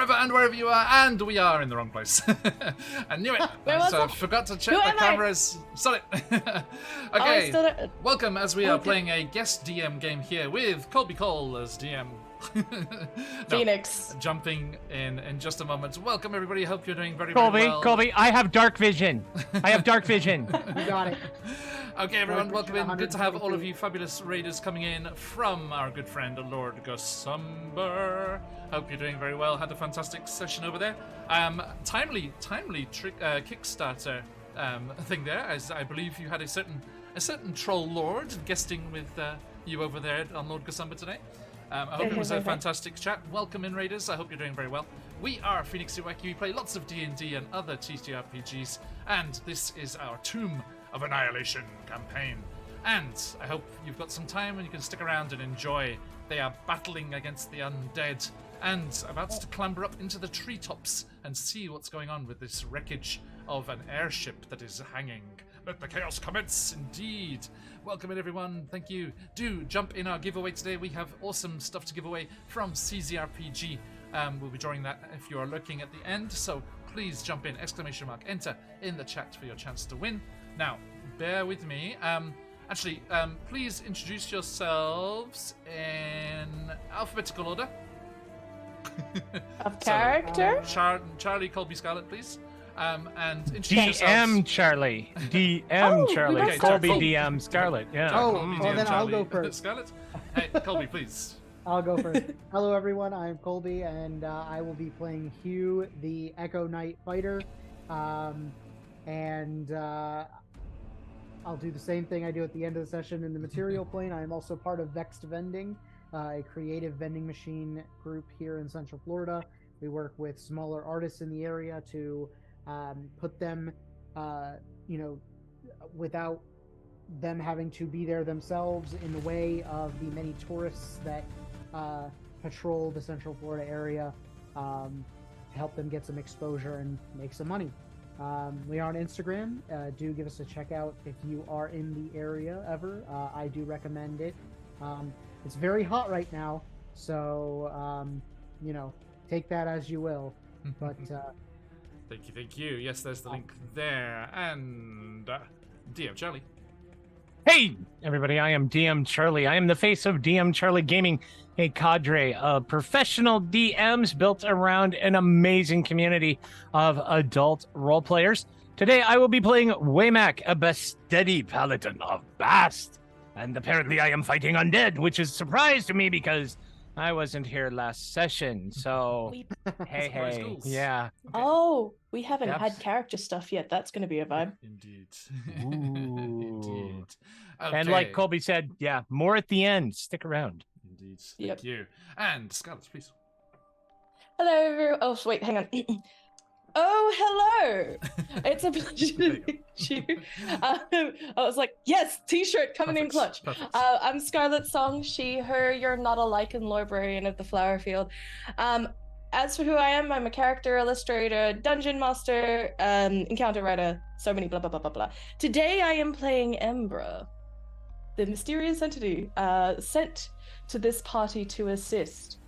wherever and wherever you are, and we are in the wrong place. I knew it. So I forgot to check the cameras. Sorry. Okay. Welcome as we are playing a guest DM game here with Colby Cole as DM. Phoenix. Jumping in just a moment. Welcome everybody. Hope you're doing very well. Colby, I have dark vision. You got it. Okay, everyone, welcome in. Good to have all of you fabulous raiders coming in from our good friend Lord Gusumber. Hope you're doing very well. Had a fantastic session over there. Timely Kickstarter thing there, as I believe you had a certain troll lord guesting with you over there on Lord Gusumber today. I hope it was a fantastic chat. Welcome in, raiders. I hope you're doing very well. We are QuestJunkiesUK. We play lots of D&D and other TTRPGs, and this is our Tomb of Annihilation campaign. And I hope you've got some time and you can stick around and enjoy. They are battling against the undead and about to clamber up into the treetops and see what's going on with this wreckage of an airship that is hanging. Let the chaos commence, indeed. Welcome in, everyone. Thank you. Do jump in our giveaway today. We have awesome stuff to give away from CZRPG. We'll be drawing that if you are looking at the end, so please jump in, ! Enter in the chat for your chance to win. Now, bear with me. Please introduce yourselves in alphabetical order. Of character? Charlie, Colby, Scarlett, please. And introduce DM Charlie. Charlie. Okay, Colby DM Scarlett. Yeah. Then I'll go first. Scarlett? Hey, Colby, please. I'll go first. Hello, everyone. I'm Colby, and I will be playing Hugh, the Echo Knight fighter. I'll do the same thing I do at the end of the session in the material plane. I am also part of Vexed Vending, a creative vending machine group here in Central Florida. We work with smaller artists in the area to put them, without them having to be there themselves in the way of the many tourists that patrol the Central Florida area, to help them get some exposure and make some money. We are on Instagram. Do give us a check out if you are in the area ever. I do recommend it. It's very hot right now, so take that as you will. But thank you. Yes, there's the link there. And DM Charlie. Hey, everybody, I am DM Charlie. I am the face of DM Charlie Gaming, a cadre of professional DMs built around an amazing community of adult role players. Today, I will be playing Waymak, a Bastedi paladin of Bast. And apparently I am fighting undead, which is a surprise to me because I wasn't here last session, so hey, yeah. Oh, we haven't had character stuff yet. That's going to be a vibe. Indeed. Indeed. Okay. And like Colby said, yeah, more at the end. Stick around. Indeed. Thank you. And Scarlett, please. Hello, everyone. Oh, wait, hang on. Oh, hello. It's a pleasure to meet you. I was like, yes, t-shirt coming in clutch. I'm Scarlett Song, she, her, you're not a lichen librarian of the flower field. As for who I am, I'm a character illustrator, dungeon master, encounter writer, so many blah, blah, blah, blah, blah. Today I am playing Embra, the mysterious entity sent to this party to assist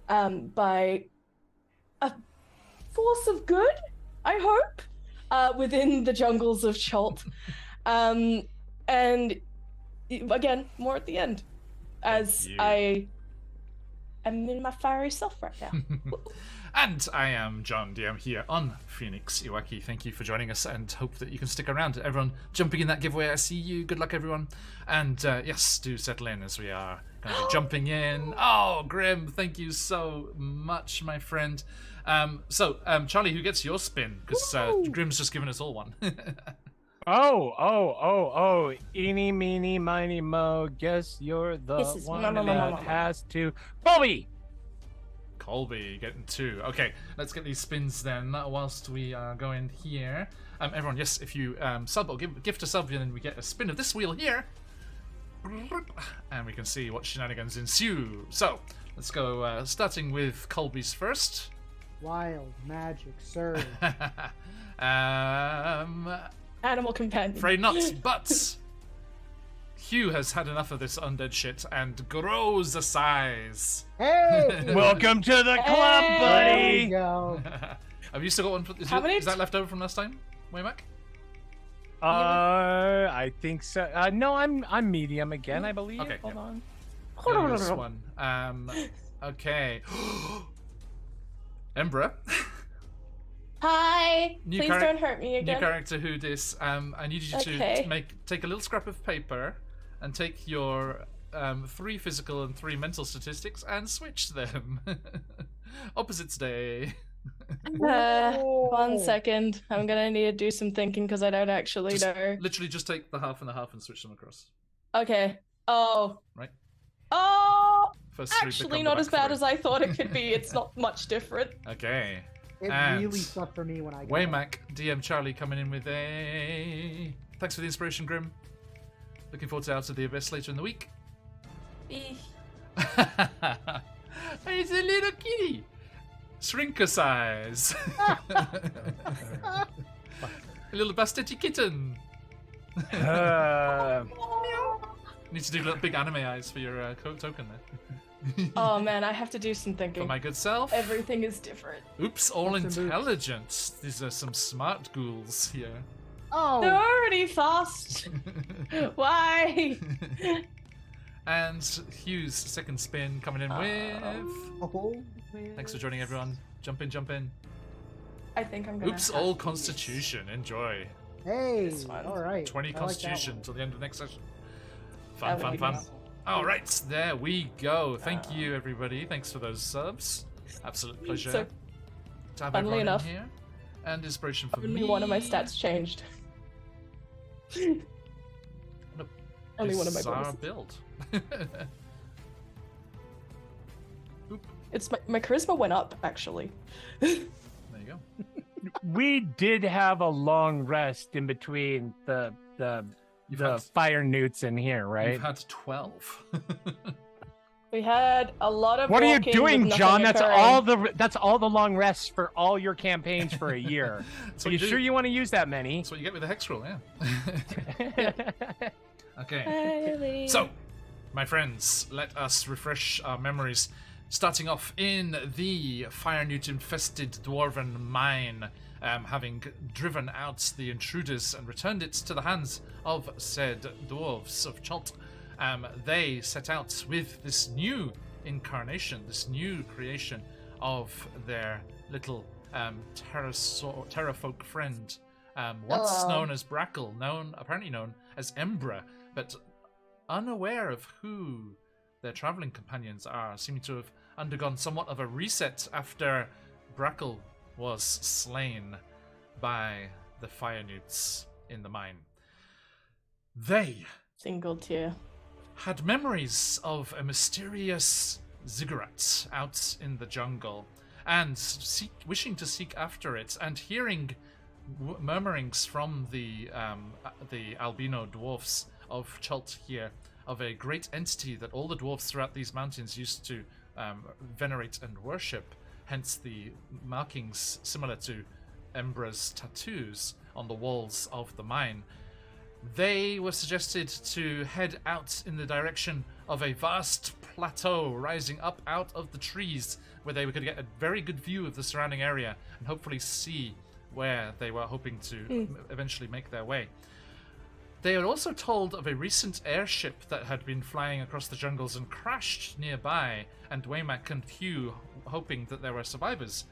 by a force of good, I hope, within the jungles of Chult. And again, more at the end, as I am in my fiery self right now. And I am John DM here on QuestJunkiesUK. Thank you for joining us and hope that you can stick around. Everyone jumping in that giveaway, I see you. Good luck, everyone. And yes, do settle in as we are going to be jumping in. Oh, Grim, thank you so much, my friend. Charlie, who gets your spin? Because Grim's just given us all one. Oh. Eeny, meeny, miny, mo. Guess you're the one that has to. Colby getting two. Okay, let's get these spins then whilst we are going here. Everyone, yes, if you sub or gift a sub, then we get a spin of this wheel here. And we can see what shenanigans ensue. So, let's go starting with Colby's first. Wild magic surge. Animal companion. Afraid not, but Hugh has had enough of this undead shit and grows a size. Hey! Welcome to the club, There we buddy. go. Have you still got one? Is that left over from last time, Waymac? I think so. No, I'm medium again, I believe. Okay, Hold yeah. on. This one. Okay. Embra. Hi. New Please charac- don't hurt me New again. character who this. I need you to take a little scrap of paper and take your 3 physical and 3 mental statistics and switch them. Opposites day. 1 second. I'm gonna need to do some thinking because I don't actually know. Literally just take the half and the half and switch them across. Okay. Oh. Right. Oh. First 3 Actually, become not the as back bad 3. as I thought it could be. It's not much different. Okay. It And really sucked for me when I got Waymac, DM Charlie coming in with a... Thanks for the inspiration, Grim. Looking forward to Out of the Abyss later in the week. Eesh. It's a little kitty. Shrinker size. A little bastetty kitten. Need to do little big anime eyes for your token there. Oh man, I have to do some For thinking. my good self. Everything is different. Oops, all Oops and boops. intelligent. These are some smart ghouls here. They're Oh, already fast. Why? And Hugh's second spin coming in with... oh man. Thanks for joining, everyone. Jump in, jump in. I think I'm gonna. Oops, have all to Constitution. Enjoy. Hey, This one. all right. 20 I like that Constitution one. till the end of next session. Fun, That fun, would be fun. nice. All right, there we go. Thank you, everybody. Thanks for those subs. Absolute pleasure So, to have funnily everyone enough, in here. And inspiration for only me. one of my stats changed. What a Only one of my bizarre bonuses. build. Oop, It's my charisma went up actually. there you go. We did have a long rest in between the You've the had, fire newts in here, right? you've had 12. We had a lot of. What are you walking doing, with John? nothing That's all the long rests for all your campaigns for a year. That's Are what you do. sure you want to use that many? That's what you get with the hex roll, yeah. Okay. occurring. So, my friends, let us refresh our memories. Starting off in the fire newt infested dwarven mine, having driven out the intruders and returned it to the hands of said dwarves of Chult. They set out with this new incarnation, this new creation of their little terrafolk friend, once known as Brackle, apparently known as Embra, but unaware of who their traveling companions are, seeming to have undergone somewhat of a reset after Brackle was slain by the fire newts in the mine. They Single tear. had memories of a mysterious ziggurat out in the jungle, and wishing to seek after it, and hearing murmurings from the albino dwarfs of Chult here of a great entity that all the dwarfs throughout these mountains used to venerate and worship, hence the markings similar to Embra's tattoos on the walls of the mine. They were suggested to head out in the direction of a vast plateau rising up out of the trees, where they could get a very good view of the surrounding area and hopefully see where they were hoping to eventually make their way. They were also told of a recent airship that had been flying across the jungles and crashed nearby, and Waymac and Hugh, hoping that there were survivors,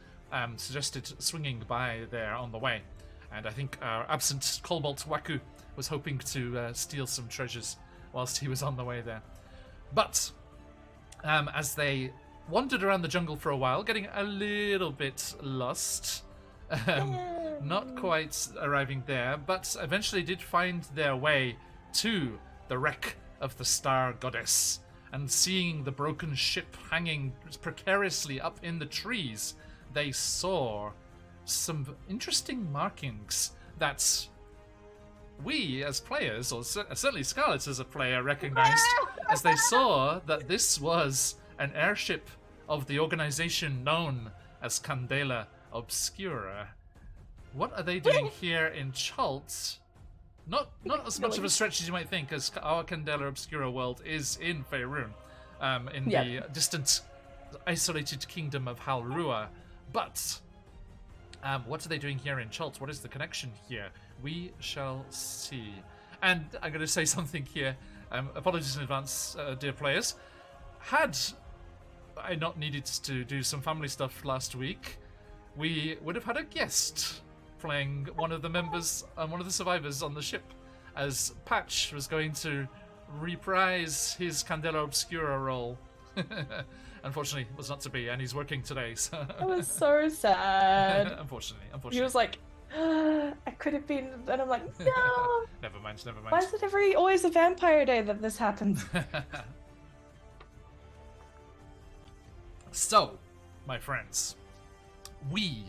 suggested swinging by there on the way. And I think our absent Cobalt Waku was hoping to steal some treasures whilst he was on the way there. But as they wandered around the jungle for a while, getting a little bit lost, not quite arriving there, but eventually did find their way to the wreck of the Star Goddess, and seeing the broken ship hanging precariously up in the trees, they saw some interesting markings that we as players, or certainly Scarlet as a player, recognized as they saw that this was an airship of the organization known as Candela Obscura. What are they doing here in Chult? Not as much of a stretch as you might think, as our Candela Obscura world is in Faerun, in the distant, isolated kingdom of Halrua. But what are they doing here in Chult? What is the connection here? We shall see. And I'm going to say something here. Apologies in advance, dear players. Had I not needed to do some family stuff last week, we would have had a guest playing one of the members and one of the survivors on the ship, as Patch was going to reprise his Candela Obscura role. Unfortunately, it was not to be, and he's working today. So That was so sad. Unfortunately. He was like, I could have been, and I'm like, no. Never mind. Why is it always a vampire day that this happens? So, my friends, we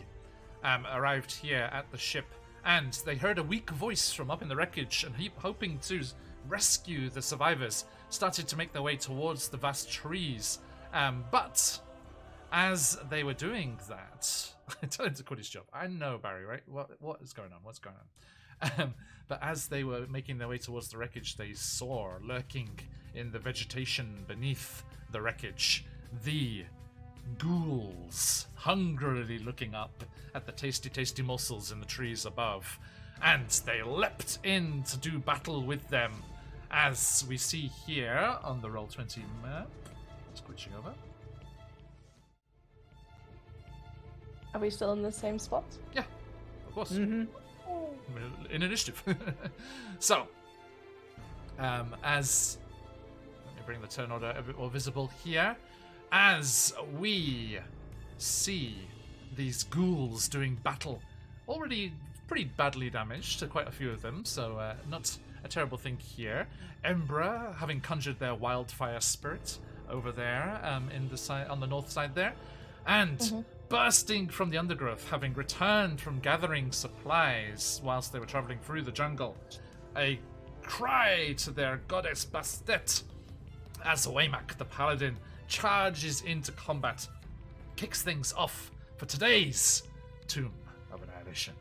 arrived here at the ship, and they heard a weak voice from up in the wreckage, and hoping to rescue the survivors, started to make their way towards the vast trees. But as they were doing that, tell him to quit his job. I know, Barry, right? What is going on? What's going on? But as they were making their way towards the wreckage, they saw, lurking in the vegetation beneath the wreckage, the ghouls, hungrily looking up at the tasty morsels in the trees above. And they leapt in to do battle with them, as we see here on the Roll20 map. Switching over. Are we still in the same spot? Yeah, of course. Mm-hmm. In initiative. So, as let me bring the turn order a bit more visible here, as we see these ghouls doing battle, already pretty badly damaged to quite a few of them, so not a terrible thing here. Embra having conjured their wildfire spirit over there, in the side on the north side there, and bursting from the undergrowth, having returned from gathering supplies whilst they were traveling through the jungle, a cry to their goddess Bastet, as Waymak the paladin charges into combat, kicks things off for today's Tomb of Annihilation.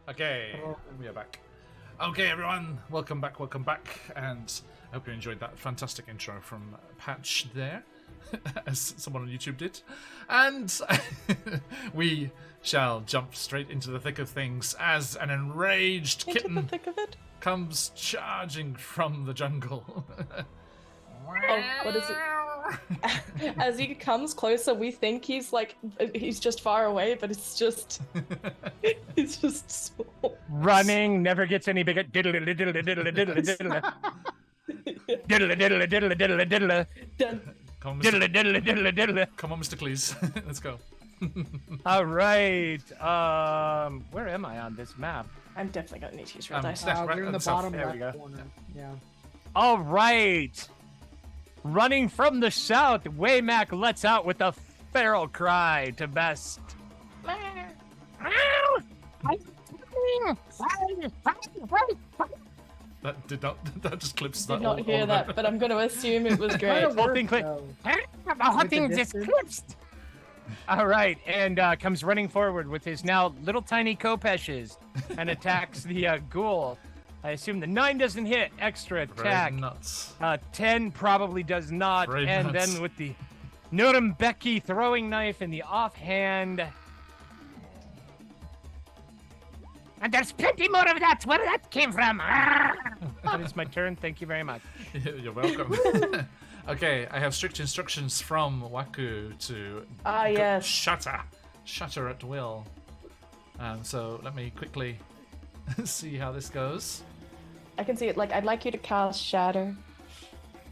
Okay, we are back. Okay, everyone, welcome back, and I hope you enjoyed that fantastic intro from Patch there, as someone on YouTube did. And we shall jump straight into the thick of things as an enraged kitten Into the thick of it? comes charging from the jungle. Oh, what is it? As he comes closer, we think he's just far away, but it's just he's just small. Running never gets any bigger. Diddle diddle diddle diddle diddle diddle. Diddle diddle diddle diddle diddle. Done. Come on, Diddle Mr. diddle diddle diddle. Come on, Mr. Cleese. Let's go. All right. Where am I on this map? I'm definitely gonna need to use real dice. Steph, right We're in at the the south. bottom There we left go. corner. Yeah. All right. Running from the south, Waymak lets out with a feral cry to Best. That did not. That just clips that. Did not hear that, but I'm gonna assume it was Kind great. of Whole worked, thing click. though. The whole thing the just distance. clipsed. All right, and comes running forward with his now little tiny Kopeshes and attacks the ghoul. I assume the 9 doesn't hit. Extra attack. Very nuts. 10 probably does not. Very and nuts. then with the Nuremberg throwing knife in the offhand. And there's plenty more of that. Where that came from? That is my turn. Thank you very much. You're welcome. Okay, I have strict instructions from Waku to yes. shatter at will. So let me quickly see how this goes. I can see it. Like, I'd like you to cast Shatter.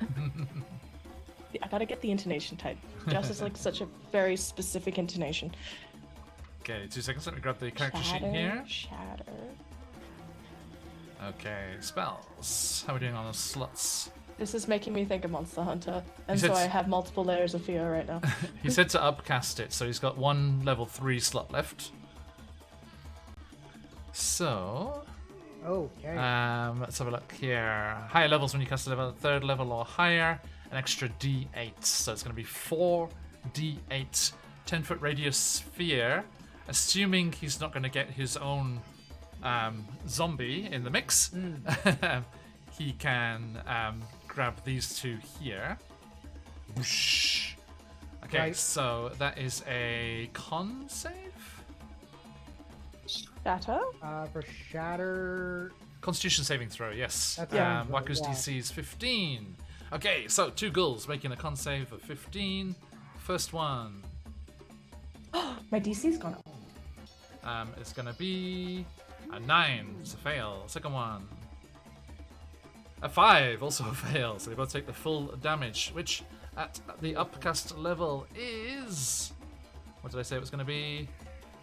I gotta get the intonation type. Just is like such a very specific intonation. Okay, 2 seconds. Let me grab the character sheet here. Shatter. Okay, spells. How are we doing on the slots? This is making me think of Monster Hunter, and said so I s- have multiple layers of fear right now. He said to upcast it, so he's got 1 level 3 slot left. So, Okay. let's have a look here. Higher levels when you cast a level, 3rd level or higher, an extra D8. So it's going to be 4 D8, 10-foot radius sphere. Assuming he's not going to get his own zombie in the mix, he can grab these 2 here. Whoosh. Okay, Right. so that is a con save? Shatter? For Shatter, Constitution saving throw, yes. That's Yeah. Waku's yeah. DC is 15. Okay, so 2 ghouls making a con save of 15. First one My DC's gone up. is going to be a 9. It's a fail. Second one, a 5. Also a fail. So they both take the full damage, which at the upcast level is... What did I say it was going to be?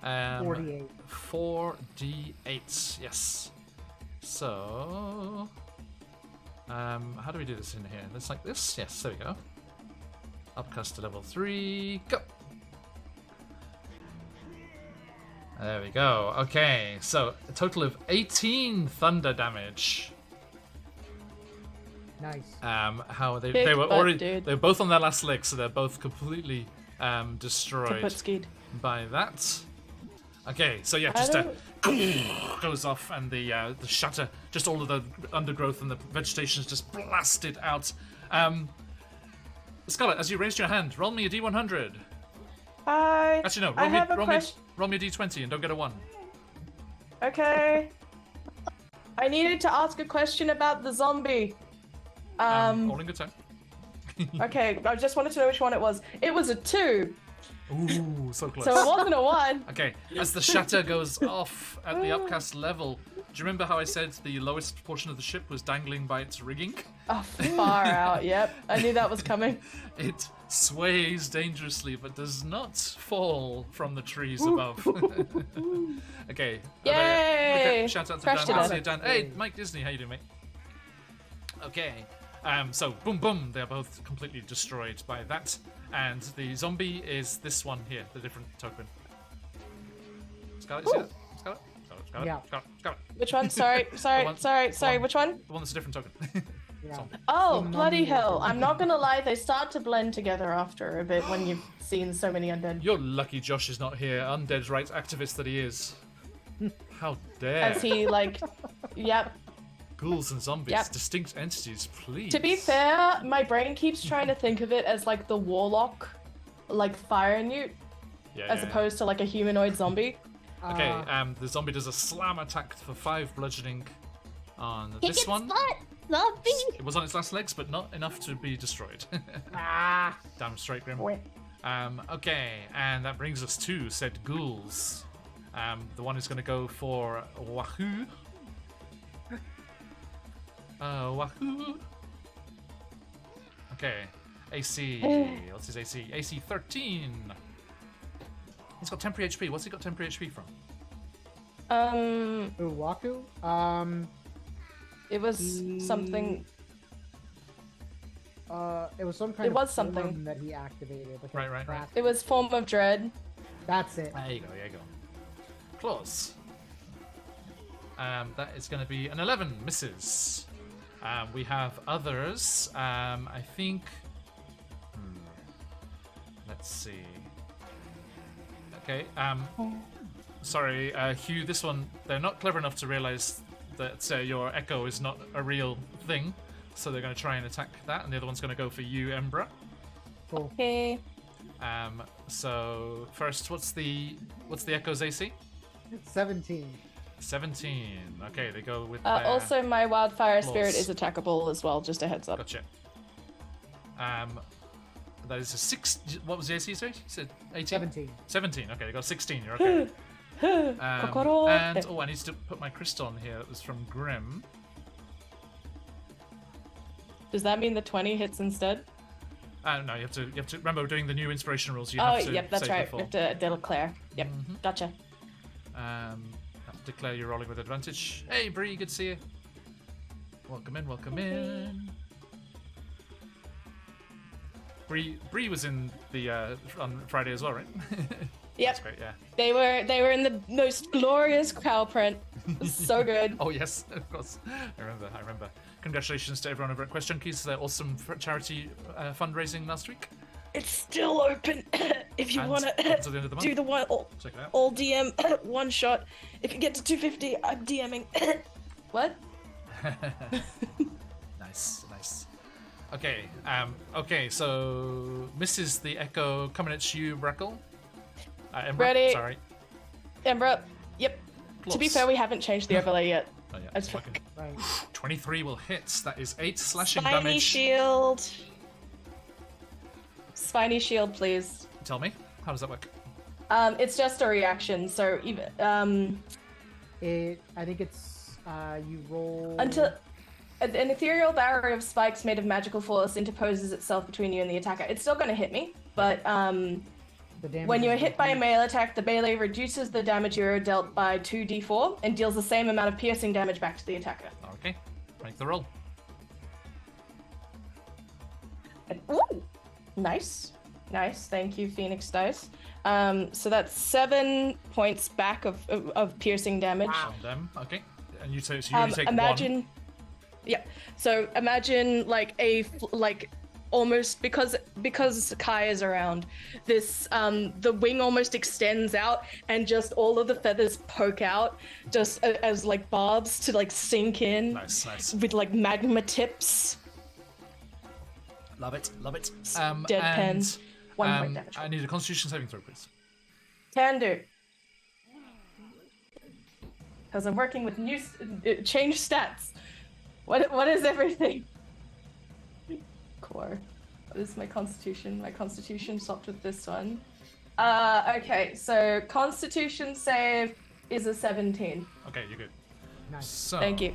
48. 4d8, yes. So, how do we do this in here? It's like this? Yes, there we go. Upcast to level 3, go! There we go. Okay, so a total of 18 thunder damage. Nice. How they Big were butt, already dude. they were both on their last leg, so they're both completely destroyed Kaput skied. by that. Okay, so yeah, I just don't- goes off, and the shatter, just all of the undergrowth and the vegetation is just blasted out. Scarlet, as you raised your hand, roll me a d100. Hi. Actually, no, I have a roll question. me a d20 and don't get a 1. Okay. I needed to ask a question about the zombie. All in good time. Okay, I just wanted to know which one it was. It was a 2, Ooh, so close. so it wasn't a 1. Okay, as the shatter goes off at the upcast level, do you remember how I said the lowest portion of the ship was dangling by its rigging? Oh, far out. Yep, I knew that was coming. It sways dangerously, but does not fall from the trees above. Okay. Yay! Shout out to Crushed Dan. it I'll up. see you, Dan. Hey, Mike Disney, how you doing, mate? Okay. So boom, boom, they're both completely destroyed by that, and the zombie is this one here, the different token. Scarlet, you see that? Scarlet, Scarlet, Yeah. Scarlet. Which one? Sorry, one- sorry. one. Which one? The one that's a different token. Yeah. Oh, The bloody mummy hell. weapon. I'm not gonna lie, they start to blend together after a bit when you've seen so many undead. You're lucky Josh is not here, undead rights activist that he is. How dare. As he, like, yep. Ghouls and zombies, Yep. distinct entities, please. To be fair, my brain keeps trying to think of it as, like, the warlock, like, fire newt, Yeah, as yeah, opposed to, like, a humanoid zombie. yeah. Okay, the zombie does a slam attack for 5 bludgeoning on this one. It was on its last legs, but not enough to be destroyed. Damn straight, Grim. Okay, and that brings us to said ghouls. The one is going to go for Wahoo. Wahoo. Okay, AC. What's his AC? AC 13. He's got temporary HP. What's he got temporary HP from? Uwaku? It was something. It was some kind It of was something. form that he activated. Like a Right. craft- It was Form of Dread. That's it. There you go, there you go. Claws. That is going to be an 11. Misses. We have others. I think... Let's see. Okay. Sorry, Hugh, this one, they're not clever enough to realize that your echo is not a real thing, so they're going to try and attack that, and the other one's going to go for you, Embra. Cool. Okay. So first, what's the echo's AC? 17. 17. Okay, they go with. Also, my wildfire claws. spirit is attackable as well. Just a heads up. Gotcha. That is a 6. What was the AC? Sorry, you said 18. 17. 17. Okay, they got 16. You're okay. And I need to put my crystal on here. That was from Grim. Does that mean the 20 hits instead? No, you have to remember doing the new inspiration rules. You Oh, have to yep, that's save right. before. You have to declare. Yep, gotcha. Declare you're rolling with advantage. Hey, Bree, good to see you. Welcome in, welcome in. Bree was in the on Friday as well, right? Yep. That's great, yeah. They were in the most glorious cow print. It was so good. Oh yes, of course. I remember. Congratulations to everyone over at QuestJunkies. Their awesome charity fundraising last week. It's still open if you want Up until the end of the to do month. the one Check it out. all DM one shot. If you get to 250, I'm DMing. What? Nice. Okay, so Mrs. the Echo coming at you, Breckle. Embra, Ready. sorry. Embra. Yep. To be Close. fair, we haven't changed the overlay yet. Oh, yeah, It's fucking Right. 23 will hit. That is 8 slashing Spiny damage. shield. Spiny shield, please. Tell me, how does that work? It's just a reaction, so even I think it's you roll until an ethereal barrier of spikes made of magical force interposes itself between you and the attacker. It's still going to hit me, but the damage when you are is hit by a reduced. melee attack, the melee reduces the damage you are dealt by 2d4 and deals the same amount of piercing damage back to the attacker. Okay, make the roll. Ooh, nice. Thank you, Phoenix Dice. So that's 7 points back of piercing damage. On them, okay. And you take, so you only take Imagine, one. yeah. So imagine like almost because Kai is around, this the wing almost extends out and just all of the feathers poke out just as like barbs to like sink in. Nice. With like magma tips. Love it. Deadpan. And, 1 point damage. I need a Constitution saving throw, please. Can do. Because I'm working with new change stats. What is everything? Core. What is my constitution? My constitution stopped with this one. Okay, so constitution save is a 17. Okay, you're good. Nice. So, Thank you.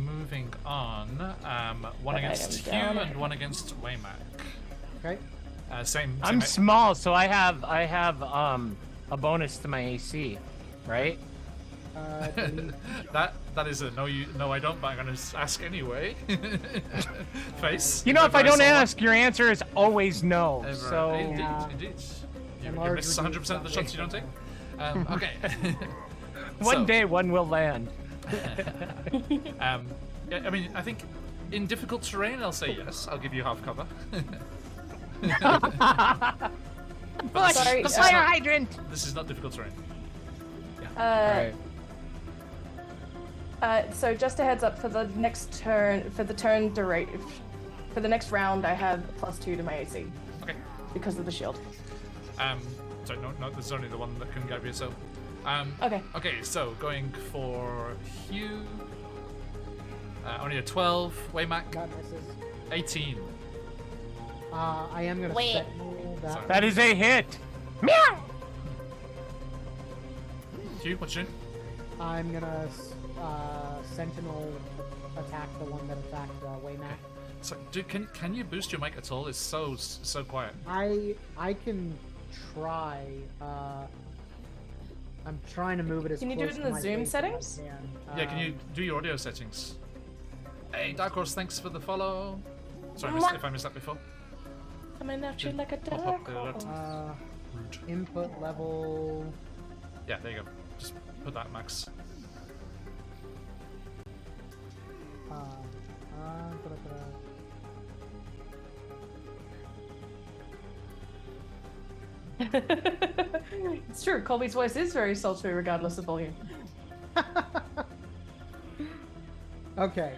moving on. One Okay, against I'm Hugh down. and one against Waymack. Okay. Same. I'm small, so I have a bonus to my AC, right? That is a no. No, I don't. But I'm gonna ask anyway. Face. You know, if I don't Very ask, your answer is always no. Ever. So Indeed. You Enlarge miss reduce 100% of the shots you don't take. Okay. one So, day one will land. yeah, I mean, I think in difficult terrain, I'll say yes. I'll give you half cover. Push Sorry, the fire hydrant. This is not difficult terrain. So just a heads up for the next turn, for the next round, I have +2 to my AC Okay. because of the shield. Sorry, no, this is only the one that can grab you. So, Okay. Okay, so going for Hugh. Only a 12. Waymack, That misses. 18. I am gonna Wait. sentinel that. Sorry. That is a hit. Meow. Hugh, what's your? I'm gonna sentinel attack the one that attacked Waymack. So, dude, can you boost your mic at all? It's so quiet. I can try. I'm trying to move it as Can you do close it in to the my Zoom face as I settings? can. Yeah, can you do your audio settings? Hey, Dark Horse, thanks for the follow. Sorry, if I missed that before. Coming at you like a Pop up dark the alert. horse. Rude. Input level. Yeah, there you go. Just put that max. It's true, Colby's voice is very sultry regardless of volume. Okay.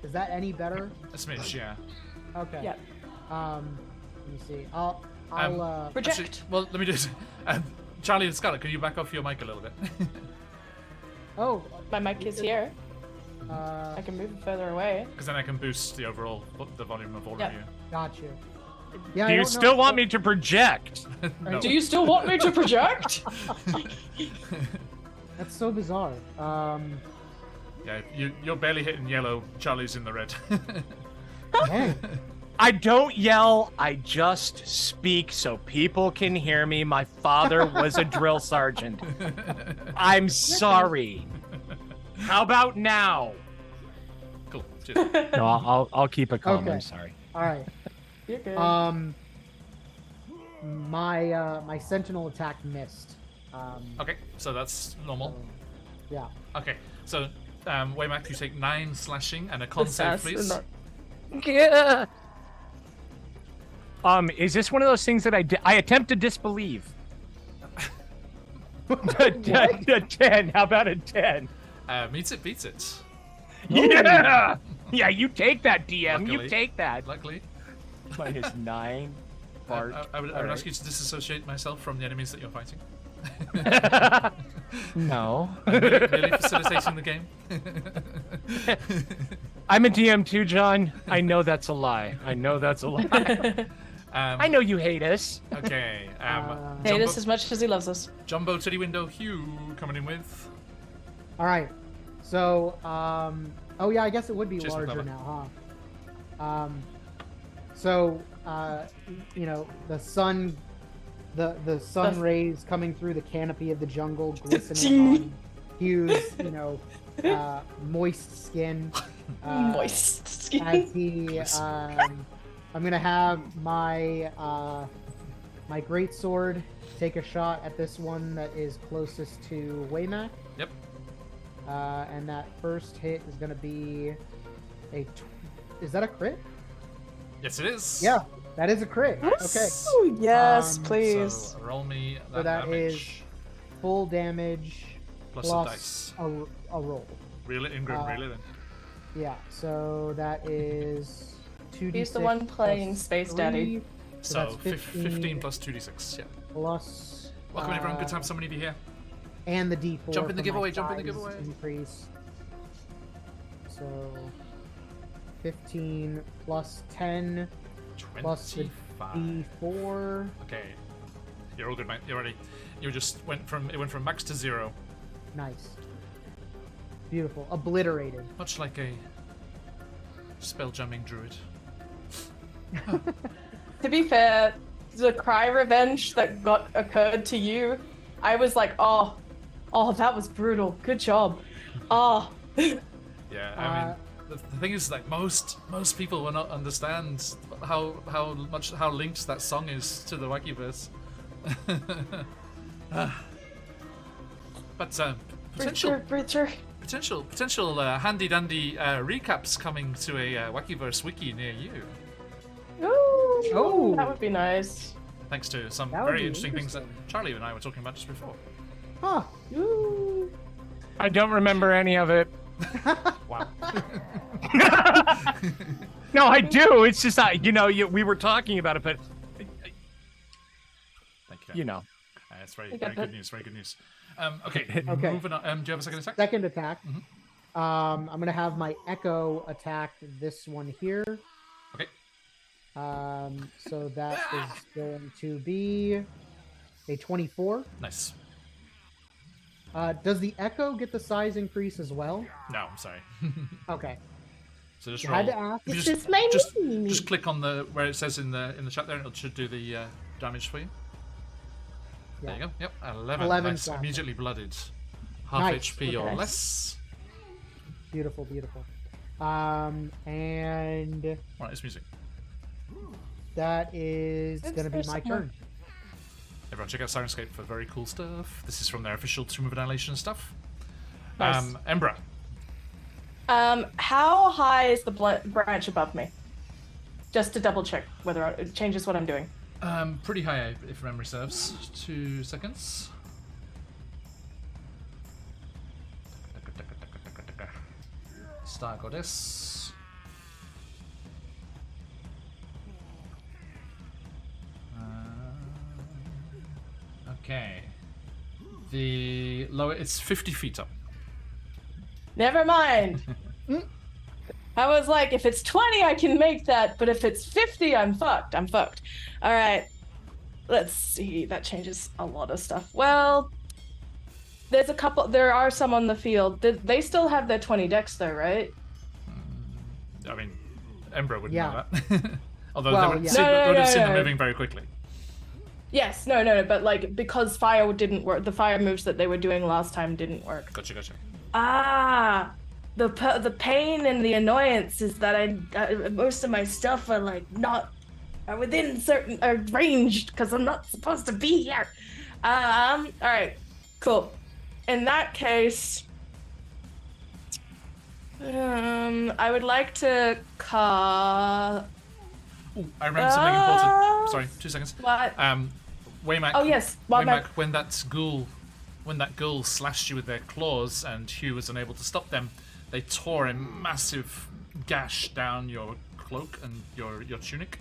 Is that any better? A smidge, yeah. Okay. Yeah. Let me see. I'll Project. Actually, well, let me do it. Charlie and Scarlet, can you back off your mic a little bit? Oh, My mic is here. I can move it further away. Because then I can boost the overall the volume of all Yeah. of you. got you. Yeah. Do you still want me to project? No. Do you still want me to project? That's so bizarre. Yeah, you're barely hitting yellow. Charlie's in the red. Dang. I don't yell, I just speak so people can hear me. My father was a drill sergeant. I'm sorry. How about now? Cool. Cheers. No, I'll keep it calm. Okay. I'm sorry. All right. You're good. My sentinel attack missed. Okay, so that's normal. Yeah. Okay, so Waymack, you take 9 slashing and a con save, please. Yeah. Is this one of those things that I attempt to disbelieve? A 10. How about a 10? Meets it, beats it. Yeah. Yeah, you take that, DM. Luckily. You take that. Luckily. Minus 9. I Bart. would All ask right. you to disassociate myself from the enemies that you're fighting. No. Merely facilitating the game. I'm a DM too, John. I know that's a lie. I know that's a lie. I know you hate us. Okay. Hate us as much as he loves us. Jumbo Titty Window Hugh coming in with. All right. So, oh yeah, I guess it would be Cheers, larger McCullough. now, huh? So, you know, the sun rays coming through the canopy of the jungle, glistening on Hugh's, you know, moist skin. Moist skin. As he, I'm gonna have my my greatsword take a shot at this one that is closest to Waymack. Yep. And that first hit is gonna be is that a crit? Yes, it is. Yeah, that is a crit. Okay. Oh, yes, please. So roll me that, So that damage is full damage plus a plus dice. a roll. Reel it in, Grim. Reel it in. Yeah, so that is 2d6. He's the one playing plus Space 3, Daddy. So that's 15 plus 2d6. Yeah. plus. Welcome everyone. Good to have so many of you here. And the d4. Jump in the for my giveaway, jump in the size giveaway. Increase. So 15 plus 10 plus the 25. d4. Okay. You're all good, mate. You're ready. You just went from max to 0, Nice. Beautiful. Obliterated. much like a spell jamming druid. To be fair, the cry revenge that occurred to you, I was like, oh, that was brutal. Good job. Oh. Yeah, I mean, the thing is, like most people will not understand how linked that song is to the Wakiverse. But potential handy dandy recaps coming to a Wakiverse wiki near you, Ooh, Oh. that would be nice. thanks to some That would very be interesting things that interesting. Charlie and I were talking about just before. Huh. Ooh. I don't remember any of it. Wow. No, I do. It's just we were talking about it, but Thank you. you know. It's very got very good that. news. Very good news. Okay. Okay. Moving on. Do you have a second attack? Second attack. Mhm. I'm gonna have my echo attack this one here. Okay. So that is going to be a 24. Nice. Does the echo get the size increase as well? No, I'm sorry. Okay. So just You roll. had to ask. If you This is my mini. just click on the where it says in the chat there, and it should do the damage for you. There you go. Yep, 11. 11 Nice. slashing. Immediately blooded. Half Nice, HP or okay. less. Beautiful, beautiful. And Right, it's music. that is It's going to be there my somewhere. turn. Everyone check out Sirenscape for very cool stuff. This is from their official Tomb of Annihilation stuff. Nice. Embra. How high is the branch above me? Just to double check whether it changes what I'm doing. Pretty high if memory serves. 2 seconds. Star Goddess. Okay. The lower, it's 50 feet up. Never mind. I was like, if it's 20, I can make that, but if it's 50, I'm fucked. I'm fucked. All right. Let's see. That changes a lot of stuff. Well, there are some on the field. They still have their 20 decks though, right? I mean, Embra wouldn't Yeah. know that. Although Well, they would, yeah. would have seen them No. moving very quickly. Yes. No. But like, because fire didn't work, the fire moves that they were doing last time didn't work. Gotcha. Ah, the pain and the annoyance is that I most of my stuff are like are within certain range because I'm not supposed to be here. All right, cool. In that case, I would like to call. Ooh, I remember something important. Sorry, 2 seconds. What? Waymack. Oh yes, Waymack. When that ghoul slashed you with their claws and Hugh was unable to stop them, they tore a massive gash down your cloak and your tunic.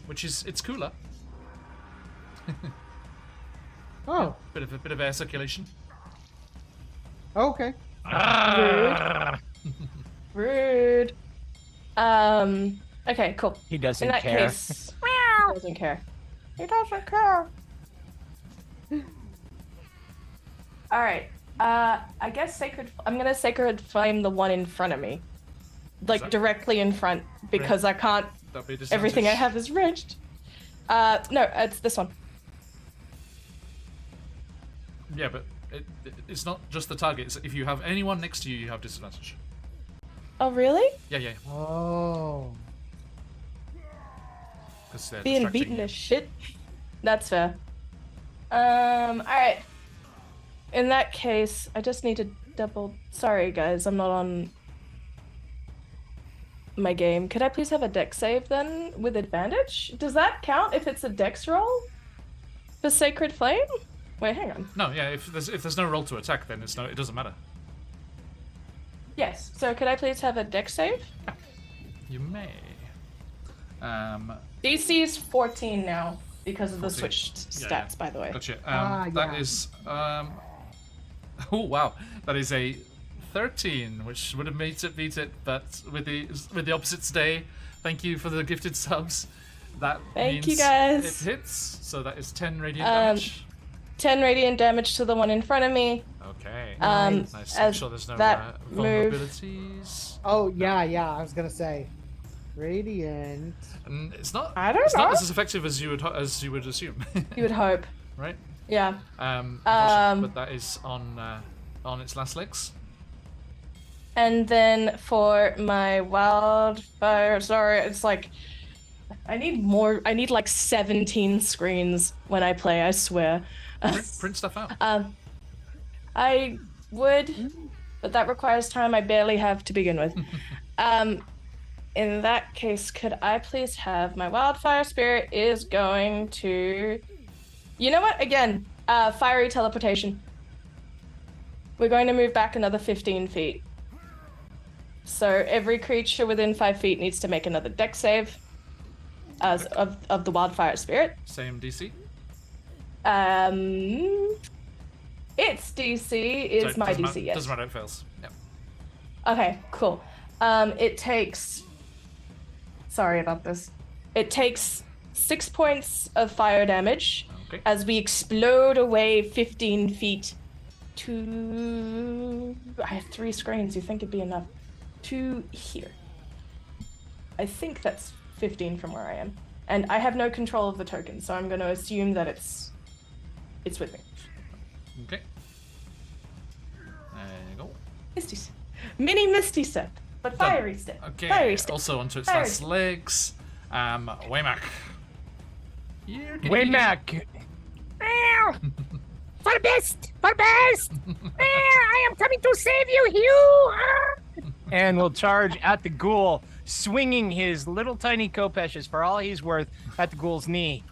Which is, it's cooler. Oh, Bit of air circulation. okay. Rude. Okay, cool. He doesn't In that care. case, he doesn't care. He doesn't care. All right. I guess I'm gonna sacred flame the one in front of me, like that- directly in front, because I can't. That'd be a Everything I disadvantage. have is ranged. No, it's this one. Yeah, but it's not just the target. It's if you have anyone next to you, you have disadvantage. Oh really? Yeah. Oh. Because they're Being distracting beaten you. to shit. That's fair. All right. In that case, I just need to double. Sorry, guys, I'm not on my game. Could I please have a dex save then with advantage? Does that count if it's a dex roll for Sacred Flame? Wait, hang on. No, yeah. If there's no roll to attack, then it doesn't matter. Yes. So could I please have a dex save? You may. DC is 14 now because of the 14. switched Yeah, stats, by the way. Gotcha. Yeah. That is. Oh wow, that is a 13, which would have made it beat it, but with the opposites day. Thank you for the gifted subs. That Thank means you, guys. it hits. So that is 10 radiant damage. 10 radiant damage to the one in front of me. Okay. Nice. Nice. Make as sure there's no that move. vulnerabilities. Oh, yeah. I was gonna say, radiant. And it's not. I don't It's know. not as effective as you would assume, You would hope. right? Yeah. But that is on its last legs. And then for my wildfire, sorry, it's like I need more. I need like 17 screens when I play. I swear. Print stuff out. I would, but that requires time I barely have to begin with. In that case, could I please have my wildfire spirit is going to. You know what? Again, fiery teleportation. We're going to move back another 15 feet. So every creature within 5 feet needs to make another dex save of the wildfire spirit. Same DC. Its DC is So my doesn't DC, yes. Doesn't matter, it fails. Yep. Okay, cool. It takes. Sorry about this. It takes 6 points of fire damage Okay. as we explode away 15 feet to. I have 3 screens. You think it'd be enough? To here. I think that's 15 from where I am. And I have no control of the token, so I'm going to assume that it's with me. Okay. There you go. Misty Step. Mini Misty Step, but Done. Fiery Step. Okay. Fiery Step. Also onto its Fiery last step. legs. Waymack. Waymack. For the best! For the best! I am coming to save you, Hugh! And will charge at the ghoul, swinging his little tiny Kopeshes for all he's worth at the ghoul's knee.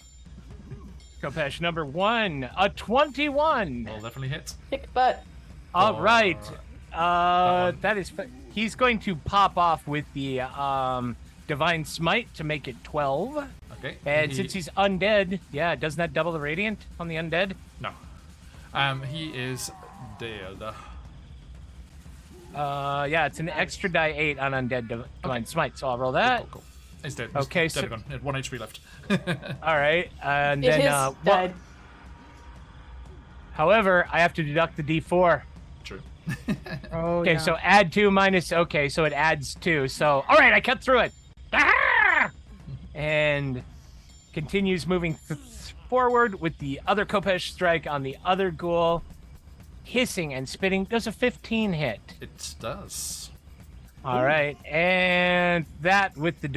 Kopesh number 1, a 21. Will definitely hit. Kick butt. All For right. That is. He's going to pop off with the Divine Smite to make it 12. Okay. And since he's undead, yeah, doesn't that double the radiant on the undead? No. He is dead. Yeah, it's an extra die 8 on undead Divine Smite, so I'll roll that. Cool. He's dead. Okay, He's so dead again. He had 1 HP left. all right, and It then is dead. however, I have to deduct the D4. True. Oh, Okay, yeah. so add 2 minus. Okay, so it adds 2. So all right, I cut through it. Ah! And continues moving forward with the other Kopesh strike on the other ghoul, hissing and spitting. Does a 15 hit? It does. All right, and that with the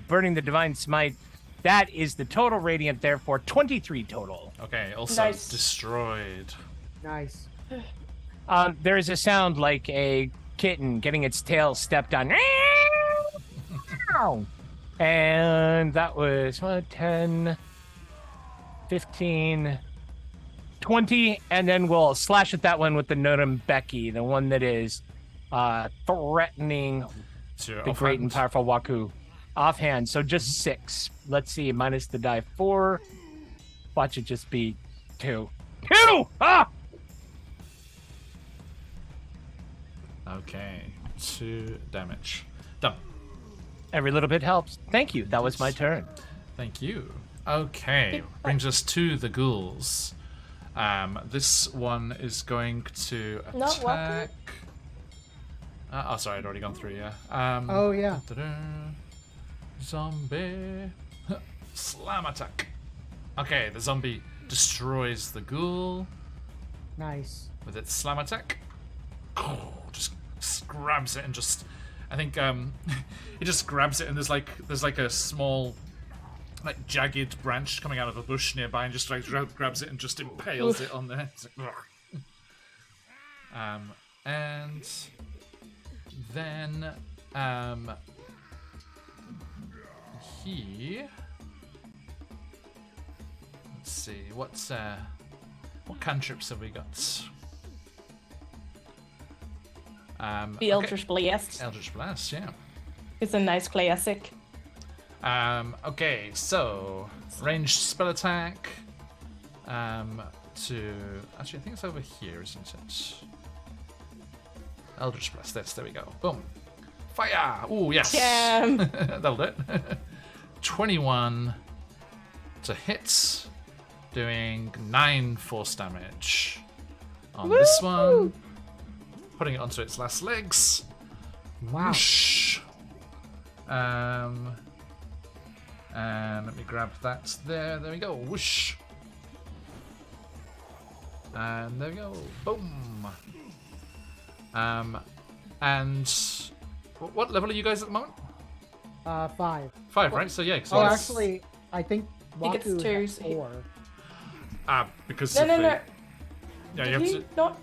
burning the divine smite, that is the total radiant. Therefore, 23 total. Okay. Also Nice. destroyed. Nice. There is a sound like a kitten getting its tail stepped on. And that was 10, 15, 20, and then we'll slash at that one with the Notum Becky, the one that is threatening So the great and powerful Waku. Offhand, so just 6. Let's see, minus the die 4. Watch it just be 2. 2! Ah! Okay. 2 damage. Done. Every little bit helps. Thank you. That was my turn. Thank you. Okay. Brings us to the ghouls. This one is going to Not attack. Oh, sorry, I'd already gone through. Yeah. Oh, yeah. Zombie. Slam attack. Okay, the zombie destroys the ghoul Nice. with its slam attack. Just grabs it and just, I think he just grabs it and there's like a small like jagged branch coming out of a bush nearby and just like grabs it and just impales it on there. It's like, and then he, let's see, what cantrips have we got? The Eldritch Blast. Eldritch Blast, yeah. It's a nice classic. Okay, so ranged spell attack. To actually, I think it's over here, isn't it? Eldritch Blast. There we go. Boom. Fire! Oh yes. Damn. That'll do it. 21 to hit, doing 9 force damage on this one. Putting it onto its last legs. Wow. Whoosh. And let me grab that there. There we go. Whoosh. And there we go. Boom. And what level are you guys at the moment? 5. 5, right? So yeah. So Oh, it's- actually, I think think it's Waku 2, has so he- 4. because No, of no, the, no. Yeah, you Did have he to. not?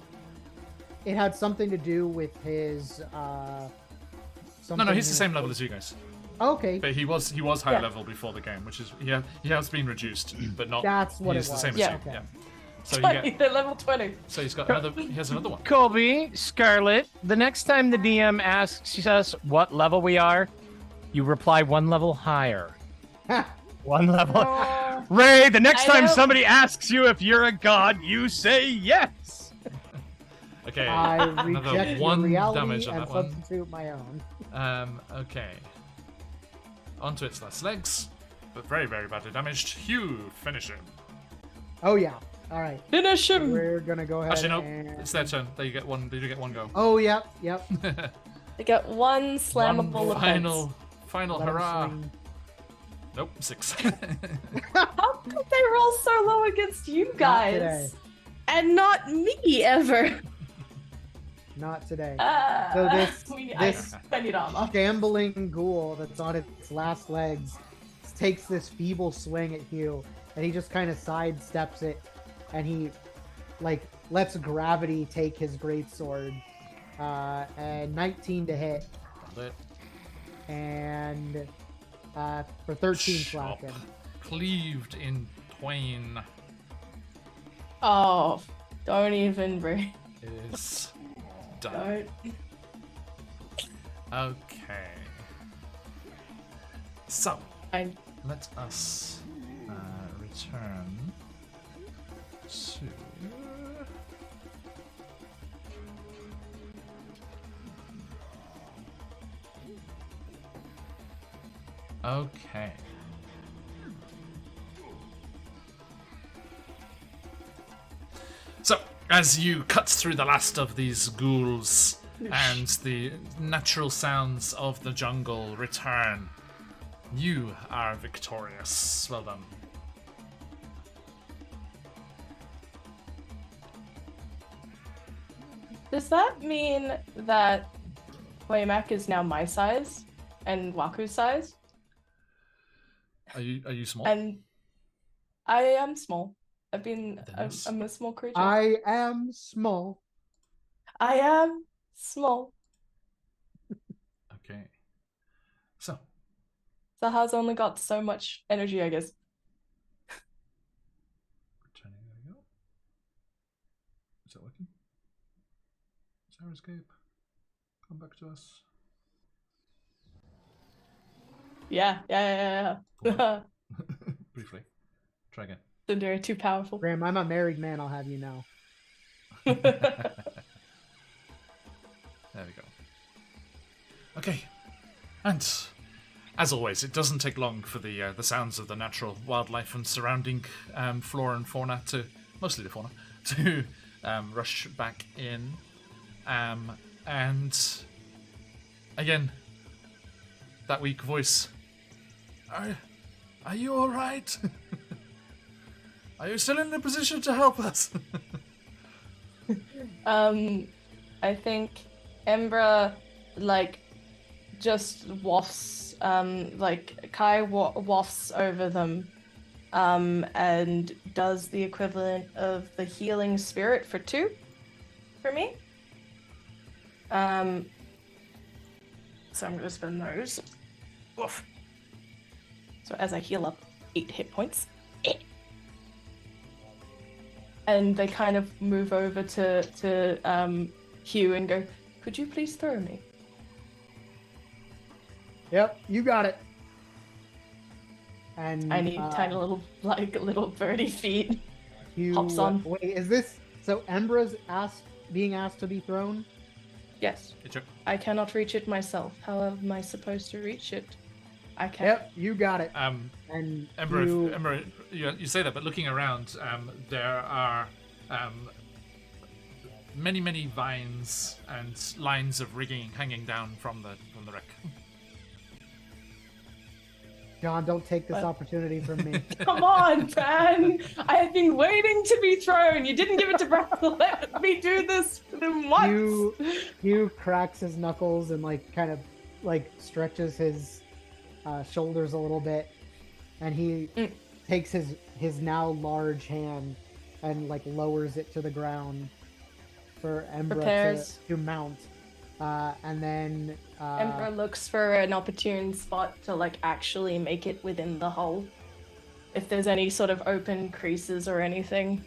It had something to do with his. No, he's the same level as you guys. Okay, But he was higher Yeah. level before the game, which is he has been reduced, but not. That's what he's it the was. same Yeah. as you. Okay. Yeah. So you get. They're level 20. So he's got another. He has another one. Colby, Scarlet, the next time the DM asks us what level we are, you reply 1 level higher. 1 level. Oh, Ray, the next I time know. somebody asks you if you're a god, you say yes. Okay. I Another reject your 1 reality damage on and that one. substitute my own. Okay. Onto its last legs, but very, very badly damaged. Hugh, finish him. Oh yeah. All right. finish him. We're gonna go ahead. Actually, no, and... it's their turn. They get one. They do get one go. Oh yep. They got one slammable One offense. final Let 'em hurrah. swing. Nope, 6. How could they roll so low against you Not guys? today. And not me ever. Not today. So this- I need armor. Shambling ghoul that's on its last legs takes this feeble swing at Hugh, and he just kind of sidesteps it, and he like lets gravity take his greatsword. And 19 to hit, and for 13 Chop. slashing. Cleaved in twain Oh, don't even bring. is done. Okay. So, let us return to... Okay. So, as you cut through the last of these ghouls and the natural sounds of the jungle return, you are victorious. Well done. Does that mean that Waymack is now my size and Waku's size? Are you small? And I am small. I'm a small creature. I am small. am small. Okay. So. Zaha's only got so much energy, I guess. Returning, there we go. Is that working? Sarah escape. Come back to us. Yeah. Briefly. Try again. They're too powerful. Graham, I'm a married man, I'll have you know. There we go. Okay. And as always, it doesn't take long for the sounds of the natural wildlife and surrounding flora and fauna to, mostly the fauna, to rush back in. And again, that weak voice. Are you all right? Are you still in a position to help us? I think Embra, just wafts, Kai wafts over them, and does the equivalent of the healing spirit for 2 for me. So I'm gonna spend those. Woof. So as I heal up 8 hit points. And they kind of move over to Hugh and go, could you please throw me? Yep, you got it. And I need tiny little birdie feet. Hugh, hops on. Wait, is this so? Embra's being asked to be thrown? Yes. I cannot reach it myself. How am I supposed to reach it? I can't. Yep, you got it. And Ember, you say that, but looking around, there are many vines and lines of rigging hanging down from the wreck. John, don't take this opportunity from me. Come on, man! I have been waiting to be thrown. You didn't give it to Brad. Let me do this once. Hugh cracks his knuckles and kind of stretches his shoulders a little bit, and he takes his now large hand and lowers it to the ground for Embra to mount. And then Embra looks for an opportune spot to actually make it within the hole. If there's any sort of open creases or anything.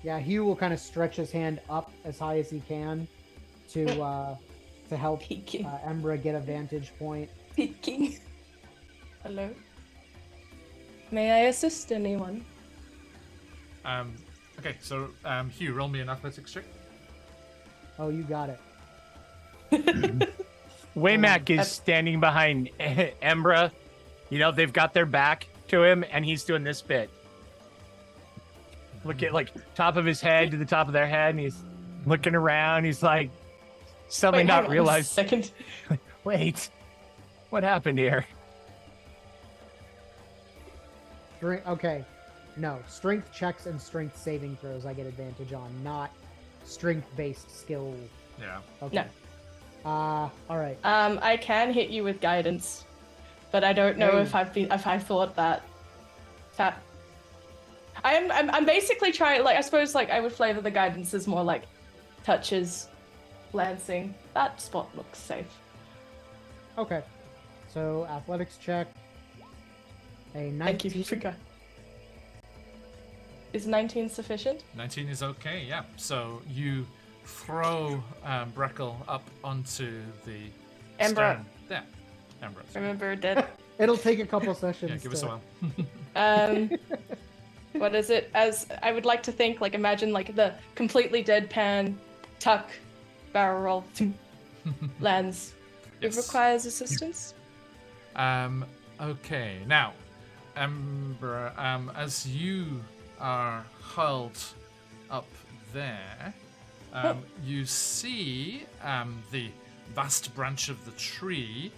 Yeah, Hugh will kind of stretch his hand up as high as he can to help Embra get a vantage point. Peeking. Hello. May I assist anyone? Okay, so Hugh, roll me an athletics check. Oh, you got it. Waymack is standing behind Embra. They've got their back to him, and he's doing this bit. Look at top of his head to the top of their head, and he's looking around. He's suddenly not realized. Second. Wait, what happened here? Okay, no, strength checks and strength saving throws I get advantage on, not strength-based skill. Yeah. Okay. No. All right. I can hit you with guidance, but I don't know if I've thought that. I'm basically trying. I suppose I would flavor the guidance as more touches, glancing. That spot looks safe. Okay. So athletics check. A 19. Thank you, Fika. Is 19 sufficient? 19 is okay. Yeah. So you throw Breckle up onto the Embra. stern. There. Embra. Remember dead. It'll take a couple sessions. Yeah, give us a while. What is it? As I would like to think, like imagine like the completely deadpan tuck barrel roll lands. Yes. It requires assistance. Okay, now, Embra, as you are hurled up there, you see the vast branch of the tree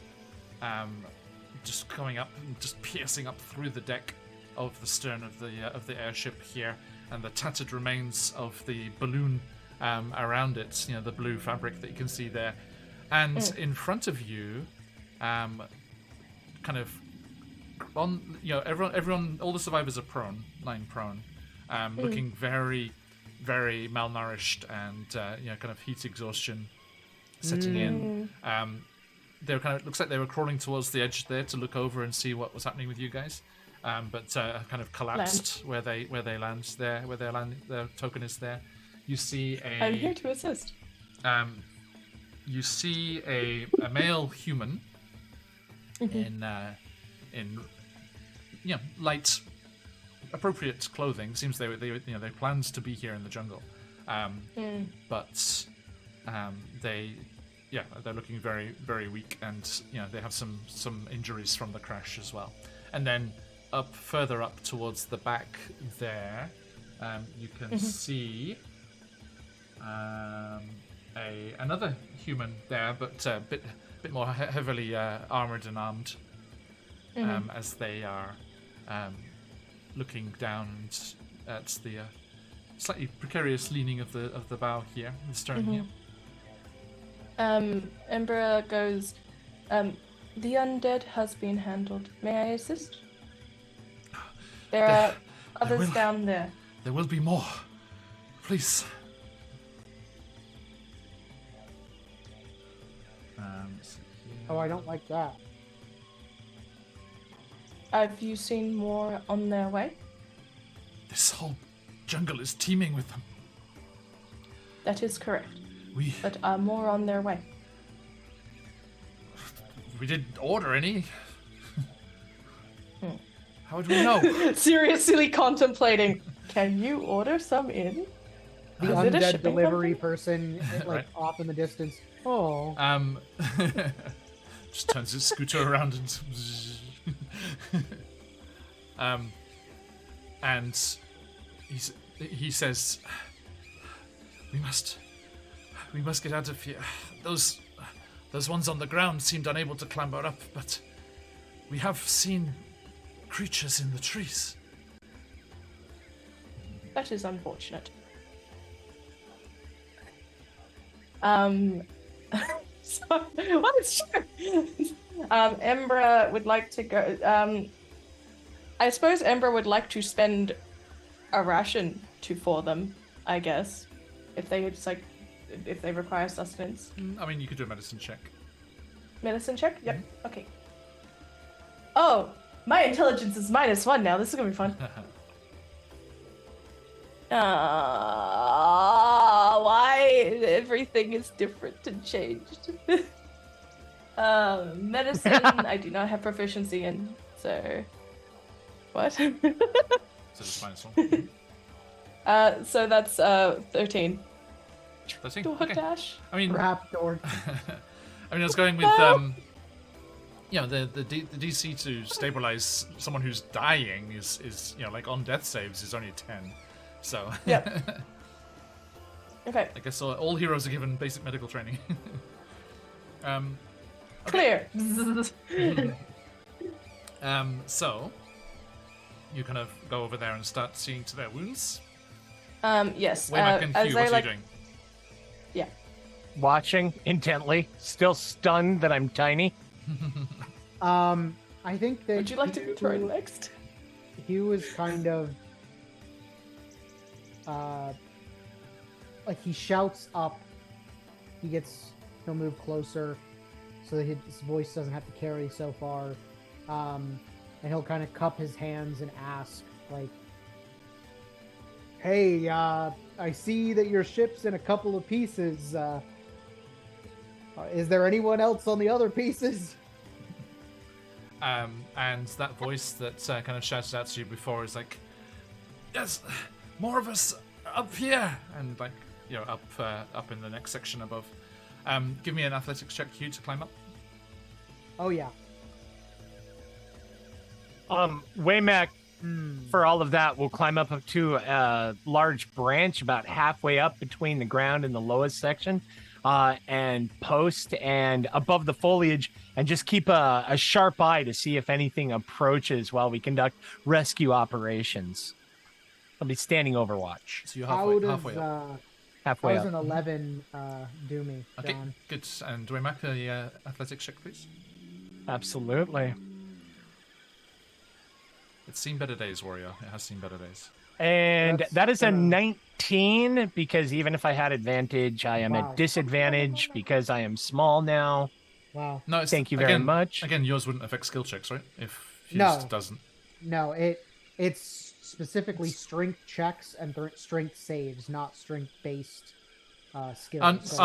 just coming up, just piercing up through the deck of the stern of the airship here, and the tattered remains of the balloon around it. You know, the blue fabric that you can see there, and in front of you, kind of on, you know, everyone, all the survivors are prone, lying prone, looking very, very malnourished, and you know, kind of heat exhaustion setting in. They were kind of, looks like they were crawling towards the edge there to look over and see what was happening with you guys, but kind of collapsed where they land there, where their token is there. You see a. I'm here to assist. You see a male human in you know, light, appropriate clothing. Seems they you know, they planned to be here in the jungle, but they're looking very, very weak, and you know, they have some injuries from the crash as well. And then further up towards the back there, you can see another human there, but a bit more heavily armored and armed, as they are looking down at the slightly precarious leaning of the bow here, the stern here. Embra goes, the undead has been handled. May I assist? There are others down there. There will be more. Please. Oh, I don't like that. Have you seen more on their way? This whole jungle is teeming with them. That is correct. We But more on their way. didn't order any. How would we know? Seriously contemplating. Can you order some in? The Is it a undead shipping delivery company? person, like Right. off in the distance. Oh, just turns his scooter around and he says, we must get out of here. Those ones on the ground seemed unable to clamber up, but we have seen creatures in the trees. That is unfortunate. So, what is true? Embra would like to go. I suppose Embra would like to spend a ration for them, I guess, if they require sustenance. I mean, you could do a medicine check. Medicine check? Yep. Okay. Oh, my intelligence is -1 now. This is gonna be fun. Why everything is different and changed. Medicine I do not have proficiency in, so what? So it's -1. So that's 13. 13? Door Okay. dash. I mean, raptor. I was going with you know, the DC to stabilize someone who's dying is you know, like on death saves is only 10. So Yep. Okay. I guess all heroes are given basic medical training. Clear. So you kind of go over there and start seeing to their wounds. Yes. Waymark and As Q, I what are you doing? Yeah. Watching intently, still stunned that I'm tiny. I think that Would you like to be thrown next? Hugh is kind of like he shouts up. He'll move closer so that his voice doesn't have to carry so far. And he'll kind of cup his hands and ask, like, Hey, I see that your ship's in a couple of pieces. Is there anyone else on the other pieces? And that voice that kind of shouted out to you before is like, yes, more of us up here, and like, you know, up in the next section above. Give me an athletics check, Hugh, to climb up. Oh yeah. Waymack, for all of that, will climb up to a large branch about halfway up between the ground and the lowest section, and post and above the foliage, and just keep a sharp eye to see if anything approaches while we conduct rescue operations. I'll be standing overwatch. So you're How halfway does up. Halfway how does up. an 11 do me, Okay, John? good. And Waymack, a athletics check, please. Absolutely. It's seen better days, Warrior. It has seen better days. And that is a That's, 19, because even if I had advantage, I am Wow. at disadvantage because I am small now. Wow. No, it's, Thank you very much. Again, yours wouldn't affect skill checks, right? If Hughes No. doesn't. No, it's specifically strength checks and strength saves, not strength-based skills.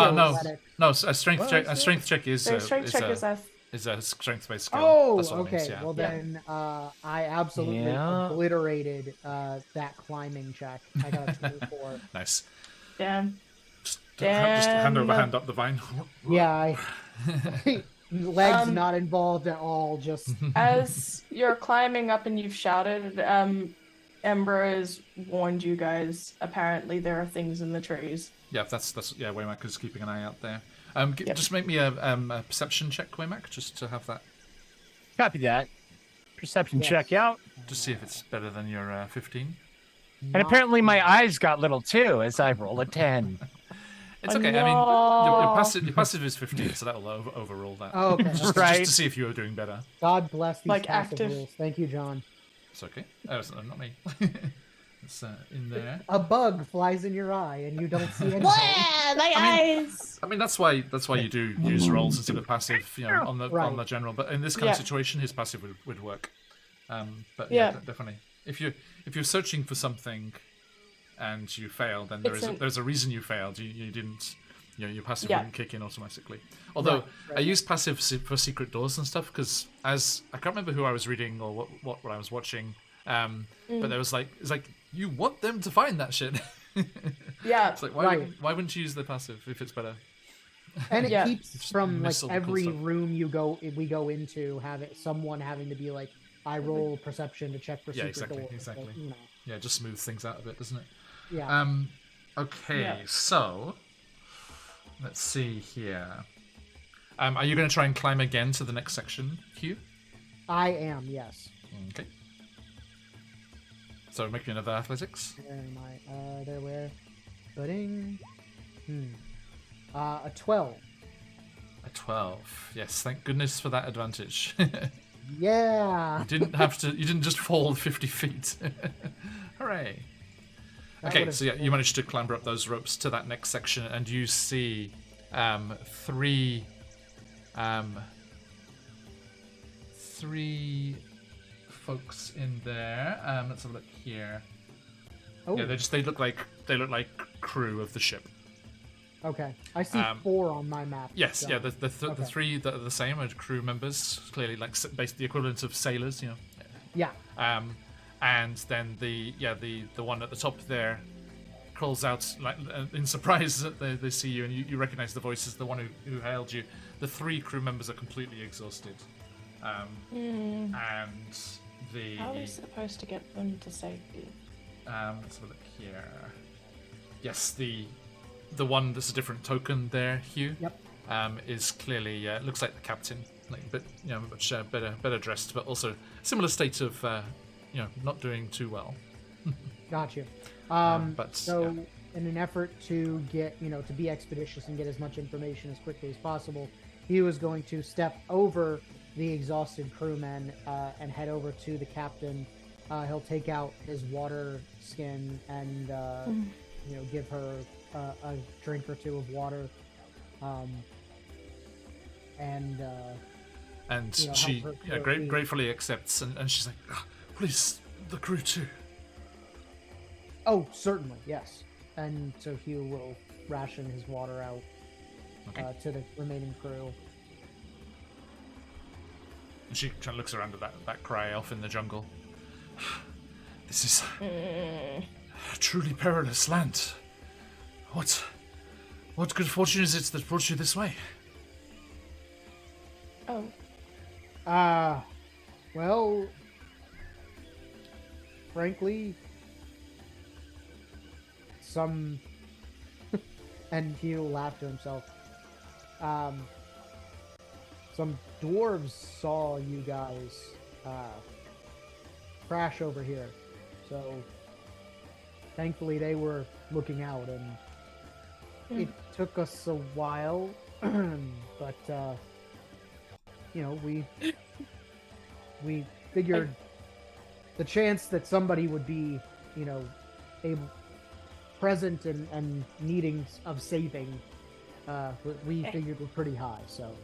No, a strength check. A strength check is Their strength check is a is a strength-based skill. Oh, That's what it okay. means, yeah. Well then, I absolutely Yeah. obliterated that climbing check. I got a 24. Nice. damn. Just hand over Damn. hand up the vine. Yeah, legs Um, not involved at all. Just As you're climbing up and you've shouted, Ember has warned you guys. Apparently, there are things in the trees. Yeah, that's Waymack is keeping an eye out there. Yep. Just make me a perception check, Waymack, just to have that. Copy that. Perception Yes. check out. Just see if it's better than your 15. And apparently my eyes got little too as I roll a 10. It's Oh, okay. no. I mean, your passive is 15, so that'll overrule that. Oh, okay. just Right. to see if you were doing better. God bless these Like passive active. rules. Thank you, John. It's okay. Oh, it's not me. It's in there. A bug flies in your eye and you don't see anything. My eyes! I mean, that's why you do use rolls instead of passive, you know, on the Right. general. But in this kind Yeah. of situation, his passive would work. But Yeah. definitely. If you're searching for something, and you fail, then there's a reason you failed. You didn't. You know, your passive Yeah. wouldn't kick in automatically. Although Right. I use passive for secret doors and stuff because I can't remember who I was reading or what I was watching. But there was it's like you want them to find that shit. Yeah. It's like Right. why wouldn't you use the passive if it's better? And it Yeah. keeps Just from like missile cool every stuff. room we go into someone having to be like, I roll perception to check for Yeah, secret doors. exactly. But, you know, Yeah, it just smooths things out a bit, doesn't it? yeah. Okay, Yeah. so let's see here. Are you going to try and climb again to the next section, Hugh? I am, yes. Okay. So make me another athletics. Where am I? There where? Budding. A 12. A 12. Yes, thank goodness for that advantage. Yeah. You didn't just fall 50 feet. Hooray. That Okay, would've so yeah, been- you managed to clamber up those ropes to that next section, and you see three folks in there. Let's have a look here. Oh, Yeah, they look like crew of the ship. okay. I see 4 on my map. Yes, so- yeah, the Okay. three that are the same are crew members, clearly like basically the equivalent of sailors, you know. Yeah. And then the one at the top there calls out like in surprise that they see you, and you recognize the voice as the one who hailed you. The 3 crew members are completely exhausted, and the How are we supposed to get them to safety? let's have a look here. Yes, the one that's a different token there, Hugh. Yep. Is clearly looks like the captain, like but much better dressed, but also similar state of not doing too well. Got you. But, So, yeah. in an effort to get, to be expeditious and get as much information as quickly as possible, he was going to step over the exhausted crewmen and head over to the captain. He'll take out his water skin and, give her a drink or 2 of water. And she help her leave. gratefully accepts, and she's like, "Ah, please, the crew too." Oh, certainly, yes. And so Hugh will ration his water out to the remaining crew. And she kind of looks around at that cry elf in the jungle. This is a truly perilous land. What good fortune is it that brought you this way? Oh. Well, frankly, and Hugh laughed to himself. Some dwarves saw you guys crash over here, so thankfully they were looking out, and it took us a while, but we figured the chance that somebody would be, able present and needing of saving, we figured were pretty high. So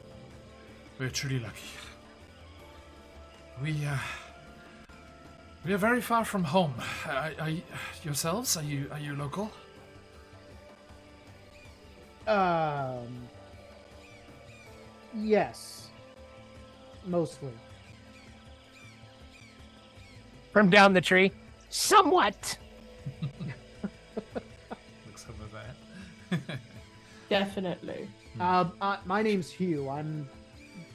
we're truly lucky. We are very far from home. Yourselves? Are you local? Yes, mostly. From down the tree? Somewhat. Looks over there. Definitely. My name's Hugh. I'm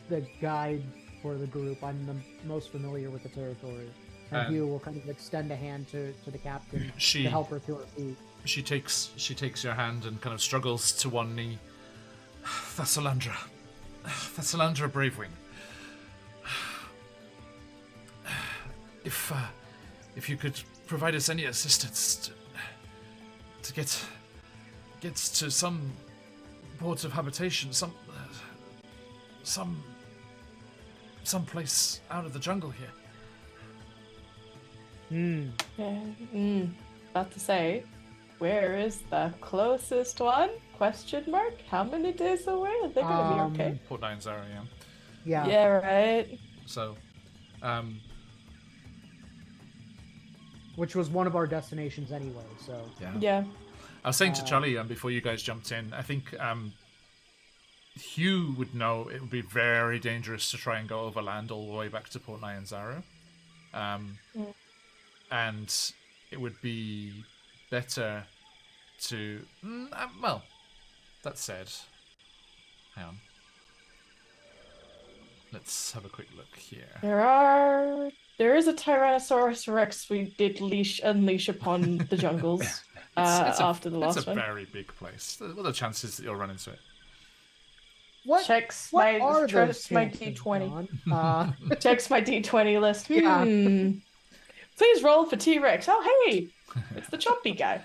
the guide for the group. I'm the most familiar with the territory. And Hugh will kind of extend a hand to the captain to help her to her feet. She takes your hand and kind of struggles to one knee. Thessalandra, Bravewing. If you could provide us any assistance to get to some port of habitation, some place out of the jungle here. About to say, where is the closest one? Question mark? How many days away? Are they gonna be okay? Port Nyanzara, yeah. Yeah. Yeah, right. So, which was one of our destinations anyway. So Yeah. I was saying to Charlie before you guys jumped in, I think Hugh would know it would be very dangerous to try and go overland all the way back to Port Nyanzara. And it would be better to... well, that said... Hang on. Let's have a quick look here. There is a Tyrannosaurus Rex we did unleash upon the jungles after the last one. It's a very big place. What are the chances that you'll run into it? Checks what my are those D20. Checks my D20 list. Yeah. Please roll for T-Rex. Oh, hey, it's the chompy guy.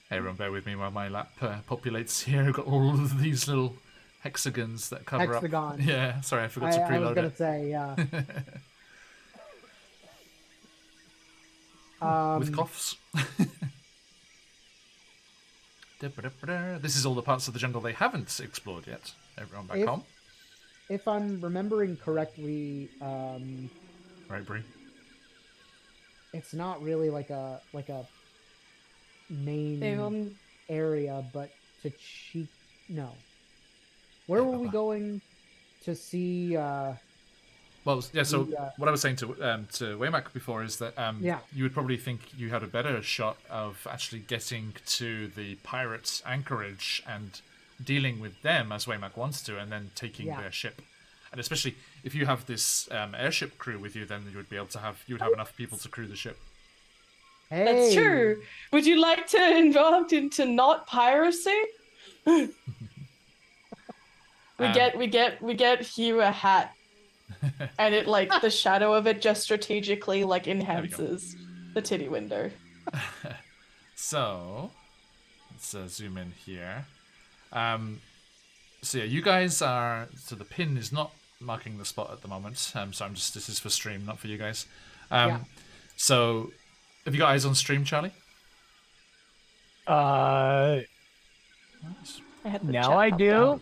Hey, everyone, bear with me while my lap populates here. I've got all of these little hexagons that cover Hexagon. up. Yeah, sorry, I forgot to preload I was gonna it. say, yeah. With coughs. This is all the parts of the jungle they haven't explored yet. Everyone back home. If I'm remembering correctly, Right, Bree? it's not really like a main area, but no. Where were we going to see? Well, yeah. So what I was saying to Waymak before is that you would probably think you had a better shot of actually getting to the pirates' anchorage and dealing with them as Waymak wants to, and then taking their ship. And especially if you have this airship crew with you, then you would be able to have enough people to crew the ship. Hey. That's true. Would you like to involve into not piracy? We get Hugh a hat, and it the shadow of it just strategically enhances the titty window. So let's zoom in here. So yeah, you guys are. So the pin is not marking the spot at the moment. So this is for stream, not for you guys. So have you got eyes on stream, Charlie? Now I do.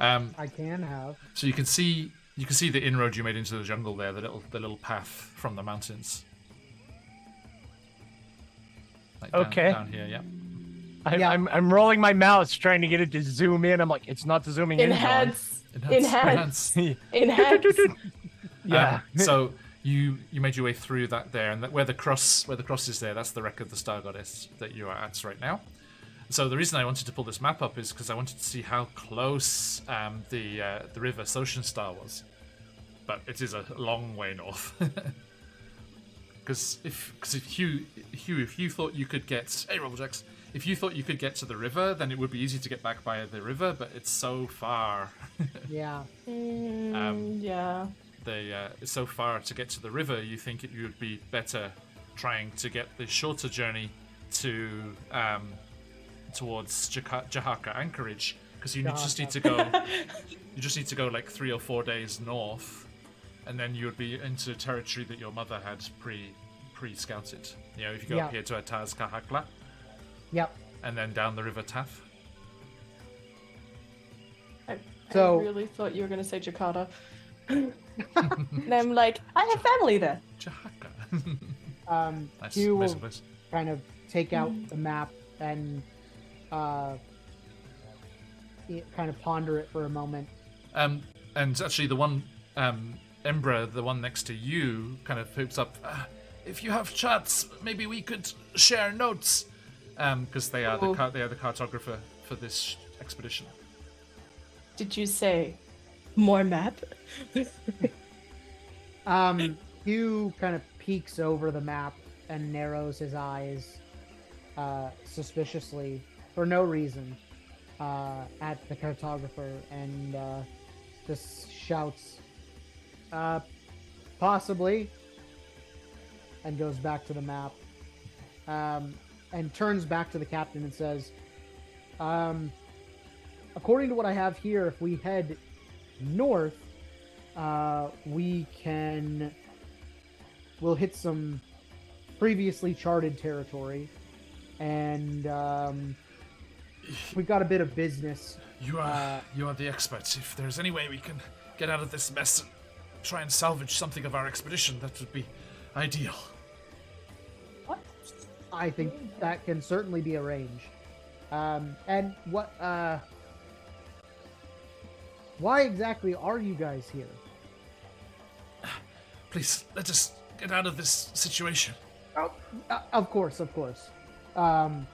I can have. So you can see the inroad you made into the jungle there, the little path from the mountains. Like Okay. Down here, yeah. I'm rolling my mouse trying to get it to zoom in. I'm like, it's not zooming in. Enhance. Enhance. Enhance. Yeah. So you made your way through that there, and where the cross is there, that's the wreck of the Star Goddess that you are at right now. So the reason I wanted to pull this map up is because I wanted to see how close the river Soshin Star was, but it is a long way north. Because if you thought you could get if you thought you could get to the river, then it would be easy to get back by the river, but it's so far. Yeah. Yeah. It's so far to get to the river. You think it would be better trying to get the shorter journey to towards Jahaka Anchorage, because you just need to go like 3 or 4 days north, and then you would be into territory that your mother had pre-scouted. You know, if you go up here to Ataz Kahakla. Yep. And then down the river Taf. I So- really thought you were going to say Jakarta. And I'm like, I have family there. Jahaka. Nice, Hugh will amazing place. kind of take out the map and kind of ponder it for a moment. And actually, the one Embra, the one next to you, kind of poops up. If you have chats, maybe we could share notes, because they are the cartographer for this expedition. Did you say more map? Hugh kind of peeks over the map and narrows his eyes suspiciously for no reason at the cartographer and just shouts, possibly, and goes back to the map and turns back to the captain and says, according to what I have here, if we head north, we'll hit some previously charted territory, and we've got a bit of business. You are the experts. If there's any way we can get out of this mess and try and salvage something of our expedition, that would be ideal. What? I think that can certainly be arranged. And what? Why exactly are you guys here? Please, let us get out of this situation. Of course. And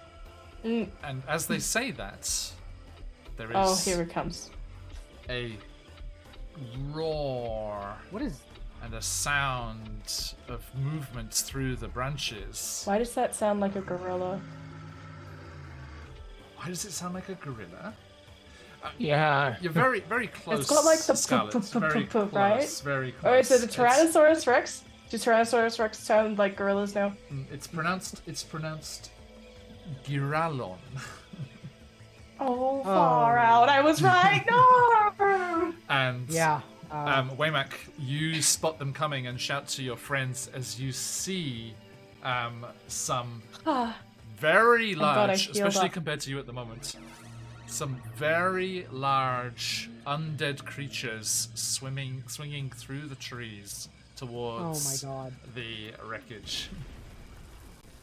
as they say that, there is Oh, here it comes. a roar What is? and a sound of movement through the branches. Why does that sound like a gorilla? Why does it sound like a gorilla? Yeah. You're very, very close. It's got like the Scarlet. Very close, right? very close. Alright, so the It's- Tyrannosaurus Rex? Do Tyrannosaurus Rex sound like gorillas now? It's pronounced Giralon. Oh, far out. I was right. No! And Yeah. Waymak, you spot them coming and shout to your friends as you see some very God, I large, healed especially up. compared to you at the moment, some very large undead creatures swinging through the trees Oh towards my god. the wreckage.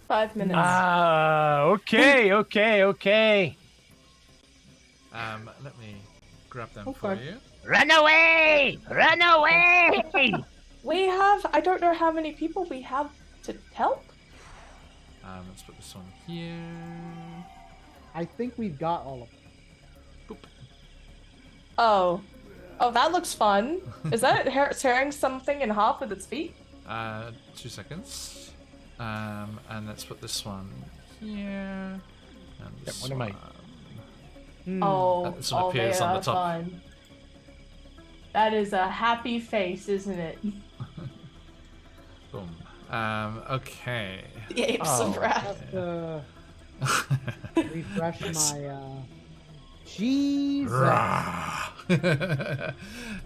5 minutes. Okay. Let me grab them for Okay. you. Run away! Run away! We have, I don't know how many people we have to help. Let's put this one here. I think we've got all of them. Boop. Oh, that looks fun. Is that tearing something in half with its feet? 2 seconds. And let's put this one here. And this what am I- Oh, This one appears on the that's top. fine. That is a happy face, isn't it? Boom. Okay. The apes of wrath. Refresh my. Jesus. Rah.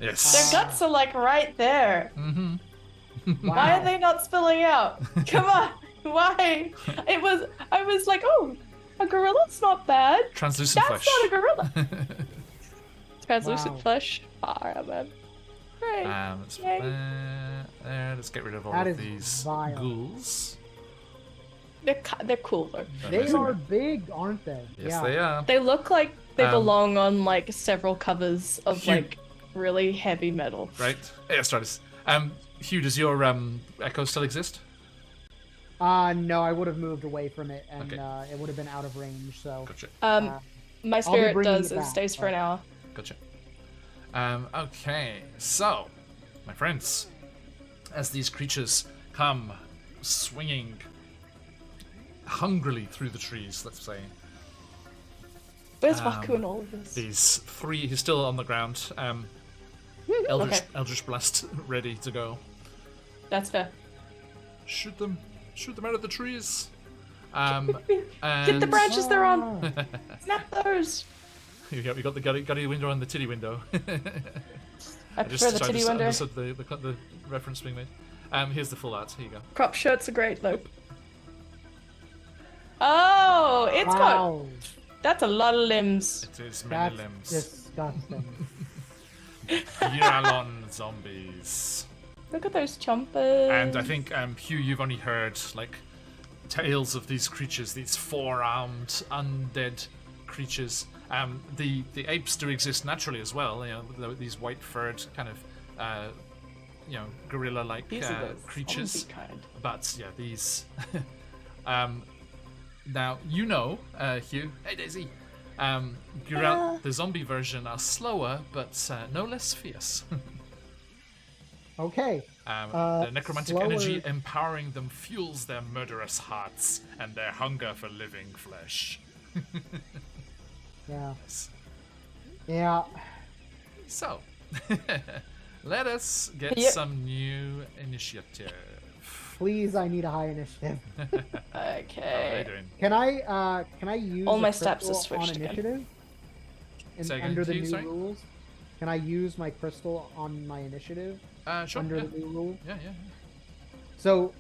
Yes. Their guts are like right there. Mm-hmm. Why are they not spilling out? Come on. Why? I was like, oh, a gorilla's not bad. Translucent That's flesh. not a gorilla. Translucent Wow. flesh. Alright, man. Right. Let's put Yay. that there. Let's get rid of all That of is these vile. ghouls. they're cool though. They are big, aren't they? Yes, they are. They look like they Um, belong on like several covers of Hugh. like really heavy metal. Right? Yeah, Stratus. Hugh, does your echo still exist? No, I would have moved away from it, and Okay. it would have been out of range. So Gotcha. My spirit bringing does it it back, stays for but- an hour. Gotcha. Okay, so, my friends, as these creatures come swinging hungrily through the trees, let's say, Where's Waku in all of this? these three, he's still on the ground, Eldritch, Okay. Eldritch Blast ready to go. That's fair. Shoot them out of the trees. Get the And branches they're Ah. on. Snap those. we got the gutty window and the titty window. I prefer the titty window. understood the reference being made. Here's the full art. Here you go. Crop shirts are great though. Oh, it's got. Wow, That's a lot of limbs. It is many that's limbs. disgusting. Yuralon zombies. Look at those chompers. And I think, Hugh, you've only heard, like, tales of these creatures, these four-armed, undead creatures. The apes do exist naturally as well, you know, these white-furred kind of, gorilla-like These are the creatures. zombie kind. But, yeah, these... now, Hugh... Hey, Daisy! The zombie version are slower, but no less fierce. Okay. The necromantic slower- energy empowering them fuels their murderous hearts and their hunger for living flesh. Yeah. Yeah. So, let us get Yep. some new initiative. Please, I need a high initiative. How are they Okay. doing? Can I use All a my stats are crystal switched on again. initiative? Say again, Under the Hugh, new sorry? rules, can I use my crystal on my initiative Sure. under Yeah. the new rule? Yeah. So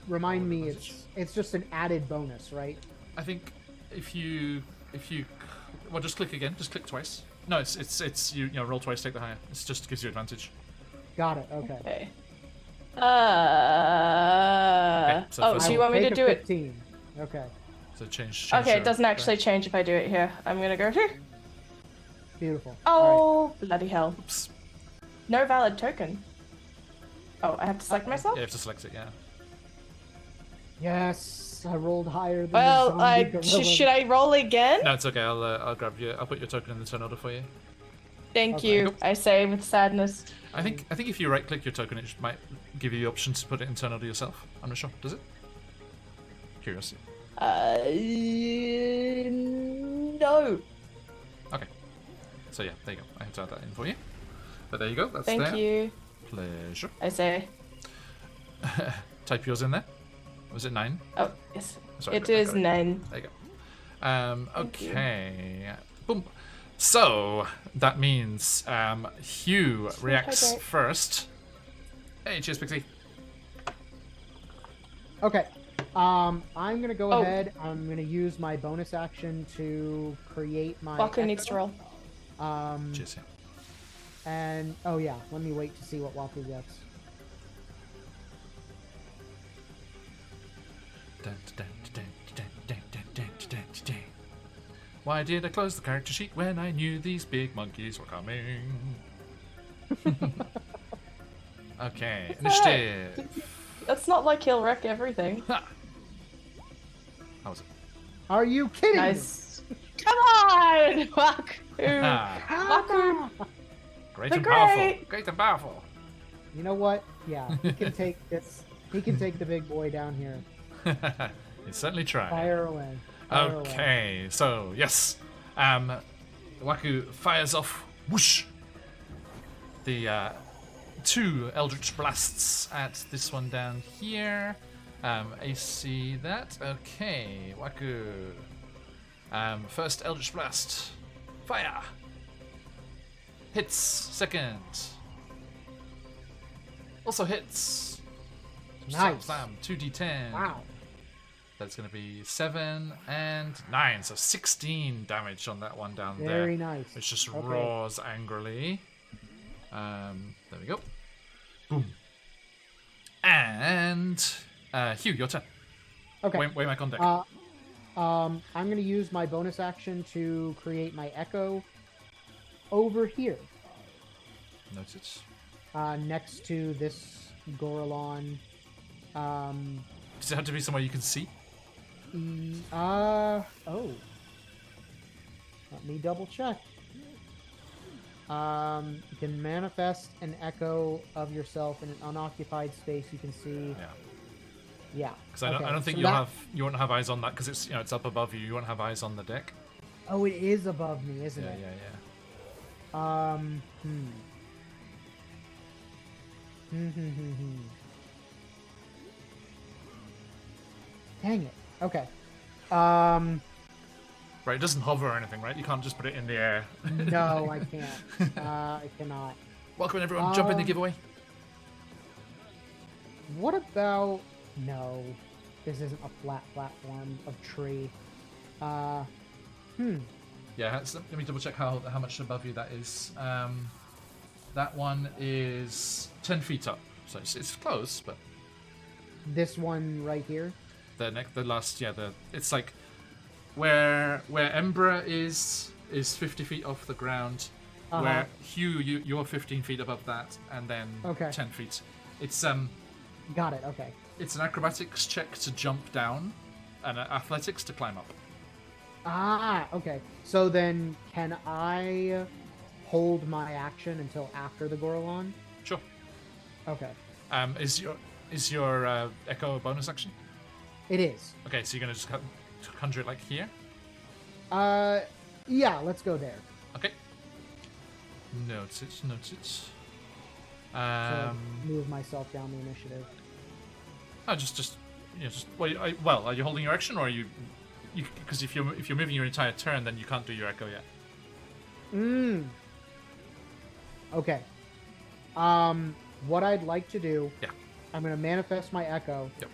remind me, it's just an added bonus, right? I think if you well, just click again. Just click twice. No, it's you roll twice, take the higher. It just gives you advantage. Got it. Okay. Okay. so Oh, first do you one. want me to Take a do it? 15. Okay. So change Okay, your- it doesn't actually change if I do it here. I'm gonna go here. Beautiful. All Oh, bloody hell. Oops. No valid token. Oh, I have to select myself? Yeah, you have to select it. Yeah. right. Yes, I rolled higher than Well, the zombie gorilla. should I roll again? No, it's okay. I'll grab you. I'll put your token in the turn order for you. Thank Okay. you, I say with sadness. I think if you right click your token, it might give you the option to put it in turn order yourself. I'm not sure. Does it? Curiosity. No. Okay. So yeah, there you go. I had to add that in for you. But there you go. That's Thank there. you, Pleasure. I say. Type yours in there. Was it 9? Oh, yes. Sorry, It I is got it. 9. There you go. Thank you. Okay. Boom. So that means Hugh reacts hydrate. first. Hey, cheers, Pixie. Okay. I'm gonna go Oh. ahead. I'm gonna use my bonus action to create my. Waku needs to echo. roll. Cheers. Yeah. And oh yeah, let me wait to see what Waku gets. Dun, dun, dun, dun, dun, dun, dun, dun, dun. Why did I close the character sheet when I knew these big monkeys were coming? Okay, It's alright. initiative. It's not like he'll wreck everything. Ha! How was it? Are you kidding Nice. Come on, Waku. Ah, Waku. great The and powerful. great. Great and powerful. me? You know what? Yeah, he can take this. He can take the big boy down here. You certainly tried. Fire away. Fire away. Okay, so yes, Waku fires off, whoosh, the 2 Eldritch Blasts at this one down here. AC that. Okay, Waku. First Eldritch Blast, fire. Hits. Second. Also hits. Nice. Slam. 2d10. Wow. That's going to be 7 and 9, so 16 damage on that one down there. Very nice. Which just Okay. roars angrily. There we go. Boom. And Hugh, your turn. Okay. Waymack on deck. I'm going to use my bonus action to create my echo over here. Noted. Next to this Gorillon. Does it have to be somewhere you can see? Oh. Let me double check. You can manifest an echo of yourself in an unoccupied space you can see. Yeah. Because I don't think you won't have eyes on that because it's it's up above you. You won't have eyes on the deck. Oh, it is above me, isn't it? Yeah. Dang it. Okay. Right, it doesn't hover or anything, right? You can't just put it in the air. No, I can't. I cannot. Welcome everyone, jump in the giveaway. What about... No. This isn't a flat platform of tree. Yeah, let me double check how much above you that is. That one is 10 feet up, so it's close, but... This one right here? It's like where Embra is 50 feet off the ground, where Hugh, you're 15 feet above that, and then 10 feet. It's Got it, okay. It's an acrobatics check to jump down, and athletics to climb up. Ah, okay. So then, can I hold my action until after the Gorillon? Sure. Okay. Is your echo a bonus action? It is. Okay, so you're gonna just conjure it like here? Yeah, let's go there. Okay. Noted. So move myself down the initiative. Are you holding your action, or are you? Because if you're moving your entire turn, then you can't do your echo yet. Okay. What I'd like to do. Yeah. I'm gonna manifest my echo. Yep.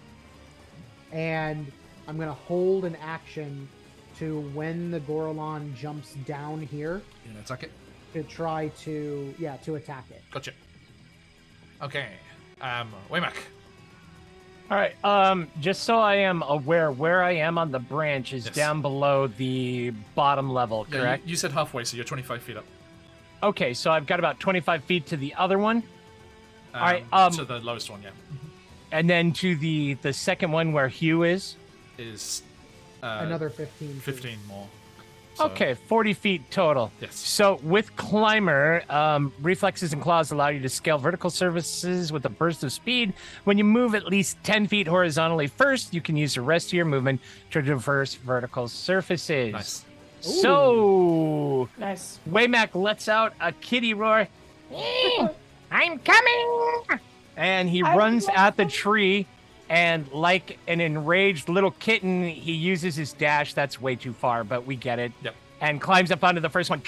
And I'm gonna hold an action to when the Gorillon jumps down here. You gonna attack it? To try to attack it. Gotcha. Okay. Waymack. All right. Just so I am aware, where I am on the branch is down below the bottom level, correct? Yeah, you said halfway, so you're 25 feet up. Okay, so I've got about 25 feet to the other one. All right. To the lowest one, yeah. And then to the second one where Hugh is another 15. 15 more. So, okay, 40 feet total. Yes. So with Climber, reflexes and claws allow you to scale vertical surfaces with a burst of speed. When you move at least 10 feet horizontally first, you can use the rest of your movement to traverse vertical surfaces. Nice. So, Nice. Waymack lets out a kitty roar. I'm coming! And he runs at the tree, and like an enraged little kitten, he uses his dash. That's way too far, but we get it. Yep. And climbs up onto the first one,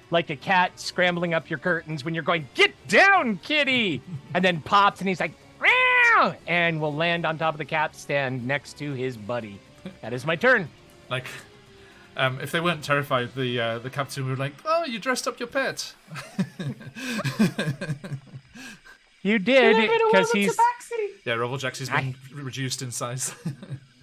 like a cat scrambling up your curtains when you're going, get down, kitty! And then pops, and he's like, meow! And will land on top of the capstan next to his buddy. That is my turn. Like, if they weren't terrified, the captain would be like, "Oh, you dressed up your pet." You did, because he's... Yeah, Robojaxie's been reduced in size.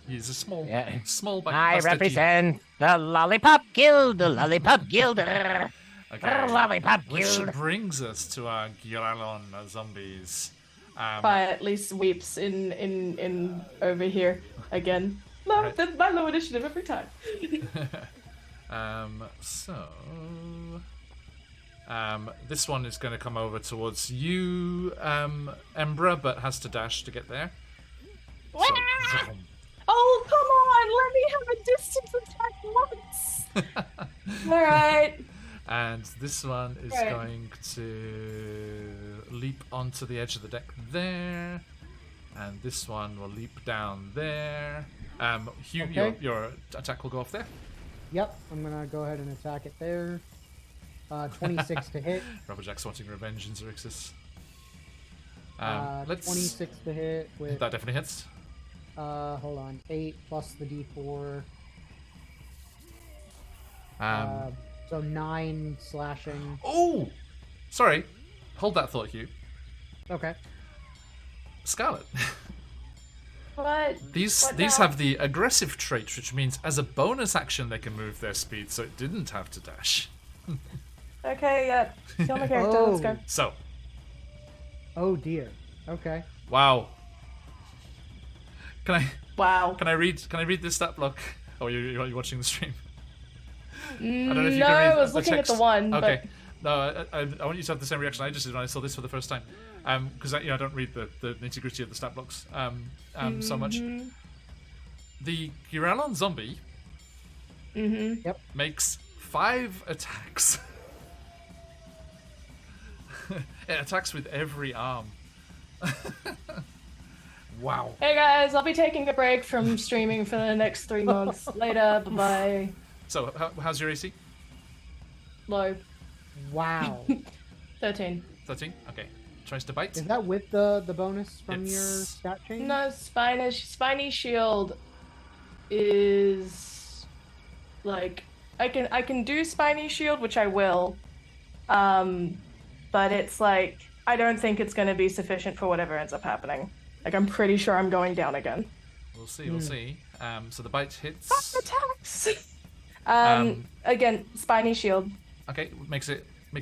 He's a small bastard. I represent the Lollipop Guild, the Lollipop Guilder. Okay. The Lollipop Guild. Which brings us to our Giralon zombies. Quietly sweeps in over here again. No, that's my low initiative every time. This one is going to come over towards you, Embra, but has to dash to get there. So, Oh, come on! Let me have a distance attack once! Alright. and this one is going to leap onto the edge of the deck there. And this one will leap down there. Hugh, your attack will go off there. Yep, I'm gonna go ahead and attack it there. 26 to hit. Robojack's wanting revenge in Xerxes. 26 to hit with... That definitely hits. Hold on. 8 plus the d4. So 9 slashing. Oh! Sorry. Hold that thought, Hugh. Okay. Scarlet. What? These What these now? have the aggressive trait, which means as a bonus action they can move their speed, so it didn't have to dash. Okay, yeah. Kill my character. Let's go. So, Oh dear. Okay. wow. Can Wow. I read this stat block? Oh, you're watching the stream. I don't know if you No, can read I was the looking at text. the one. Okay. But... No, I want you to have the same reaction I just did when I saw this for the first time. Because I don't read the nitty-gritty of the stat blocks so much. The Giralon zombie makes 5 attacks. It attacks with every arm. Wow. Hey guys, I'll be taking a break from streaming for the next 3 months. Later, bye-bye. So, how's your AC? Low. Wow. 13. 13? Okay. Tries to bite. Is that with the bonus from your It's- stat change? No, spiny shield is like I can do spiny shield, which I will. But it's like I don't think it's going to be sufficient for whatever ends up happening. Like I'm pretty sure I'm going down again. We'll see, we'll see. So the bite hits. Attacks. Again, spiny shield. Okay, makes your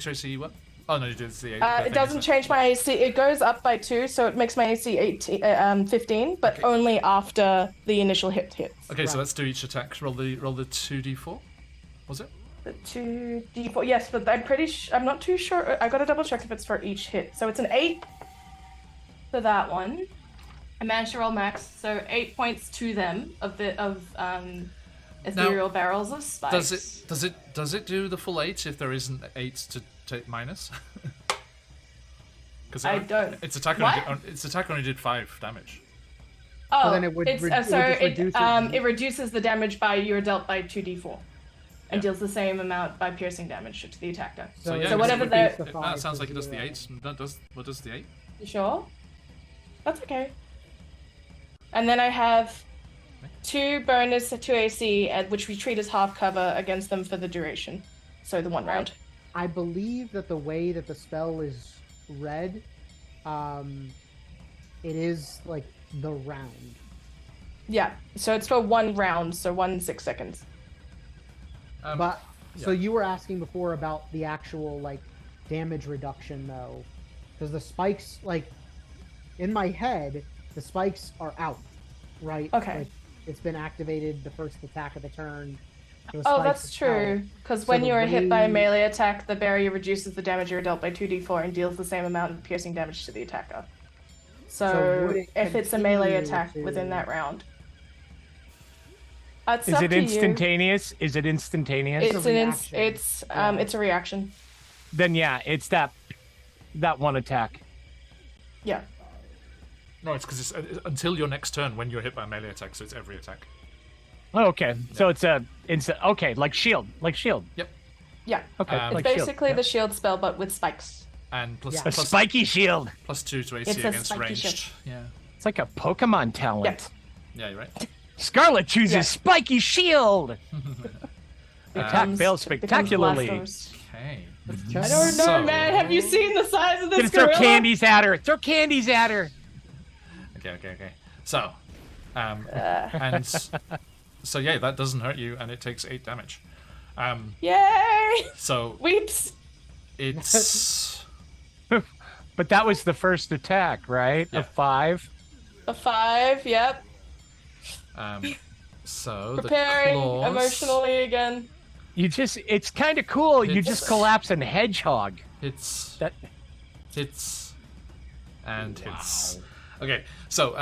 AC what? Oh no, you did the 8. It doesn't change my AC. It goes up by 2, so it makes my AC 15, but Okay. only after the initial hit hits. Okay, so let's do each attack. Roll the 2d4. Was it? The 2d4, yes, but I'm not too sure. I gotta double check if it's for each hit. So it's an 8 for that one. I managed to roll max, so 8 points to them of ethereal barrels of spikes. Does it do the full 8 if there isn't 8 to take minus? Because I don't. Its attack only did 5 damage. Oh, then it would it's, it would just reduce it. it reduces the damage by you're dealt by 2d4, and deals the same amount by piercing damage to the attacker. So, yeah, so whatever reduce the the that 5 sounds to like it does the 0. 8. What does the 8? You sure? That's okay. And then I have 2 bonus to AC, which we treat as half cover against them for the duration. So the 1 round. I believe that the way that the spell is read, it is like the round. Yeah. So it's for 1 round, so 1 6 seconds. But so yeah. you were asking before about the actual like damage reduction though, because the spikes, like in my head, the spikes are out, right? Okay. Like, it's been activated the first attack of the turn. so the Oh, spikes that's are out. true. Because So when the you are hit by a way- melee attack, the barrier reduces the damage you're dealt by 2d4 and deals the same amount of piercing damage to the attacker. So So, would it if it's a melee continue attack to- within that round. It's Is up it to you. instantaneous? Is it instantaneous? It's a an reaction. it's a reaction. Then yeah, it's that one attack. Yeah. No, it's because it's until your next turn when you're hit by a melee attack, so it's every attack. Oh, okay, so it's okay, like shield. Yep. Yeah. Okay, It's like Basically shield. the shield spell, but with spikes. And plus, Yeah. A spiky shield. plus 2 to AC It's a against spiky ranged. shield. Yeah. It's like a Pokemon talent. Yeah, you're right. Scarlet chooses Yeah. spiky shield. Attack Becomes- fails it becomes spectacularly. Blastos. Okay. I don't know, So- man. Have you seen the size of this Gonna throw gorilla? candies at her. Throw candies at her. Okay. So, and so yeah, that doesn't hurt you, and it takes 8 damage. Yay! So Weeps. it's But that was the first attack, right? Yeah. Of 5. A 5. Yep. so Preparing the claws, emotionally again. It's kind of cool. You just It's- collapse a hedgehog. hits, That hits, and hits. Okay, so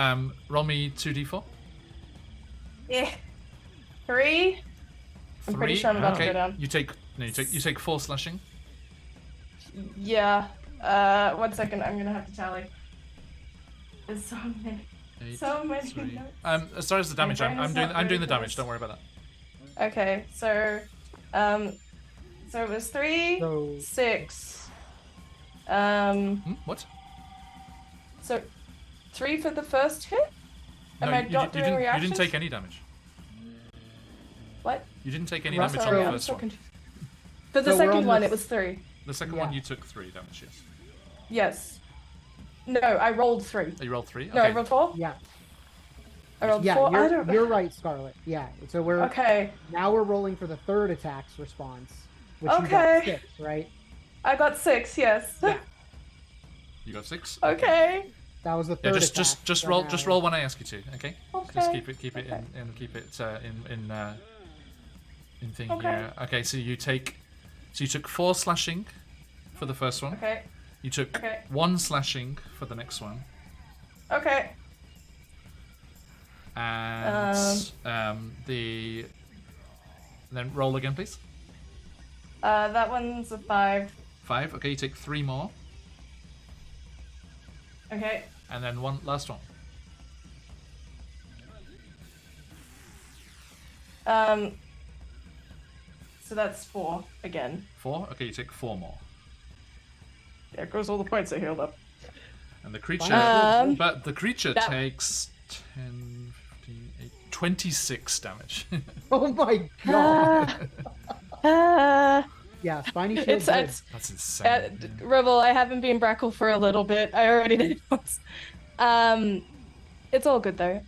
roll me 2d4. Yeah. 3. I'm pretty 3. sure I'm about okay. to go down. You take 4 slashing. Yeah. 1 second. I'm gonna have to tally. There's so many. 8, So many 3. notes. As far as the damage, brain I'm is doing not I'm doing very the damage. fast. Don't worry about Okay. So it was 3, So 6. that. What? So 3 for the first hit. Am I you not doing didn't. You reactions? didn't take any damage. What? You didn't take any Russ, damage Sorry, on the I'm first so one. confused. For the So we're second on one, the- it was 3. The second Yeah. one, you took 3 damage. Yes. Yes. No, I rolled 3. Oh, you rolled 3. No, I rolled 4. yeah, I rolled Yeah, 4. I don't... you're right, Scarlet. Yeah. So we're Okay. now we're rolling for the third attack's response, which you Okay. got 6, right? I got 6. Yes. Yeah. You got 6. Okay. That was the Yeah, third just attack. just So roll now- just roll when I ask you to. Okay. Okay. Just keep it Okay. in thing Okay. here. Okay, so you took 4 slashing for the first one. Okay. You took Okay. 1 slashing for the next one. Okay. And then roll again, please. That one's a 5. 5. Okay, you take 3 more, Okay. and then one last one. So that's 4 again. 4. Okay, you take 4 more. There goes all the points I healed up. And the creature, but the creature that- takes 10, 15, 8, 26 damage. Oh my god! Yeah, spiny shield. It's good. That's insane. Rebel, I haven't been Brackle for a little bit. I already did it once. It's all good though.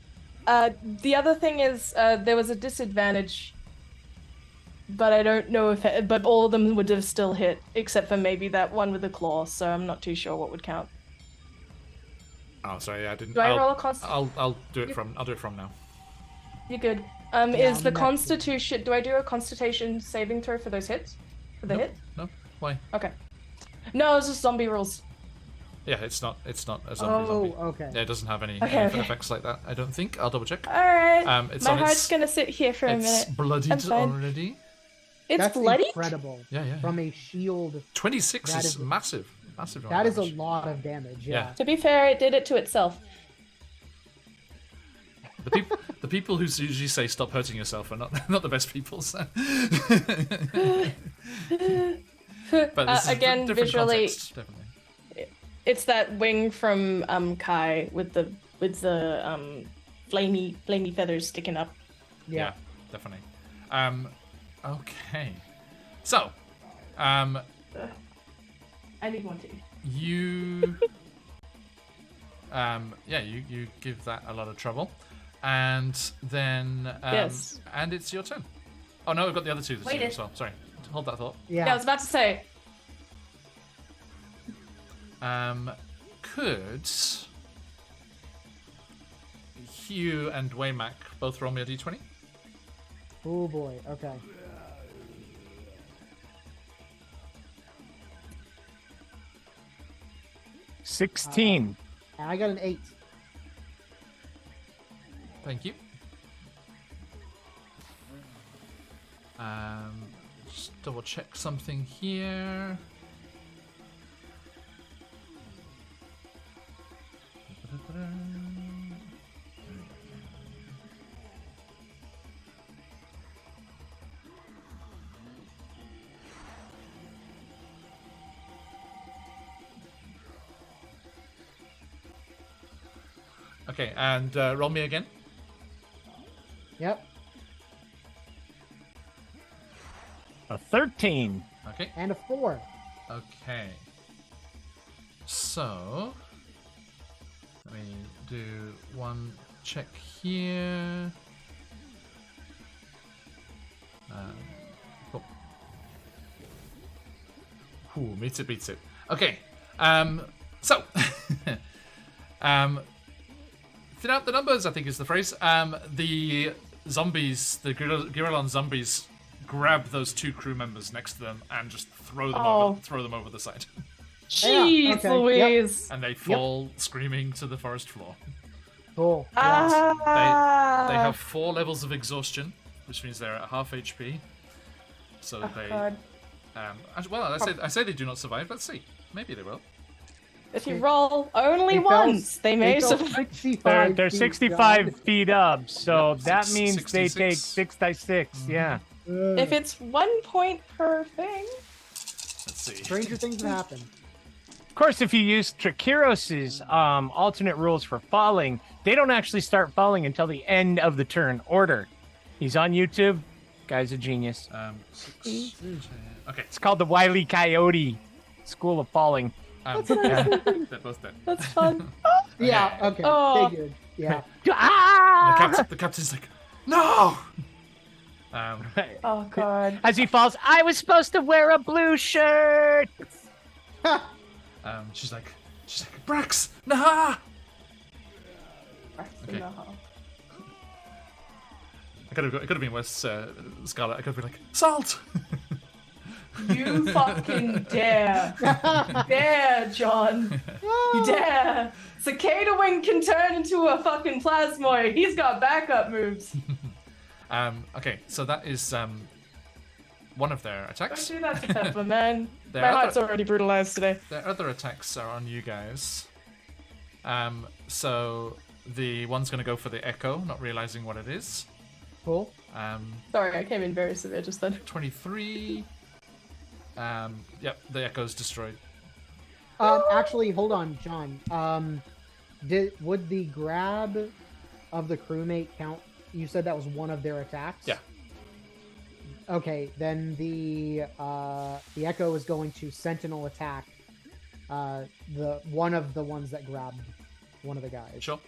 The other thing is there was a disadvantage, but I don't know if but all of them would have still hit, except for maybe that one with the claw. So I'm not too sure what would count. Oh, sorry, I didn't. Do I roll a const? I'll do it from. I'll do it from now. You're good. Yeah, Is the I'm next. Constitution? Do I do a Constitution saving throw for those hits? For the Nope. hit? No, why? Okay. No, it's just zombie rules. Yeah, it's not a zombie. Oh, zombie. okay. Yeah, it doesn't have any Okay, okay. effects like that. I don't think. I'll double check. All right. It's My on heart's its, gonna sit here for a It's minute. I'm bloodied fine. already. It's That's bloody. incredible. Yeah. From a shield, 26 That is is- massive. Massive. that is a damage. lot of damage. Yeah. Yeah. To be fair, it did it to itself. The people who usually say stop hurting yourself are not the best people. So. But this is Again, different visually, context, definitely. it's that wing from Kai with the flamey feathers sticking up. Yeah, definitely. Okay. So, I need one too. you you give that a lot of trouble, and then Yes. and it's your turn. Oh no, we've got the other two this Wait turn it. as well. Sorry, hold that thought. Yeah, I was about to say. Could Hugh and Waymack both roll me a d20? Oh boy. Okay. – 16. And I got an 8. Thank you. Just double check something here. Okay, and roll me again. Yep. A 13. Okay. And a 4. Okay. So, let me do one check here. Oh. Ooh, meets it, beats it. Okay. So, thin out the numbers, I think is the phrase. The zombies, the Girillon zombies, grab those 2 crew members next to them and just throw them over the side. Jeez, okay, Louise. And they fall screaming to the forest floor. Cool. They Ah. have 4 levels of exhaustion, which means they're at half HP. So Oh, they, God. well, I say they do not survive. Let's see. Maybe they will. If you roll only They fell- once, they may fell survive. 65 They're feet, 65 God. feet up, so Yep, that six- means they 66. take 6 by 6. Yeah. Ugh. If it's 1 point per thing. Let's see. Stranger things have happened. Of course, if you use Trakiros's alternate rules for falling, they don't actually start falling until the end of the turn order. He's on YouTube. Guy's a genius. 6, 10. Okay. It's called the Wile E. Coyote School of Falling. They're both dead. That's fun. Yeah. Okay. Oh. Figured. Yeah. The captain's like, no. Oh god. As he falls, I was supposed to wear a blue shirt. She's like, Brax, nah. Okay. It could have been worse, Scarlet. I could have been like, salt. You fucking dare. Dare, John. You dare. Cicada Wing can turn into a fucking plasmoid. He's got backup moves. Okay, so that is one of their attacks. Don't do that to Pepper, man. Their My other- heart's already brutalized today. Their other attacks are on you guys. So the one's going to go for the echo, not realizing what it is. Cool. Sorry, I came in very severe just then. 23. Yep, the echo's destroyed. Actually, hold on, John. Would the grab of the crewmate count? You said that was one of their attacks? Yeah. Okay, then the echo is going to sentinel attack the one of the ones that grabbed one of the guys. Sure.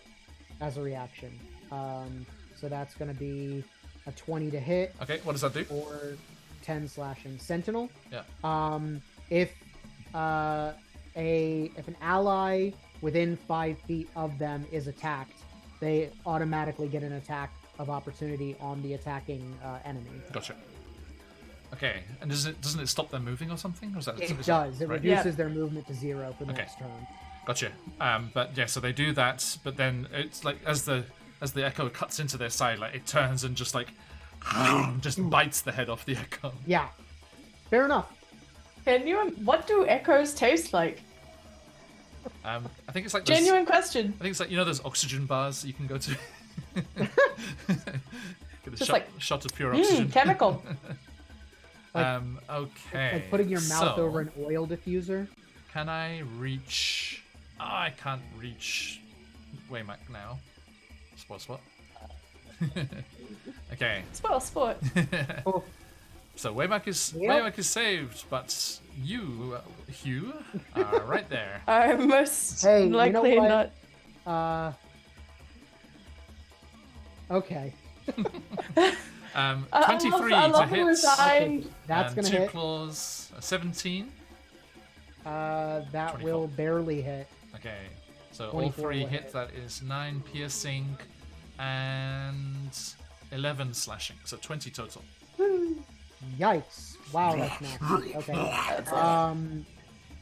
As a reaction. So that's going to be a 20 to hit. Okay, what does that do? Or 10 slashing. Sentinel. Yeah. If an ally within 5 feet of them is attacked, they automatically get an attack of opportunity on the attacking enemy. Gotcha. Okay, and doesn't it stop them moving or something? Or is that, It does. It right? reduces their movement to 0 for the Okay. next turn. Gotcha. But yeah, so they do that, but then it's like as the echo cuts into their side, like it turns and just like just bites the head off the echo. Yeah. Fair enough. What do echoes taste like? I think it's like those, Genuine question. I think it's like, you know, those oxygen bars you can go to. Get a Just like, shot of pure oxygen. Chemical. Okay. Like putting your mouth so, over an oil diffuser. Can I reach? Oh, I can't reach Waymack now. Spot. Okay. Spoil sport. Oh. So Waymack is saved, but you, Hugh, are right there. I'm most Hey, you know likely what? not. Okay. 23 I to love hit. resigned. That's and gonna 2 hit. claws, 17. That 24. will barely hit. Okay, so all 24 three will hit. hit. That is 9 piercing and 11 slashing, so 20 total. Yikes! Wow, that's nasty. Okay.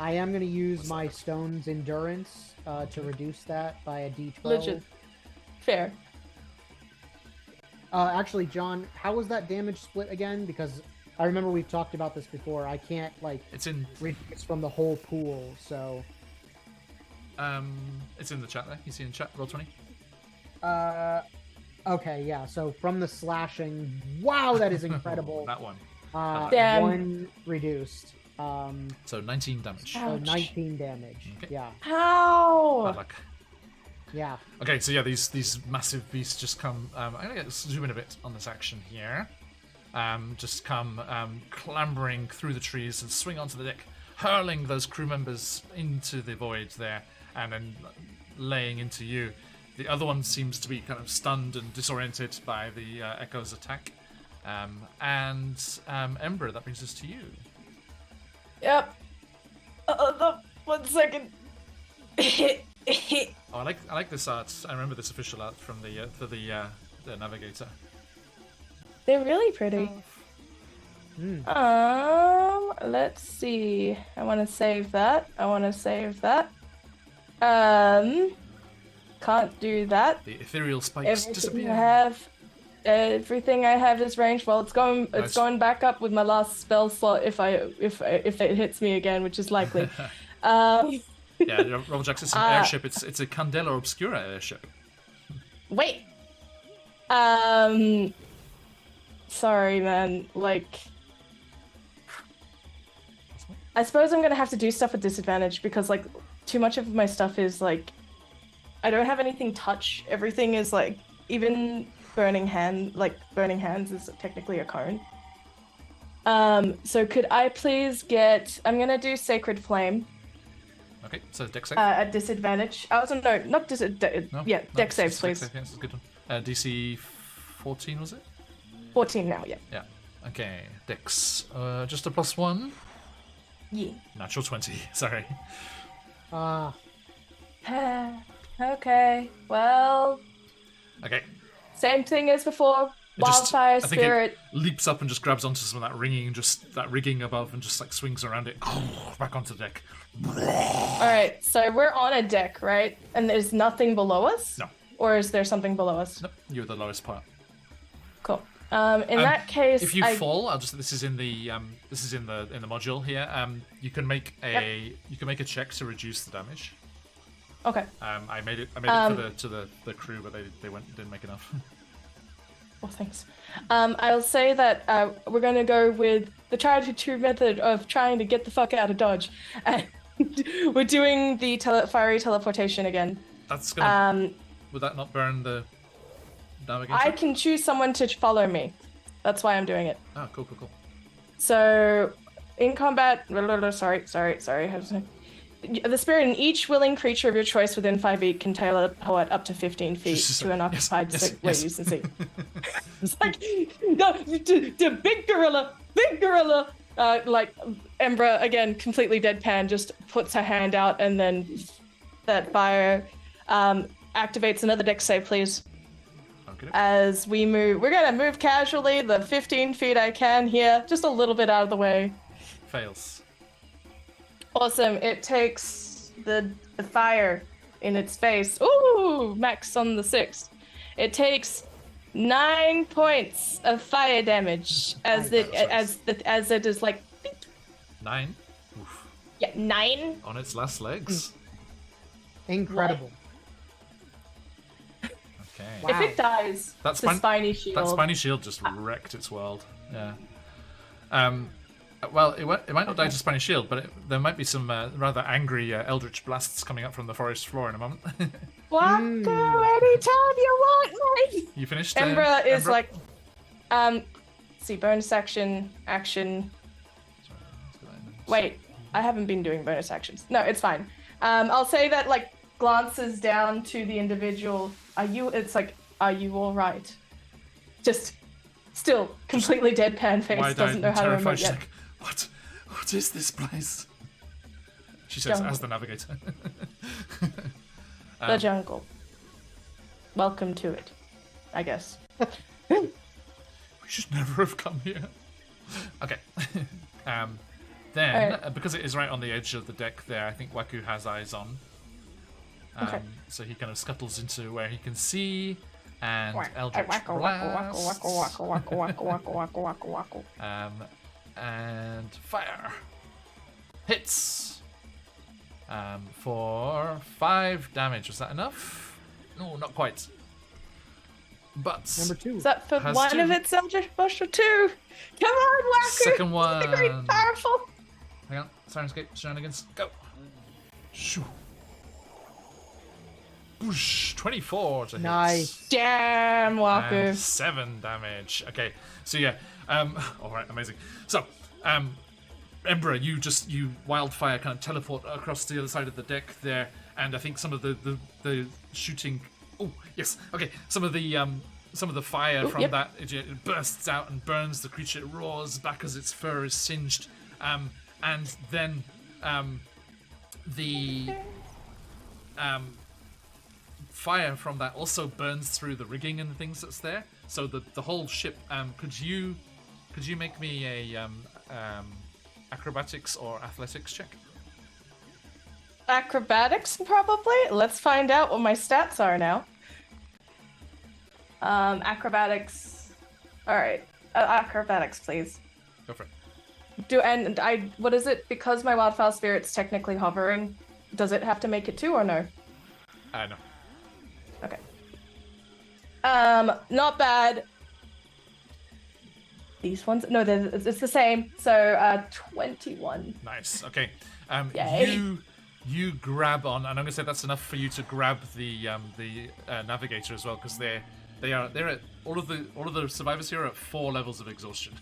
I am gonna use my stone's endurance to reduce that by a d12. Legit. Fair. Actually, John, how was that damage split again? Because I remember we've talked about this before. I can't It's in reduce from the whole pool, so. it's in the chat there. You see in chat, roll 20. Okay, yeah. So from the slashing, wow, that is incredible. That one. Damn. 1 reduced. So 19 damage. Ow. So Ouch. 19 damage. Okay. Yeah, How? Bad luck. yeah. Okay, so yeah, these massive beasts just come. I'm gonna zoom in a bit on this action here. Just come clambering through the trees and swing onto the deck, hurling those crew members into the void there, and then laying into you. The other one seems to be kind of stunned and disoriented by the Echo's attack. And Ember, that brings us to you. Yep. 1 second. Oh, I like this art. I remember this official art from the Navigator. They're really pretty. Let's see. I want to save that. Can't do that. The ethereal spikes disappear. Everything I have is ranged. Well, it's going Nice. back up with my last spell slot if it hits me again, which is likely. Yeah, Roll Jackson's an airship. It's a Candela Obscura airship. Wait. Sorry, man. Like, I suppose I'm gonna have to do stuff at disadvantage because like too much of my stuff is like I don't have anything touch. Everything is like even burning hands is technically a cone. So could I please get? I'm gonna do Sacred Flame. Okay, so deck save. At disadvantage. Oh, so no, not No? Yeah, No, deck saves, dex please. save, yeah, this is a good one. DC 14 was it? 14 now, yeah. Yeah. Okay, dex. Just a +1. Yeah. Natural 20. Sorry. Okay, well, Okay. same thing as before. Wildfire I think spirit. it leaps up and just grabs onto some of that rigging above, and just like swings around it back onto the deck. Alright, so we're on a deck, right? And there's nothing below us? No. Or is there something below us? Nope, you're the lowest part. Cool. In that case, if you fall, this is in the module here. You can make a check to reduce the damage. Okay. I made it for the crew, but they didn't make enough. Well, thanks. I'll say that we're going to go with the tried and true method of trying to get the fuck out of Dodge. And we're doing the fiery teleportation again. That's gonna. Would that not burn the navigator? I can choose someone to follow me. That's why I'm doing it. Oh, cool. So, in combat... Sorry. The spirit in each willing creature of your choice within 5 feet can teleport up to 15 feet to an occupied space. Wait, you can see. It's like, no, the big gorilla. Like, Embra, again, completely deadpan, just puts her hand out, and then that fire activates another dex save, please. Okay. As we move, we're gonna move casually, the 15 feet I can here, just a little bit out of the way. Fails. Awesome. It takes the fire in its face. Ooh, max on the 6th. It takes 9 points of fire damage as it is like 9. Oof. yeah 9 On its last legs. Incredible. Okay. Wow. If it dies, That's the spiny shield. That spiny shield just wrecked its world. Yeah. Well, it might not die to spiny shield, but there might be some rather angry eldritch blasts coming up from the forest floor in a moment. Wacko anytime you want, mate. You finished? Embra is Embra? like, see, bonus action. Wait, I haven't been doing bonus actions. No, it's fine. I'll say that, like, glances down to the individual. Are you all right? Just still completely deadpan face, doesn't know how to emote yet. Like, what is this place? She says, Jungle. as the navigator. The jungle. Welcome to it, I guess. We should never have come here. Okay. Then, Alright. because it is right on the edge of the deck there, I think Waku has eyes on. Okay. So he kind of scuttles into where he can see, and Eldritch Wacko, Blast. wacko. And fire. Hits. For 5 damage. Was that enough? No, not quite. But Number 2. Is that for Has one 2. of its Eldritch Bush or 2? Come on, Waku! second one. Very powerful. Hang on. Sirenscape shenanigans. Go. Shoo. Boosh. 24 to hit. Nice. Damn, Waku. And 7 damage. Okay, so yeah. All right, amazing. So, Embra, you wildfire kind of teleport across the other side of the deck there, and I think some of the shooting. Oh yes. Okay, some of the fire from yep. that it bursts out and burns the creature. It roars back as its fur is singed, and then the fire from that also burns through the rigging and things that's there. So the whole ship. Could you make me a acrobatics or athletics check? Acrobatics, probably. Let's find out what my stats are now. Acrobatics. All right, acrobatics, please. Go for it. What is it? Because my wildfire spirit's technically hovering, does it have to make it 2 or no? No. Okay. Not bad. These ones? No, it's the same. So, 21. Nice. Okay. Yay. You grab on, and I'm gonna say that's enough for you to grab the navigator as well, because they're at all of the survivors here are at 4 levels of exhaustion.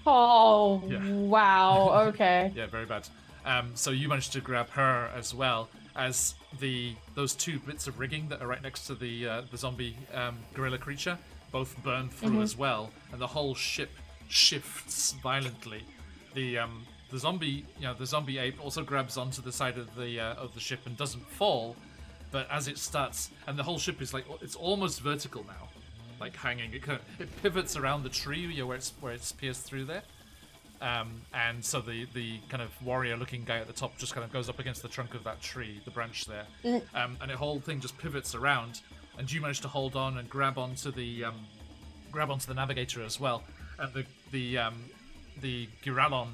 Oh, Yeah. wow. Okay. Yeah, very bad. So you managed to grab her as well as those two bits of rigging that are right next to the zombie gorilla creature both burn through as well, and the whole ship shifts violently. The zombie ape also grabs onto the side of the ship and doesn't fall, but as it starts, and the whole ship is like, it's almost vertical now, like hanging. It pivots around the tree where it's pierced through there. And so the kind of warrior-looking guy at the top just kind of goes up against the trunk of that tree, the branch there, and the whole thing just pivots around. And you manage to hold on and grab onto the navigator as well. And the Giralon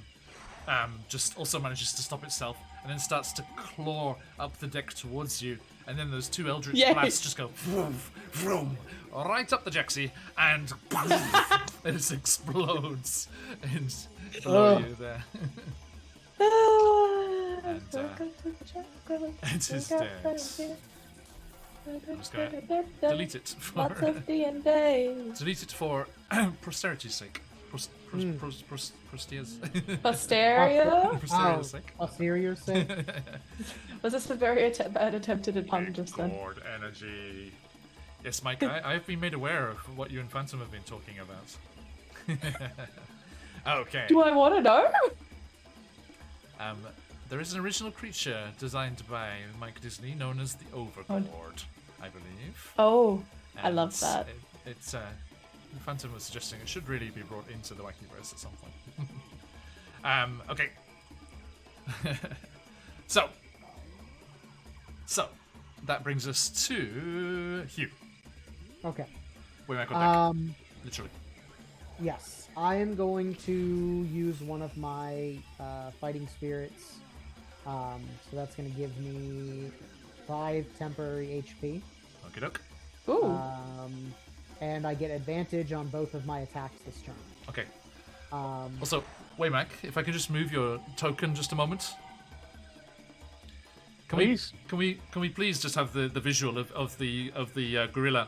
just also manages to stop itself and then starts to claw up the deck towards you. And then those two eldritch blasts just go vroom, vroom, right up the Jexy, and it explodes below you there. And is dead. I'm just going to delete it for Lots of D&D. delete it for posterity's sake. Posterity's Posteria? sake. Posterior's sake. Was this a very bad attempted pun just then? Cord energy. Yes, Mike, I've been made aware of what you and Phantom have been talking about. Okay. Do I want to know? There is an original creature designed by Mike Disney known as the Overlord, I believe. Oh, I And love that. It's Phantom was suggesting it should really be brought into the Wackyverse at some point. Okay. So that brings us to Hugh. Okay. We might go back. Literally. Yes, I am going to use one of my fighting spirits. So that's going to give me 5 temporary HP. Okie doke. Ooh. And I get advantage on both of my attacks this turn. Okay. Also, Waymac, if I could just move your token just a moment. Please. Can we please just have the visual of the gorilla?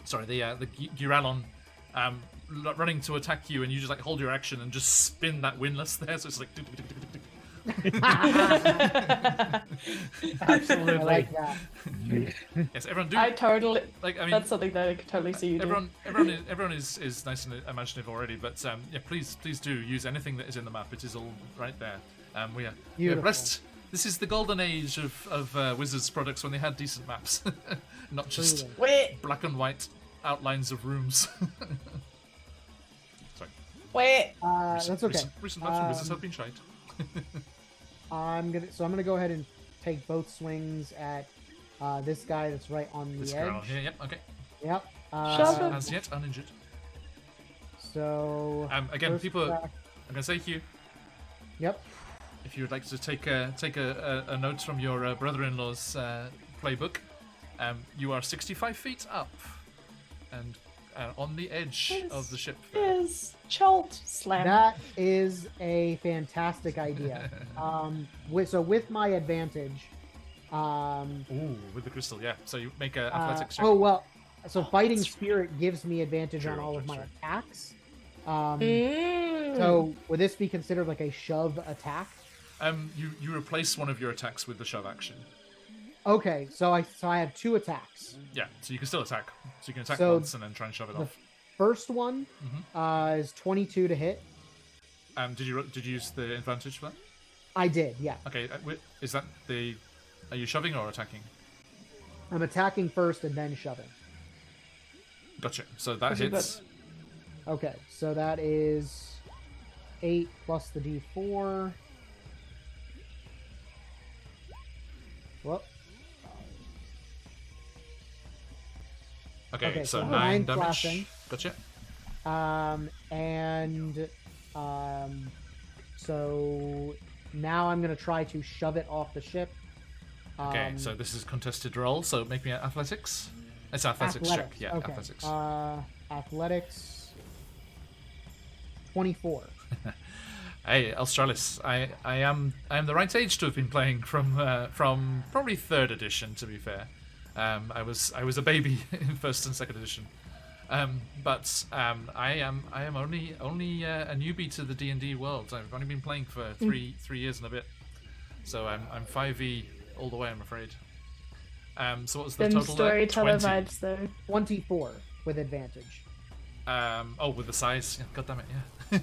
Sorry, the Giralon running to attack you, and you just like hold your action and just spin that windlass there, so it's like. Absolutely. I like that. Yes, everyone do. I totally. Like, I mean, That's something that I could totally see you do. everyone is nice and imaginative already, but yeah, please do use anything that is in the map. It is all right there. We are blessed. This is the golden age of Wizards products when they had decent maps, not just Wait. black and white outlines of rooms. Sorry. Wait. That's okay. Recent maps from Wizards have been shite. I'm gonna go ahead and take both swings at this guy that's right on the edge. Girl here, yep, okay. Yep. As yet uninjured. So again, first people. attack. I'm gonna say Hugh. Yep. If you would like to take a note from your brother-in-law's playbook, you are 65 feet up and on the edge of the ship. Is Chult slam. That is a fantastic idea. With my advantage. Ooh, with the crystal, yeah. So you make a athletics check. Oh well. So fighting spirit gives me advantage on all of my Sure. attacks. So would this be considered like a shove attack? You replace one of your attacks with the shove action. Okay, so I have 2 attacks. Yeah, so you can still attack. So you can attack So once and then try and shove it off. First one is 22 to hit. Did you use the advantage for that? I did, yeah. Okay, is that the? Are you shoving or attacking? I'm attacking first and then shoving. Gotcha. So that Okay, hits. Okay, so that is 8 plus the D4. Whoop. Okay, so so 9 9 damage. slashing. Gotcha. So now I'm going to try to shove it off the ship. Okay, so this is contested roll. So make me an athletics. It's athletics check. Yeah, okay. athletics. Athletics 24. Hey, Australis, I am the right age to have been playing from probably 3rd edition. To be fair, I was a baby in 1st and 2nd edition, but I am only a newbie to the D&D world. I've only been playing for three years and a bit. So I'm 5e all the way, I'm afraid. So what was the Then total there? storyteller 20. vibes though. 24 with advantage. Oh, with the size. Yeah, God damn it, yeah.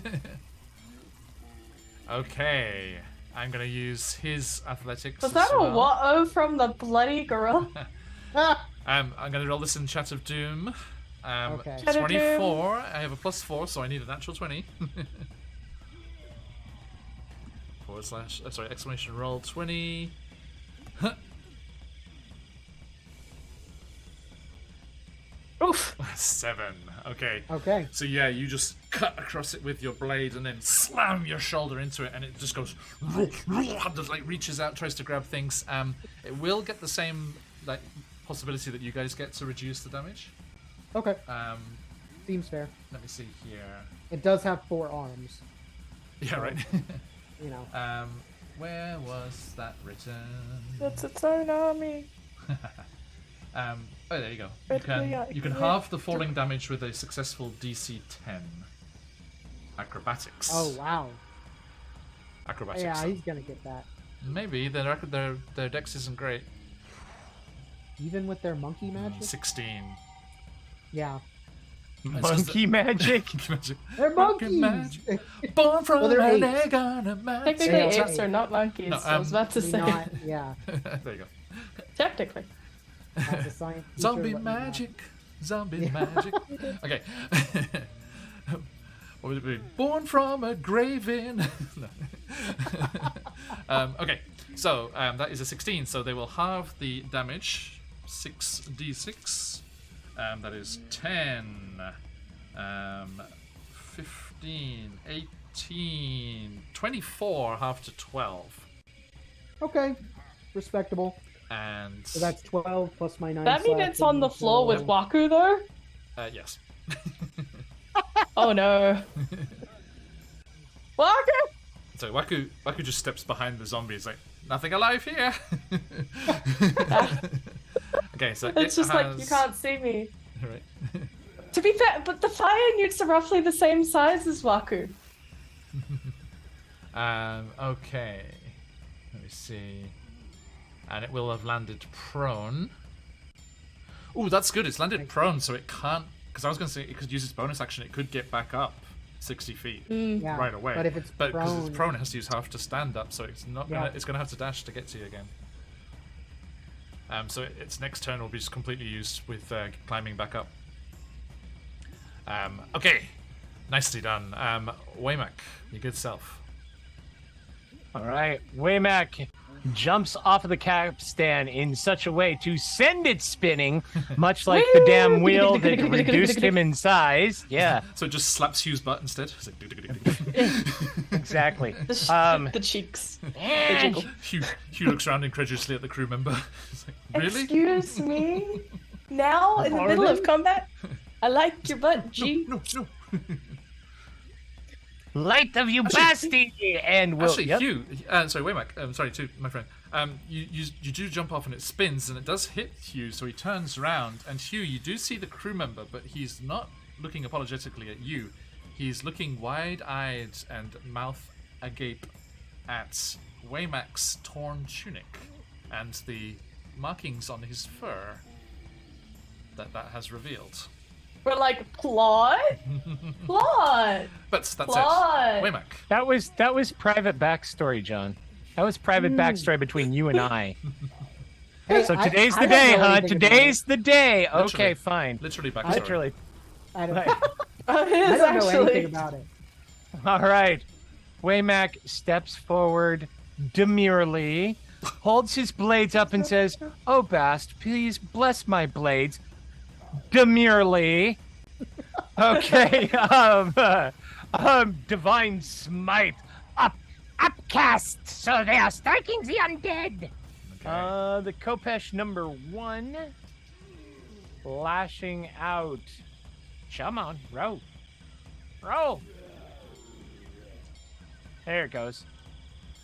Okay. I'm gonna use his athletics. Was as that a well. Watto from the bloody gorilla? I'm gonna roll this in Chat of Doom. Okay. Chat of 24. I have a +4, so I need a natural 20. Exclamation roll 20. Oof. 7. Okay. Okay. So yeah, you just cut across it with your blade and then slam your shoulder into it, and it just goes like reaches out, tries to grab things. It will get the same like possibility that you guys get to reduce the damage. Okay. Um, Seems fair. let me see here. It does have 4 arms. Yeah, right. You know. Where was that written? It's its own army. Oh, there you go. You can Yeah. halve the falling damage with a successful DC 10. Acrobatics. Oh wow. Acrobatics. Yeah, he's gonna get that. Maybe their dex isn't great. Even with their monkey magic. 16. Yeah. Monkey magic. Magic. They're monkeys. Magic. Born from they're an apes. egg on a magic. Technically, Yeah, apes are not monkeys. No, I was about to Maybe say. not. Yeah. There you go. Technically. The science teacher Zombie let me know. magic. Zombie magic. Okay. What would it be? Born from a grave in. No. Okay, so that is a 16. So they will halve the damage. 6d6. That is 10. 15. 18. 24 half to 12. Okay. Respectable. And So that's 12 plus my 9. That means slash, it's on the so- floor with Waku though? yes. Oh no. Waku! So Waku just steps behind the zombie. It's like, nothing alive here. Okay, so It's it just like, you has- can't see me. Right. To be fair, but the fire newts are roughly the same size as Waku. Okay. Let me see. And it will have landed prone. Ooh, that's good. It's landed prone, so it can't. Because I was going to say it could use its bonus action. It could get back up 60 feet Yeah, right away. But if it's because prone, it's prone, it has to use half to stand up, so it's not gonna. Yeah. It's gonna have to dash to get to you again. So its next turn will be just completely used with climbing back up. Okay, nicely done, Waymak, your good self. All right, Waymak jumps off of the capstan in such a way to send it spinning, much like the damn wheel that reduced him in size. Yeah, So it just slaps Hugh's butt instead. It's like, exactly. The cheeks. They jiggle. Hugh looks around incredulously at the crew member. He's like, really? Excuse me? Now, in the middle of combat? I like your butt, G. No. Light of you basti! And we'll. Actually, Yep. Hugh, sorry, Waymak, sorry too, my friend. You do jump off and it spins and it does hit Hugh, so he turns around and Hugh, you do see the crew member, but he's not looking apologetically at you. He's looking wide-eyed and mouth agape at Waymak's torn tunic and the markings on his fur that has revealed. We're like, plot? Plot! But that's Plot. it. Waymak. That was private backstory, John. That was private backstory between you and I. Hey, So I- today's I the don't day, know huh? anything about Today's it. the day. Literally. Okay, fine. Literally backstory. Literally. I don't, Right. It I is don't know actually. anything about it. All right. Waymak steps forward demurely, holds his blades up and says, "Oh, Bast, please bless my blades." Demurely. Okay. Divine smite. Upcast. So they are striking the undead. The Kopesh number 1. Lashing out. Come on, roll. Roll. There it goes.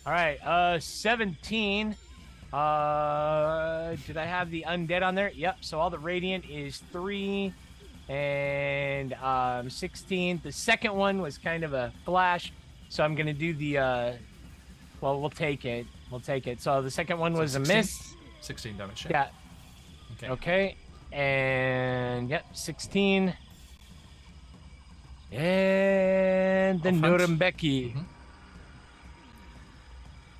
All right, 17. Did I have the undead on there? Yep, so all the radiant is 3 and 16. The second one was kind of a flash, so I'm going to do the, well, we'll take it. We'll take it. So the second one was 16? a miss. 16 damage. Yeah. Okay. Okay. And yep, 16. And the Offhand. Nurembergi. Mhm.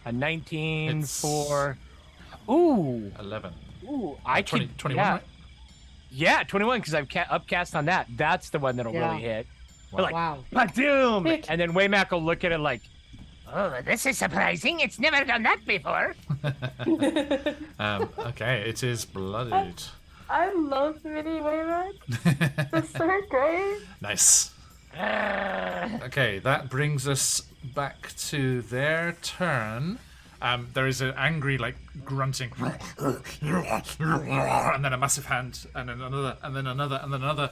A 19 It's- for. Ooh. 11. Ooh. I 20, can. 21, yeah. right? Yeah, 21 because I've upcast on that. That's the one that'll Yeah. really hit. Wow. Like, Wow. Badoom! Pick. And then Waymack will look at it like, oh, this is surprising. It's never done that before. Okay, it is bloodied. I love Mini Wayback. That's so great. Nice. Okay, that brings us back to their turn. There is an angry, like, grunting, and then a massive hand, and then another, and then another, and then another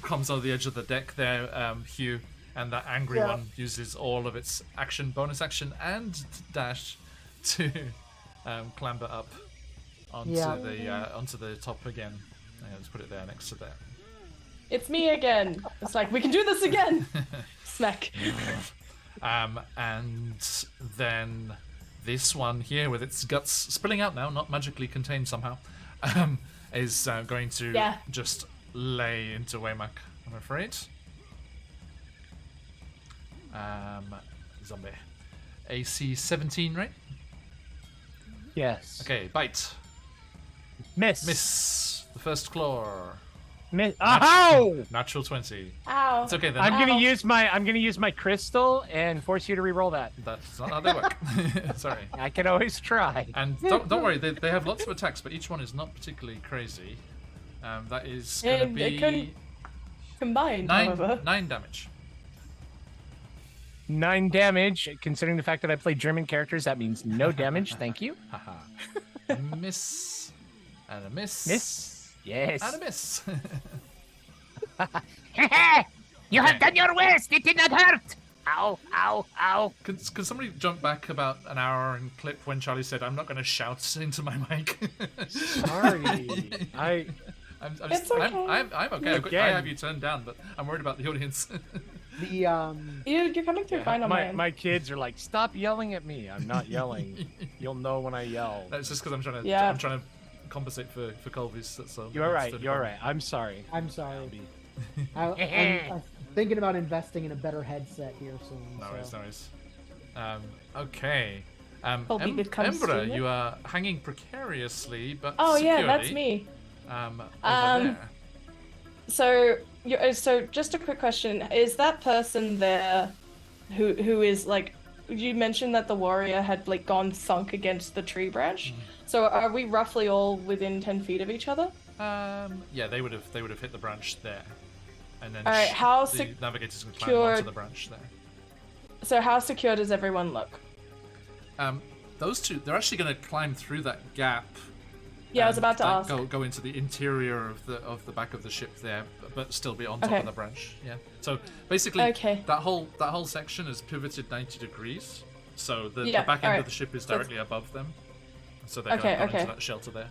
comes on the edge of the deck there, Hugh, and that angry Yeah. one uses all of its action, bonus action, and dash to clamber up onto the top again. Let's put it there next to that. It's me again. It's like, we can do this again. Smack. And then this one here, with its guts spilling out now, not magically contained somehow, is going to just lay into Waymack, I'm afraid. Zombie. AC 17, right? Yes. Okay, bite. Miss. Miss. The first claw. Miss. Ow! Natural 20. Ow. It's okay then. I'm Ow. gonna use my crystal and force you to re-roll that. That's not how they work. Sorry. I can always try. And don't worry, they have lots of attacks, but each one is not particularly crazy. That is going to And they be couldn't combine, however. 9 damage. 9 damage. Considering the fact that I play German characters, that means no damage. Thank you. Haha. A miss. And a miss. Miss. Yes. And a miss. You have done your worst. It did not hurt. Ow, ow, ow. Could somebody jump back about an hour and clip when Charlie said, "I'm not going to shout into my mic"? Sorry. I'm It's okay. I'm okay. I Again. have you turned down, but I'm worried about the audience. You're coming through fine on mine. my kids are like, stop yelling at me. I'm not yelling. You'll know when I yell. That's just because I'm trying to. Yeah. I'm trying to compensate for Colby's. That's all. You're right. That's You're right. I'm sorry. I'm sorry. I'm thinking about investing in a better headset here soon. No so. worries. Okay. Colby becomes Embra, student. you are hanging precariously, but Oh securely, yeah, that's me. over there. So just a quick question: is that person there, who is like, you mentioned that the warrior had like gone thunk against the tree branch? So are we roughly all within 10 feet of each other? Yeah, they would have hit the branch there, and then All right, how the navigators can climb secured- onto the branch there. So how secure does everyone look? Those two, they're actually going to climb through that gap. Yeah, I was and about to then ask. Go into the interior of the back of the ship there, but still be on top Okay. of the branch. Yeah. So basically, Okay. that whole section is pivoted 90 degrees. So the Yeah, back end alright. of the ship is So it's- directly above them. So they're Okay, going to go okay. into that shelter there.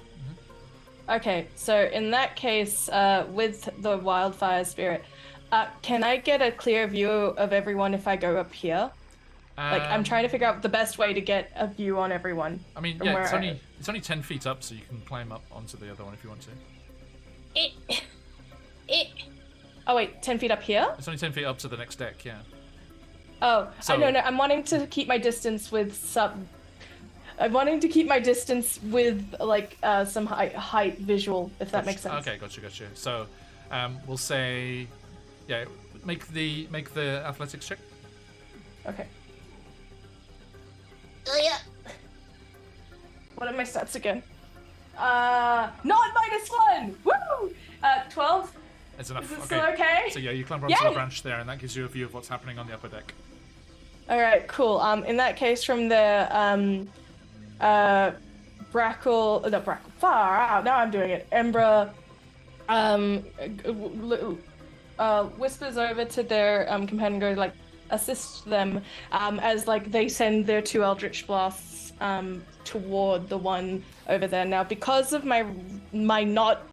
Okay, so in that case, with the wildfire spirit, can I get a clear view of everyone if I go up here? Like, I'm trying to figure out the best way to get a view on everyone. I mean, from yeah, where it's only 10 feet up, so you can climb up onto the other one if you want to. Oh wait, 10 feet up here? It's only 10 feet up to the next deck, yeah. Oh, So- no, I'm wanting to keep my distance with some... I'm wanting to keep my distance with, like, some height visual, if that makes sense. Okay, gotcha. So, we'll say, yeah, make the athletics check. Okay. What are my stats again? Not -1! Woo! 12? It's enough. Is it Okay. still okay? So yeah, you climb onto the Yay! branch there, and that gives you a view of what's happening on the upper deck. Alright, cool. In that case, from there, Brackle, far out, now I'm doing it. Embra, whispers over to their companion and go, like, assist them, as, like, they send their 2 Eldritch Blasts, toward the one over there. Now, because of my not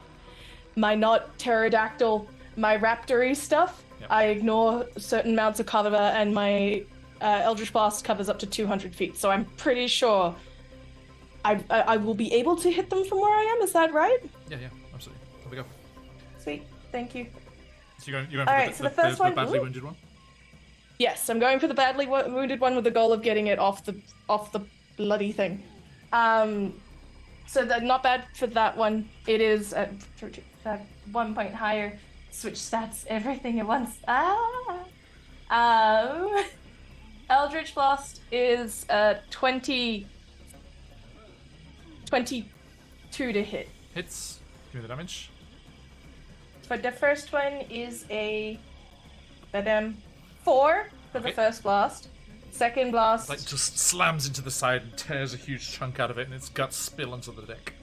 pterodactyl, my raptory stuff, Yep. I ignore certain amounts of cover, and my Eldritch Blast covers up to 200 feet, so I'm pretty sure I will be able to hit them from where I am. Is that right? Yeah, absolutely. There we go. Sweet. Thank you. So you're going All for right, so the first one- badly ooh. wounded one? Yes, I'm going for the badly wounded one with the goal of getting it off the bloody thing. So that not bad for that one. It is at 1 point higher. Switch stats, everything at once. Eldritch Blast is 22 to hit. Hits. Give me the damage. For the first one is a 4 for the first blast. Second blast. Like just slams into the side and tears a huge chunk out of it, and its guts spill onto the deck.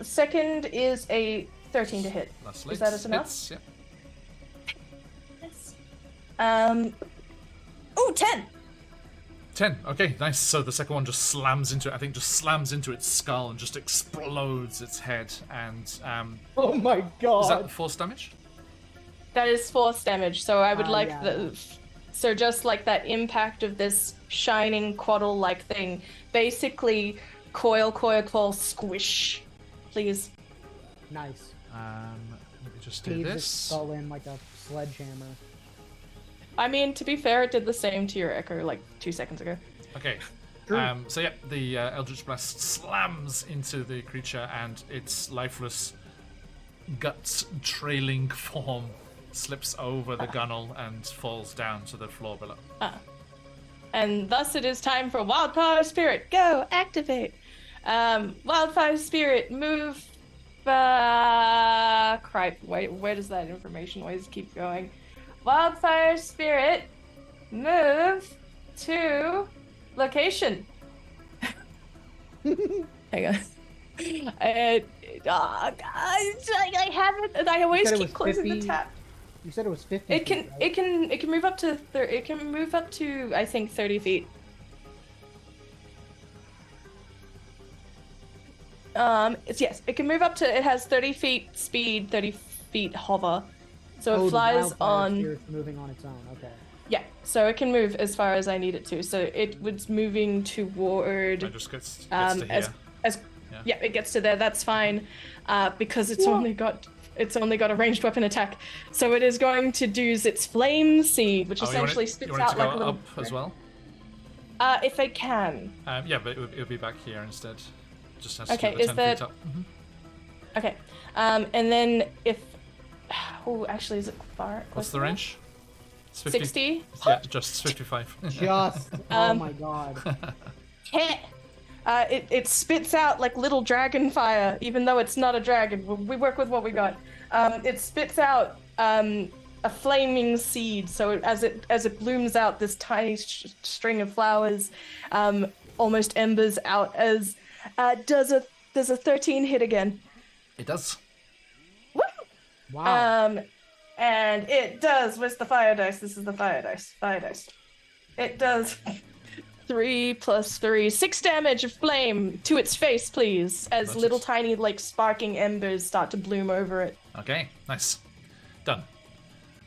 Second is a 13 to hit. That's Is that enough? Hits, yeah. Yes. 10. 10. Okay, nice. So the second one just slams into it. I think just slams into its skull and just explodes its head. And Oh my god! is that force damage? That is force damage. So I would like yeah. So just like that impact of this shining quaddle-like thing, basically coil, squish, please. Nice. Let me just do Caves its this. skull in like a sledgehammer. I mean, to be fair, it did the same to your Echo like 2 seconds ago. Okay. True. So yeah, the Eldritch Blast slams into the creature, and its lifeless, guts trailing form slips over the gunnel and falls down to the floor below. And thus it is time for Wildfire Spirit. Go, activate. Wildfire Spirit, move. Cripe. Wait, where does that information always keep going? Wildfire Spirit, move to location. Hang on. I haven't, and I always said it keep was closing 50? the tab. You said it was 50. It can, feet, right? it can move up to, it can move up to, I think, 30 feet. Yes, it can move up to, it has 30 feet speed, 30 feet hover. So Oh, it the flies wildfire on, spirit's moving on its own. Okay. yeah, so it can move as far as I need it to. So it was moving toward, It just gets to here. yeah, it gets to there, that's fine. Because it's only got a ranged weapon attack. So it is going to use its flame seed, which essentially you spits want it out to go like a little, up as well? if it can. Yeah, but it'll be back here instead. Just has Okay, to do the is 10 that- feet up. Okay. And then if, oh, actually, is it far? What's the range? It's 50. 60? Yeah, just 55. Just. Oh my god. Heh. It spits out like little dragon fire, even though it's not a dragon. We work with what we got. It spits out a flaming seed. So as it blooms out this tiny string of flowers, almost embers out. As does a 13 hit again? It does. Woo! Wow. And it does. Where's the fire dice? This is the fire dice. Fire dice. It does 3 + 3, 6 damage of flame to its face, please. As That's little it. tiny, like sparking embers start to bloom over it. Okay, nice. Done.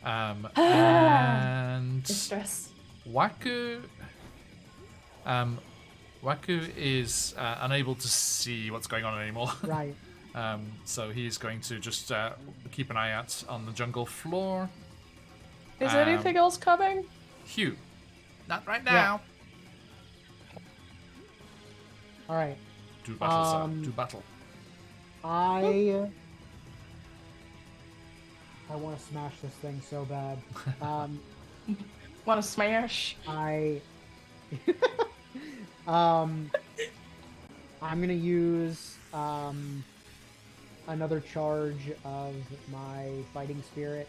And Distress. Waku. Waku is unable to see what's going on anymore. Right. So he's going to just keep an eye out on the jungle floor. Is anything else coming? Hugh, not right now. All right. Do battle, sir. Do battle. I want to smash this thing so bad. Want to smash? I'm gonna use another charge of my fighting spirit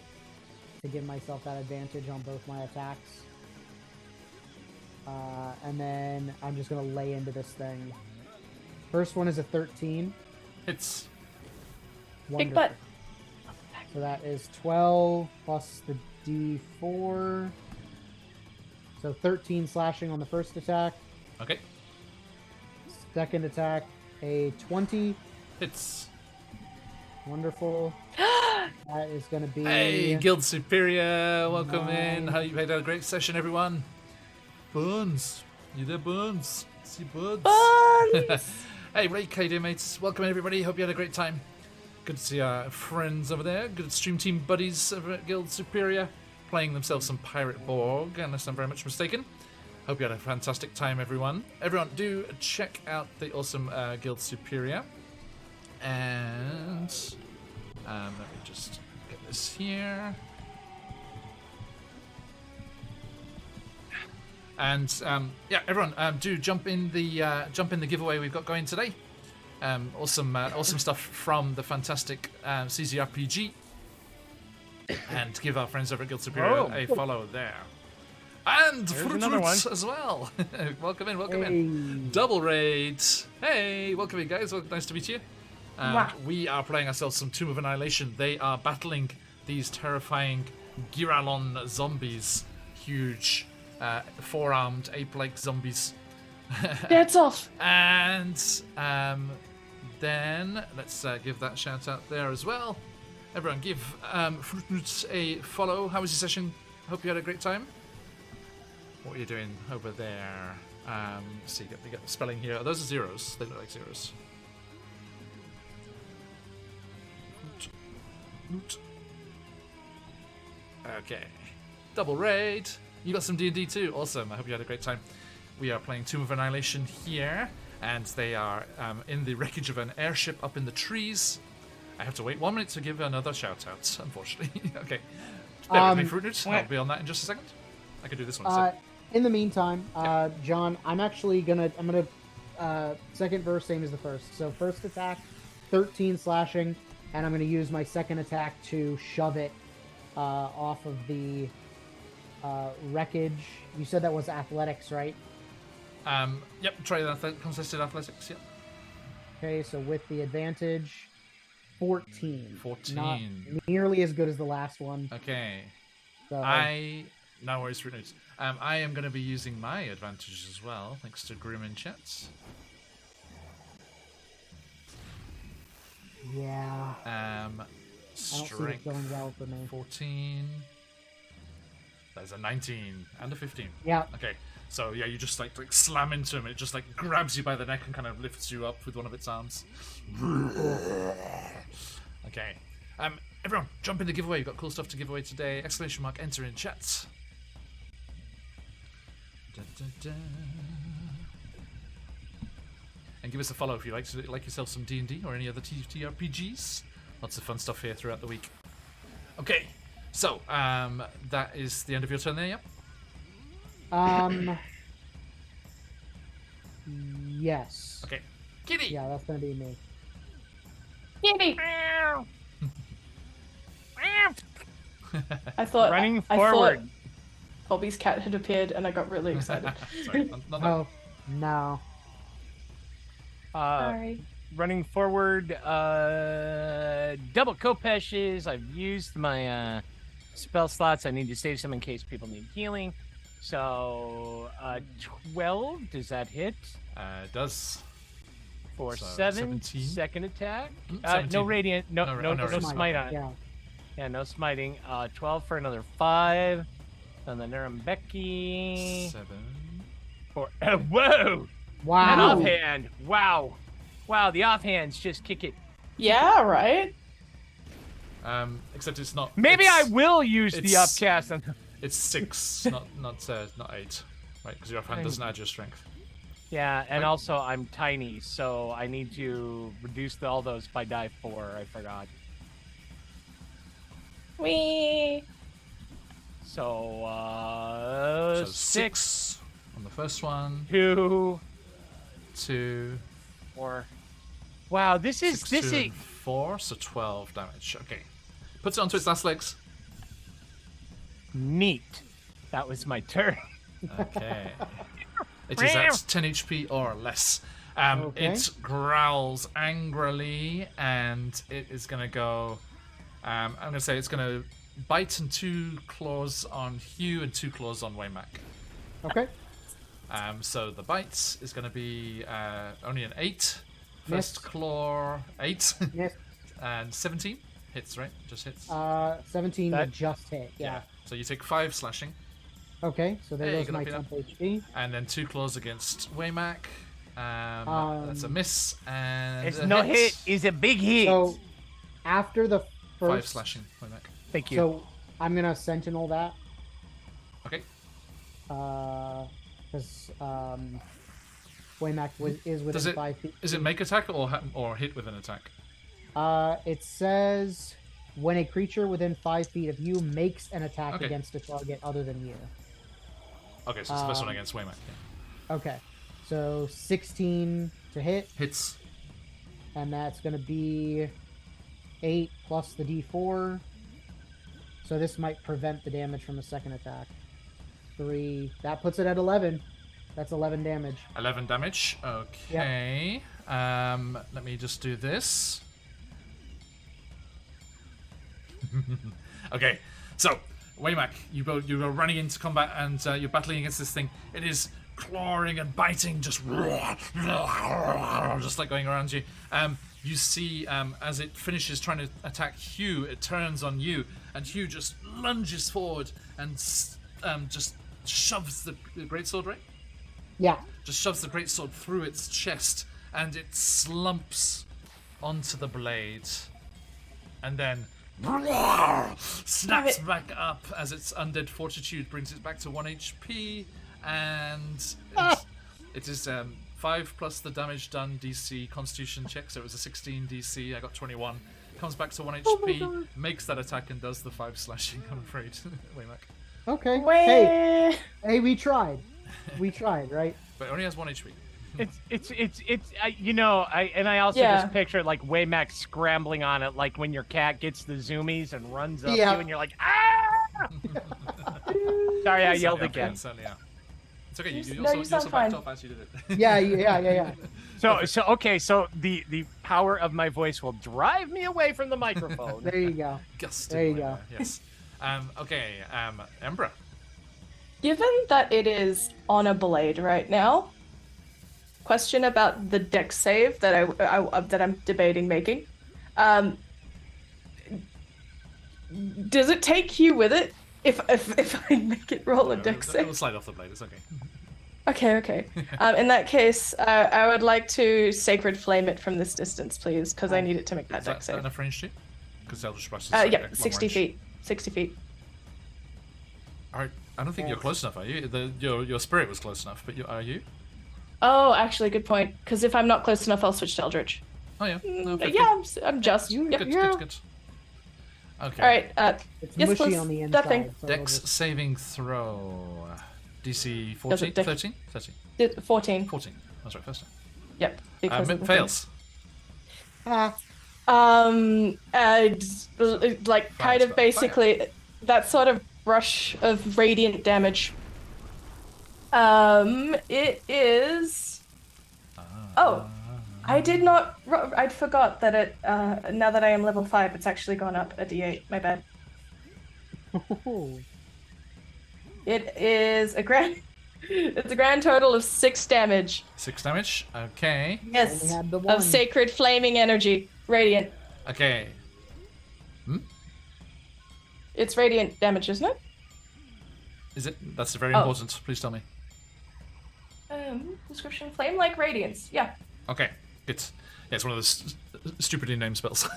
to give myself that advantage on both my attacks. And then I'm just gonna lay into this thing. First one is a 13. It's Big butt. So that is 12 plus the D4. So 13 slashing on the first attack. okay. Second attack, a 20. It's Wonderful. That is going to be... hey, Guild Superior, welcome in. Nine. How you had a great session, everyone. Bones, you there, Bones? See buds. Buns! Hey, Ray, how you doing, mates? Welcome, everybody. Hope you had a great time. Good to see our friends over there. Good stream team buddies over at Guild Superior, playing themselves some Pirate Borg, unless I'm very much mistaken. Hope you had a fantastic time, everyone. Everyone, do check out the awesome Guild Superior. And let me just get this here. And yeah, everyone, do jump in the giveaway we've got going today. Awesome stuff from the fantastic CZRPG, and give our friends over at Guild Superior a follow there. And Fruit Roots as well. Welcome in. Double raid. Hey, welcome in, guys. Well, nice to meet you. We are playing ourselves some Tomb of Annihilation. They are battling these terrifying Giralon zombies, huge. Four-armed ape-like zombies. That's off. And then let's give that shout out there as well. Everyone, give Fruit Roots a follow. How was your session? Hope you had a great time. What are you doing over there? See, you got the spelling here. Oh, those are zeros. They look like zeros. Okay. Double raid. You got some D&D too. Awesome. I hope you had a great time. We are playing Tomb of Annihilation here, and they are in the wreckage of an airship up in the trees. I have to wait 1 minute to give another shout out, unfortunately. Okay. Bear with me, Fruit Roots. I'll be on that in just a second. I can do this one instead. In the meantime, John, I'm gonna second verse same as the first. So first attack, 13 slashing, and I'm gonna use my second attack to shove it off of the wreckage. You said that was athletics, right? Yep, try that contested athletics, yep. Okay, so with the advantage, 14. 14. Not nearly as good as the last one. Okay. So, no worries, Fruit Roots. I am going to be using my advantage as well, thanks to Grim in chats. yeah. I don't see it Strength going well for me. 14. There's a 19 and a 15. Yeah. Okay, so yeah, you just like slam into him. It just like grabs you by the neck and kind of lifts you up with one of its arms. Okay, everyone, jump in the giveaway. You've got cool stuff to give away today. Exclamation mark, enter in chat. Dun, dun, dun. And give us a follow if you like yourself some D&D or any other TTRPGs. Lots of fun stuff here throughout the week. Okay. So, that is the end of your turn there, yep? Yes. Okay. Kitty! Yeah, that's gonna be me. Kitty! I thought Running I forward. thought Bobby's cat had appeared, and I got really excited. Sorry, not Oh, no. Sorry. Running forward, double Kopeshes. I've used my spell slots. I need to save some in case people need healing. So, 12, does that hit? It does. For So, 7, 17. second attack. 17. No radiant, no radiant. smite on it. Yeah. Yeah, no smiting. 12 for another 5. And the Nurembeki. 7. For, whoa! And Wow. offhand. Wow. Wow, the offhands just kick it. Yeah, right? Except it's not. Maybe I will use the it's- upcast. On... It's 6, not 8. Right, because your offhand doesn't add your strength. Yeah, and Right. also I'm tiny, so I need to reduce all those by die 4. I forgot. Wee. So, So 6, on the first one. 2, 2. 4. Wow, this is 6, this 2, is and 4, so 12 damage. Okay. Puts it onto its last legs. neat. That was my turn. Okay. It is at 10 HP or less. Okay. It growls angrily, and it is going to go. I'm going to say it's going to bite and 2 claws on Hugh and 2 claws on Waymack. Okay. So the bite is going to be only an 8. First Miss. claw 8 Yes. and 17 hits, right? Just hits. 17 That- would just hit. Yeah. So you take 5 slashing. Okay, so there Hey, goes good my luck, 10 HP. And then 2 claws against Waymack. That's a miss. And It's a no hit. hit. It's a big hit. So after the 5 first, slashing, Waymack. Thank you. so I'm gonna sentinel that. Okay. Because Waymack is within 5 feet. Is it make attack or hit with an attack? It says when a creature within 5 feet of you makes an attack Okay. against a target other than you. Okay, so it's the first one against Waymack. Yeah. Okay, so 16 to hit, Hits. and that's gonna be 8 plus the D4. So this might prevent the damage from a second attack. 3. That puts it at 11. That's 11 damage. 11 damage. Okay. Let me just do this. Okay, so Waymack, you are running into combat and you're battling against this thing. It is clawing and biting, just like going around you. You see, as it finishes trying to attack Hugh, it turns on you, and Hugh just lunges forward and just shoves the greatsword, right? Yeah. Just shoves the greatsword through its chest, and it slumps onto the blade, and then snaps back up as its undead fortitude brings it back to 1 HP, and it is 5 plus the damage done DC Constitution check, so it was a 16 DC. I got 21. Comes back to 1 HP, makes that attack, and does the 5 slashing. I'm afraid, Waymack. Okay. Wait. Hey, we tried. We tried, right? But it only has 1 HP. I also Yeah. just picture like Waymack scrambling on it, like when your cat gets the zoomies and runs up Yeah. to you, and you're like, ah! Sorry, I yelled Certainly, again. certainly, yeah. It's okay. You No, also, you you sound also backed fine. off as you did it. Yeah. So the power of my voice will drive me away from the microphone. There you go. Gusted There you way go. there, Yes. Okay. Embra. Given that it is on a blade right now, question about the dex save that I'm debating making. Does it take you with it if I make it roll a dex It will save? slide off the blade. It's okay. Okay. In that case, I would like to sacred flame it from this distance, please, because I need it to make that Is dex that save. enough range too? Because Eldritch Blast is Yeah, long 60 range. feet. 60 feet. All right. I don't think you're close enough, are you? Your spirit was close enough, but are you? Oh, actually, good point. Because if I'm not close enough, I'll switch to Eldritch. Oh yeah. No, 50. Yeah, I'm just. Yep. Good. Okay. All right. It's Yes, mushy please. on the That inside. thing. So Dex it'll just- saving throw. DC Does 14? it diff- 13? 13. 14. 14. That's right, first time. Yep. Because of It the fails. Ah, like Fire kind of spell. basically that sort of rush of radiant damage. It is. Oh, I did not. I forgot that it. Now that I am level 5, it's actually gone up a D8. My bad. It is a grand. It's a grand total of 6 damage. 6 damage. Okay. Yes. Only had the one. Of sacred flaming energy, radiant. Okay. It's radiant damage, isn't it? Is it? That's very Oh. important. Please tell me. Description: flame like radiance. Yeah. Okay. It's one of those stupidly named spells.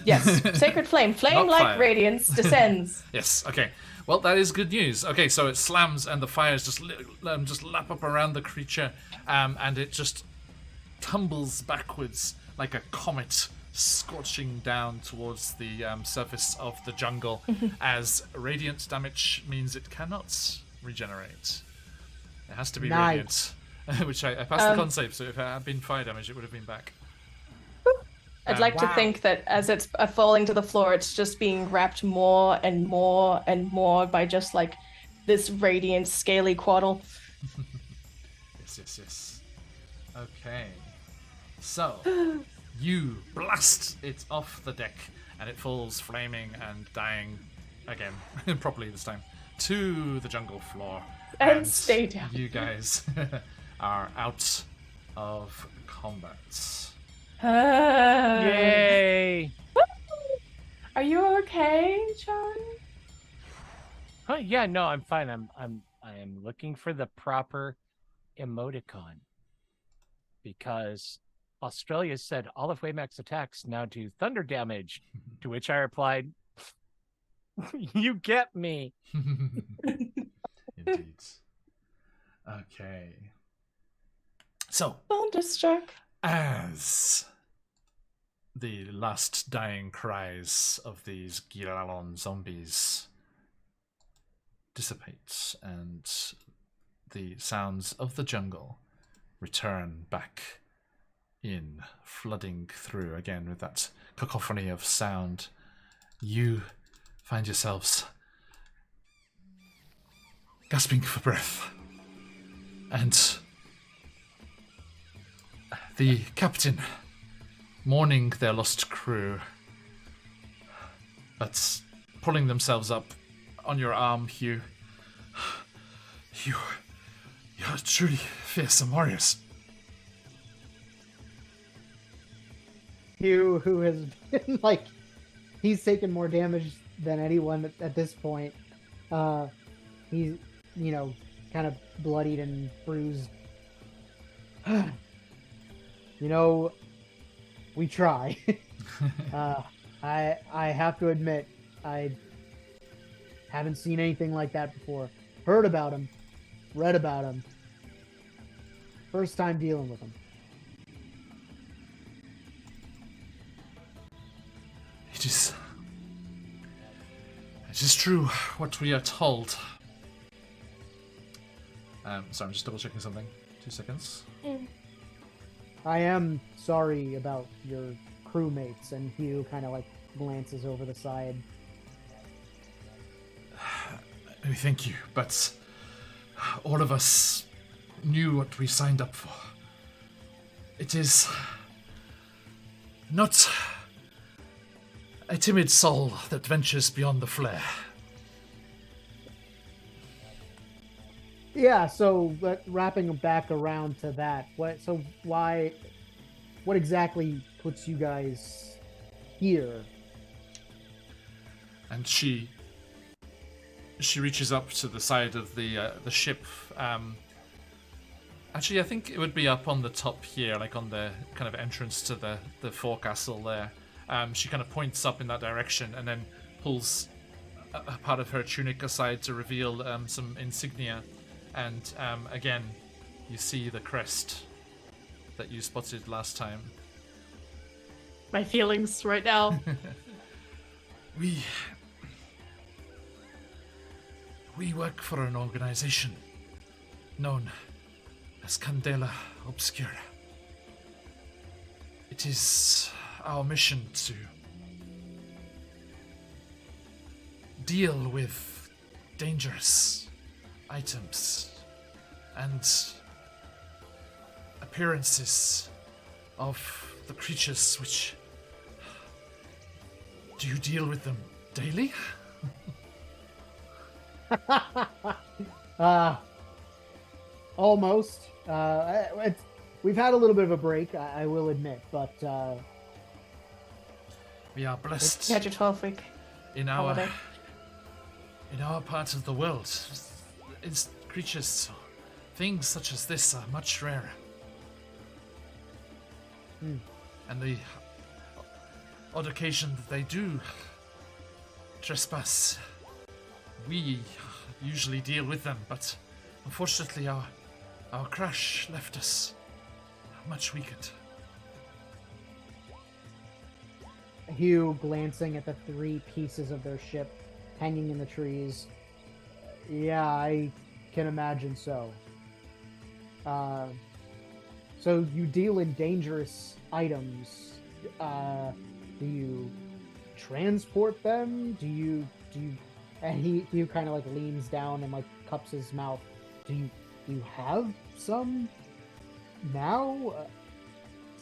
Yes. Sacred flame. Flame Not like fire. radiance descends. Yes. Okay. Well, that is good news. Okay, so it slams and the fires just lap up around the creature, and it just tumbles backwards like a comet, scorching down towards the surface of the jungle. As radiant damage means it cannot regenerate. It has to be Nice. radiant, which I passed the con save. So if it had been fire damage, it would have been back. I'd like to Wow. think that as it's falling to the floor, it's just being wrapped more and more and more by just like this radiant, scaly quaddle. Yes. Okay. So, you blast it off the deck, and it falls flaming and dying again, properly this time, to the jungle floor. And stay down. You guys are out of combat. Yay! Are you okay, John? Oh yeah, no, I'm fine. I am looking for the proper emoticon because Australia said all of Waymack's attacks now do thunder damage. To which I replied, "You get me." Indeed. Okay. So, Thunderstruck. as the last dying cries of these Giralon zombies dissipate and the sounds of the jungle return back in, flooding through again with that cacophony of sound, you find yourselves gasping for breath. And the captain, mourning their lost crew, but pulling themselves up on your arm, Hugh. You're truly fearsome warriors. Hugh, who has been like, he's taken more damage than anyone at this point. He's, kind of bloodied and bruised. We try. I have to admit, I haven't seen anything like that before. Heard about him, read about him. First time dealing with him. It is true what we are told. Sorry, I'm just double checking something. 2 seconds. I am sorry about your crewmates, and Hugh kind of like glances over the side. Thank you, but all of us knew what we signed up for. It is not a timid soul that ventures beyond the flare. Yeah, so wrapping back around to that, what exactly puts you guys here? And she reaches up to the side of the ship. Actually, I think it would be up on the top here, like on the kind of entrance to the forecastle there. She kind of points up in that direction and then pulls a part of her tunic aside to reveal some insignia. And again, you see the crest that you spotted last time. My feelings right now. We work for an organization known as Candela Obscura. It is our mission to deal with dangerous items and appearances of the creatures which... Do you deal with them daily? Almost. We've had a little bit of a break, I will admit, but We are blessed You had your 12 week in holiday. our part of the world. It's creatures, things such as this are much rarer. And the odd occasion that they do trespass, we usually deal with them, but unfortunately our crash left us much weakened. Hugh, glancing at the 3 pieces of their ship hanging in the trees. Yeah, I can imagine so. So you deal in dangerous items. Do you transport them? Do you? And he kind of like leans down and like cups his mouth. Do you have some now?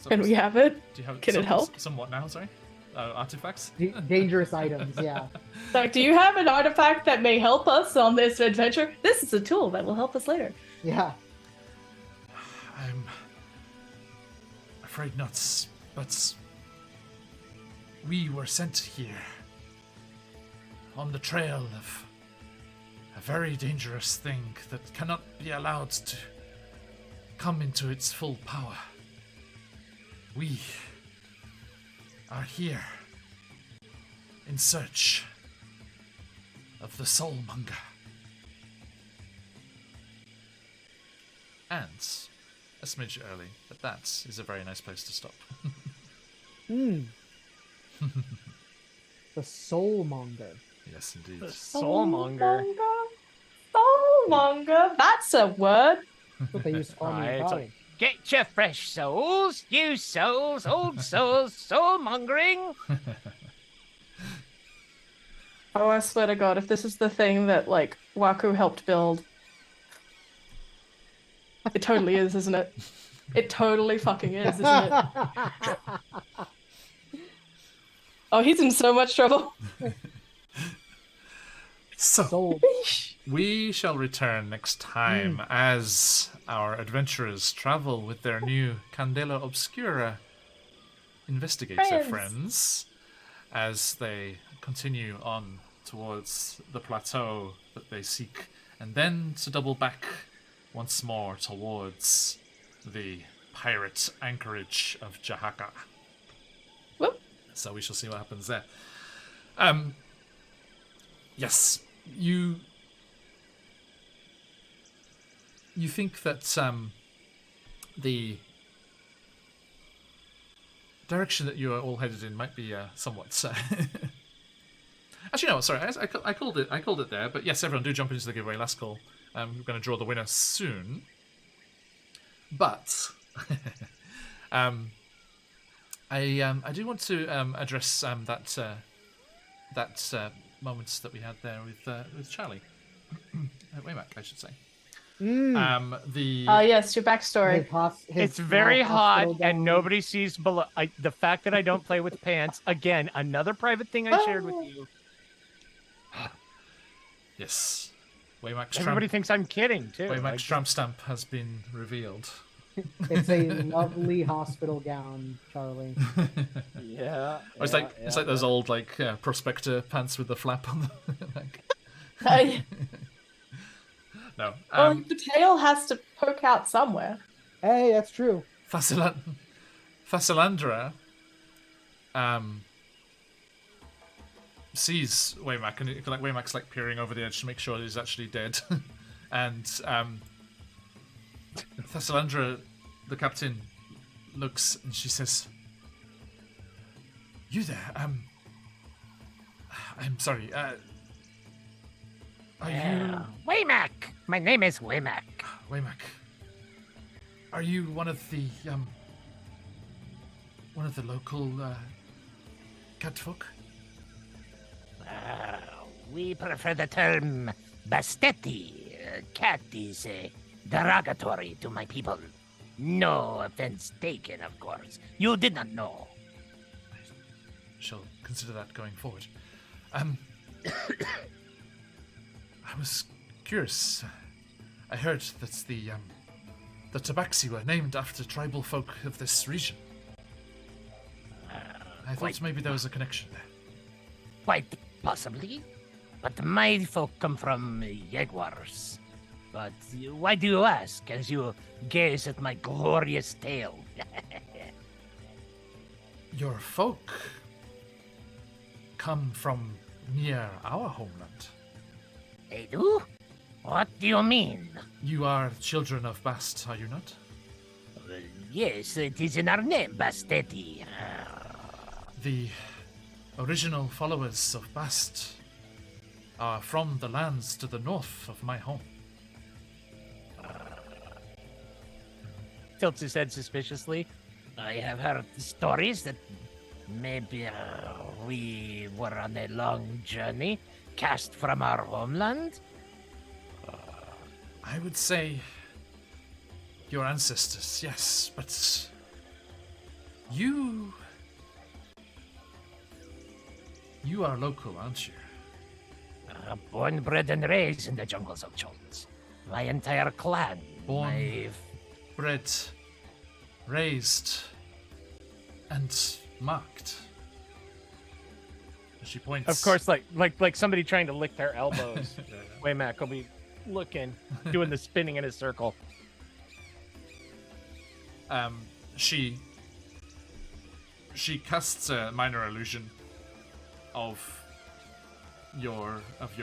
Can we have it? Do you have Can it help? Somewhat now, sorry? Artifacts? Dangerous items, yeah. Like, do you have an artifact that may help us on this adventure? This is a tool that will help us later. Yeah. I'm afraid not, but we were sent here on the trail of a very dangerous thing that cannot be allowed to come into its full power. We are here in search of the Soulmonger. And a smidge early, but that is a very nice place to stop. The Soulmonger. Yes, indeed. The Soulmonger. Soulmonger. That's a word. That's what they used to call me in It's college. like, get your fresh souls, new souls, old souls, soul-mongering. Oh, I swear to God, if this is the thing that, like, Waku helped build, it totally is, isn't it? It totally fucking is, isn't it? Oh, he's in so much trouble. So, Soul. we shall return next time as our adventurers travel with their new Candela Obscura investigator friends as they continue on towards the plateau that they seek, and then to double back once more towards the pirate anchorage of Jahaka. Whoop. So we shall see what happens there. Yes, you think that the direction that you are all headed in might be somewhat. Actually, no. Sorry, I called it. I called it there. But yes, everyone, do jump into the giveaway. Last call. We're going to draw the winner soon. But I do want to address that moments that we had there with Charlie. Waymack, I should say. Yes, your backstory. It's very hot hospital and gown. nobody sees below. The fact that I don't play with pants, again, another private thing I shared with you. Yes, Waymack's Everybody thinks I'm kidding, too. Waymack's tramp stamp has been revealed. It's a lovely hospital gown, Charlie. Yeah. It's like those old prospector pants with the flap on the back. No. Well, the tail has to poke out somewhere. Hey, that's true. Thessalandra sees Waymack, and Waymack's peering over the edge to make sure he's actually dead. And Thessalandra, the captain, looks and she says, "You there? I'm sorry. Are you Waymack! My name is Waymack. Waymack? Are you one of the local catfolk?" We prefer the term Bastetti. Cat is derogatory to my people. No offense taken, of course. You did not know. I shall consider that going forward. I was curious. I heard that the Tabaxi were named after tribal folk of this region. I thought maybe there was a connection there. Quite possibly. But my folk come from jaguars. But why do you ask as you gaze at my glorious tail? Your folk come from near our homeland. They do? What do you mean? You are children of Bast, are you not? Well, yes, it is in our name, Bastetti. The original followers of Bast are from the lands to the north of my home. Tilts his head suspiciously. I have heard stories that maybe we were on a long journey, cast from our homeland. I would say your ancestors, yes, but you are local, aren't you? Born, bred, and raised in the jungles of Jones. My entire clan. Born, bred, raised, and marked. She points. Of course, like somebody trying to lick their elbows. Yeah. Waymack will be looking, doing the spinning in a circle. She casts a minor illusion of your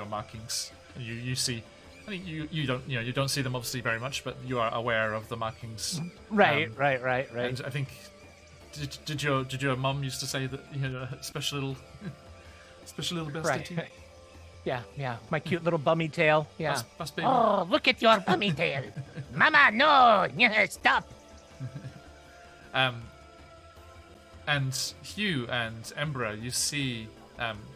markings. And you see. I mean, you don't see them obviously very much, but you are aware of the markings. Right. And I think did your mum used to say that you had a special little bastard teeth? Yeah. My cute little bummy tail. Yeah. Bas baby. Oh, look at your bummy tail, Mama! No, stop. And Hugh and Embra, you see,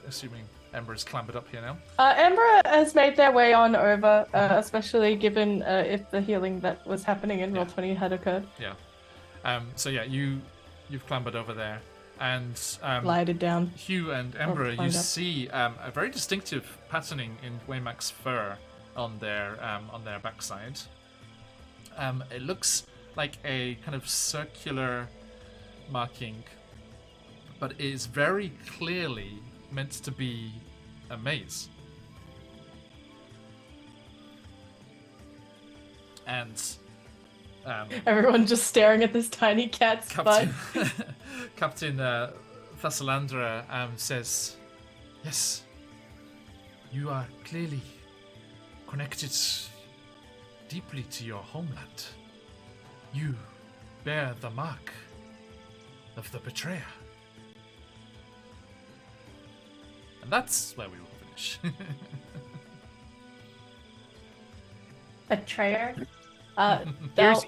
assuming Ember is clambered up here now. Ember has made their way on over, especially given if the healing that was happening in Roll20 had occurred. Yeah. So yeah, you've clambered over there, and Glided down. Hugh and Ember, you climbed up. see a very distinctive patterning in Waymack's fur on their backside. It looks like a kind of circular marking, but it is very clearly meant to be a maze. And Everyone just staring at this tiny cat's butt. Captain Thessalandra says, "Yes, you are clearly connected deeply to your homeland. You bear the mark of the betrayer." And that's where we will finish. Betrayer.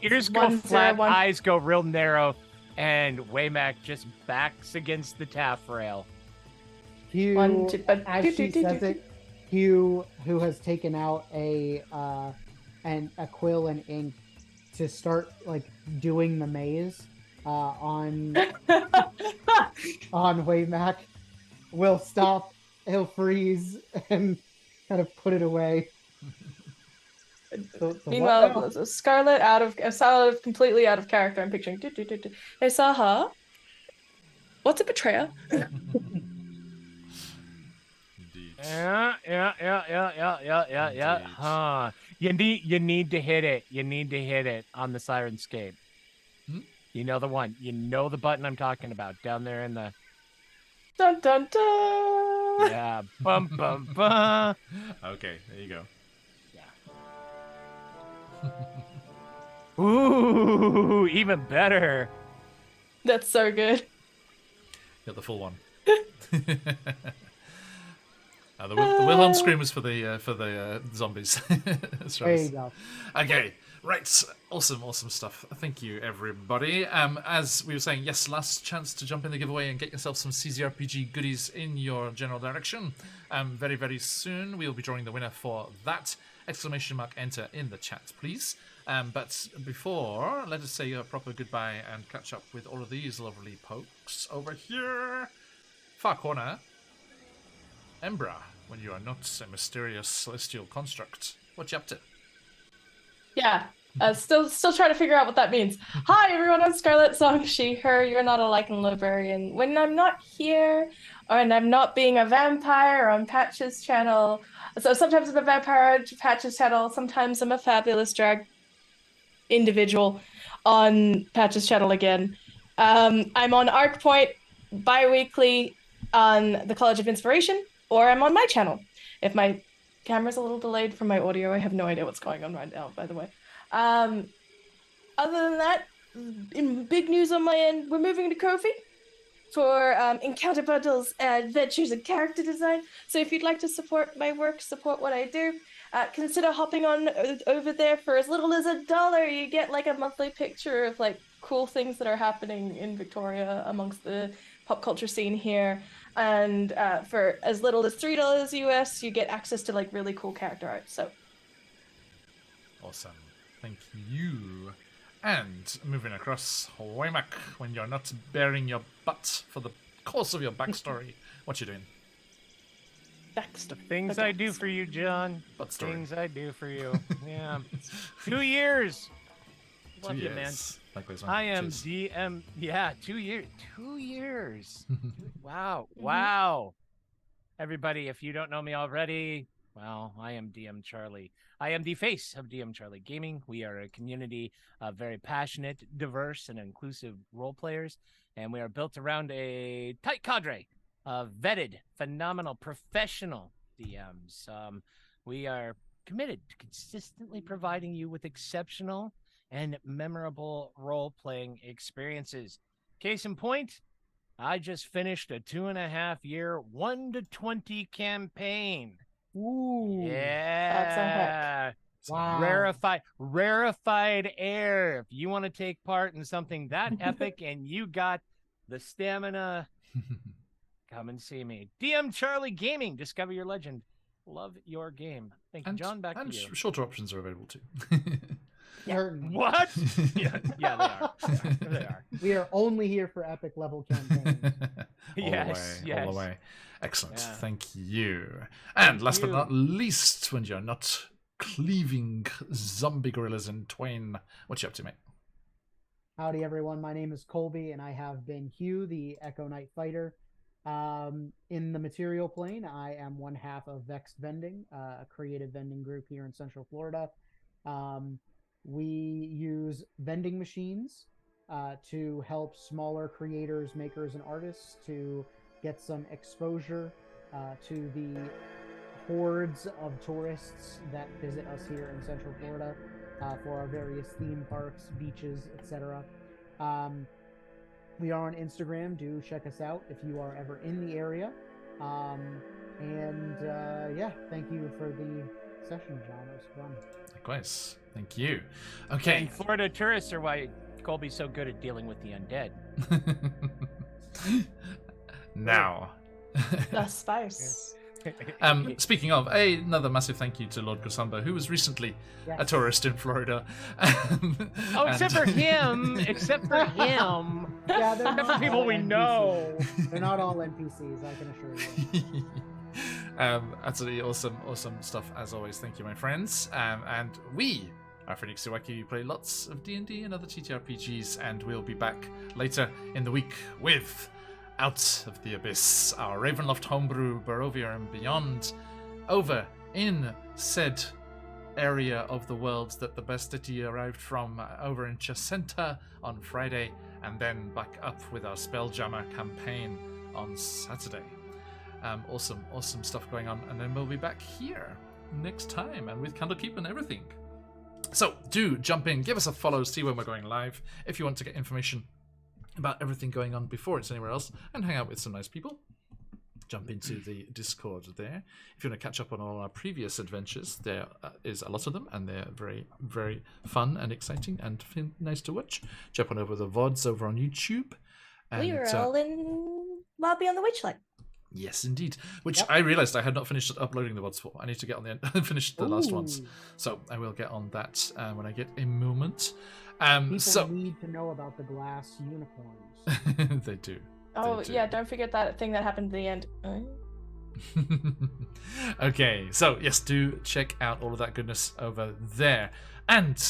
Ears go flat, eyes go real narrow, and Waymack just backs against the taffrail. Hugh, as she says it, Hugh, who has taken out a quill and ink to start like doing the maze on Waymack, will stop. He'll freeze and kind of put it away. Meanwhile, Scarlet completely out of character. I'm picturing. Hey, Saha. What's a betrayer? Indeed. Yeah. Huh. You need to hit it. You need to hit it on the Sirenscape. You know the one. You know the button I'm talking about down there in the. Dun dun dun. Yeah. Bum bum bum. Okay, there you go. Ooh, even better. That's so good. Got the full one. The Wilhelm scream was for the zombies. There you go. Okay, right. Awesome stuff. Thank you, everybody. As we were saying, yes, last chance to jump in the giveaway and get yourself some CZRPG goodies in your general direction. Very, very soon we'll be drawing the winner for that. ! Enter in the chat, please. But before, let us say a proper goodbye and catch up with all of these lovely pokes over here. Far corner. Embra, when you are not a mysterious celestial construct, what you up to? Yeah. Still trying to figure out what that means. Hi everyone, I'm Scarlet Song, she, her. You're not a lichen librarian. When I'm not here, or and I'm not being a vampire on Patch's channel. So sometimes I'm a vampire on Patch's channel. Sometimes I'm a fabulous drag individual on Patch's channel again. I'm on Arc Point bi-weekly on the College of Inspiration, or I'm on my channel. If my camera's a little delayed from my audio, I have no idea what's going on right now, by the way. Other than that, in big news on my end, we're moving to Ko-fi for encounter bundles, adventures, and character design. So if you'd like to support my work, support what I do, consider hopping on over there. For as little as $1, you get like a monthly picture of like cool things that are happening in Victoria amongst the pop culture scene here. And for as little as $3 US, you get access to like really cool character art. So awesome. Thank you. And moving across, Waymack, when you're not bearing your butt for the course of your backstory, what you doing? Things I do for you, John. Butt story. Things I do for you. Yeah. 2 years. 2 Love years. you, man. Likewise, man. I am Cheers. DM. Yeah, 2 years. 2 years. Wow. Everybody, if you don't know me already, well, I am DM Charlie. I am the face of DM Charlie Gaming. We are a community of very passionate, diverse, and inclusive role players, and we are built around a tight cadre of vetted, phenomenal, professional DMs. We are committed to consistently providing you with exceptional and memorable role-playing experiences. Case in point, I just finished a 2.5-year 1 to 20 campaign. Ooh. Yeah. That's a heck. Wow. Rarefied air. If you want to take part in something that epic and you got the stamina, come and see me. DM Charlie Gaming. Discover your legend. Love your game. Thank you, John. Back to you. Shorter options are available too. Certainly. What? yeah, they are. They are. We are only here for epic level campaigns. All the way. Excellent. Yeah. Thank you. And last but not least, when you're not cleaving zombie gorillas in twain, what you up to, mate? Howdy, everyone. My name is Colby, and I have been Hugh, the Echo Knight fighter. In the material plane, I am one half of Vexed Vending, a creative vending group here in Central Florida. We use vending machines to help smaller creators, makers, and artists to get some exposure to the hordes of tourists that visit us here in Central Florida for our various theme parks, beaches, etc. We are on Instagram. Do check us out if you are ever in the area. Yeah, thank you for the session, John. It was fun. Likewise. Thank you. Okay. And Florida tourists are why Colby's so good at dealing with the undead. Now. The spice. Speaking of, another massive thank you to Lord Gosamba, who was recently a tourist in Florida. Except for him. Except for him. Yeah, they're Except for not people all we NPCs. know. They're not all NPCs, I can assure you. Absolutely awesome stuff as always. Thank you, my friends. And we are QuestJunkiesUK. We play lots of D&D and other TTRPGs, and we'll be back later in the week with Out of the Abyss, our Ravenloft homebrew, Barovia and beyond, over in said area of the world that the Bestity arrived from, over in Chacenta on Friday, and then back up with our Spelljammer campaign on Saturday. Awesome stuff going on, and then we'll be back here next time, and with Candlekeep and everything. So do jump in, give us a follow, see when we're going live, if you want to get information about everything going on before it's anywhere else, and hang out with some nice people. Jump into the Discord there. If you want to catch up on all our previous adventures, there is a lot of them, and they're very, very fun and exciting and nice to watch. Jump on over the VODs over on YouTube. And, We were all in Lobby on the Witchlight. Yes, indeed. Which I realised I had not finished uploading the VODs for. I need to get on the end, finish the last ones. So I will get on that when I get a moment. People need to know about the glass unicorns. They do. Oh, yeah, don't forget that thing that happened at the end. Okay, so yes, do check out all of that goodness over there. And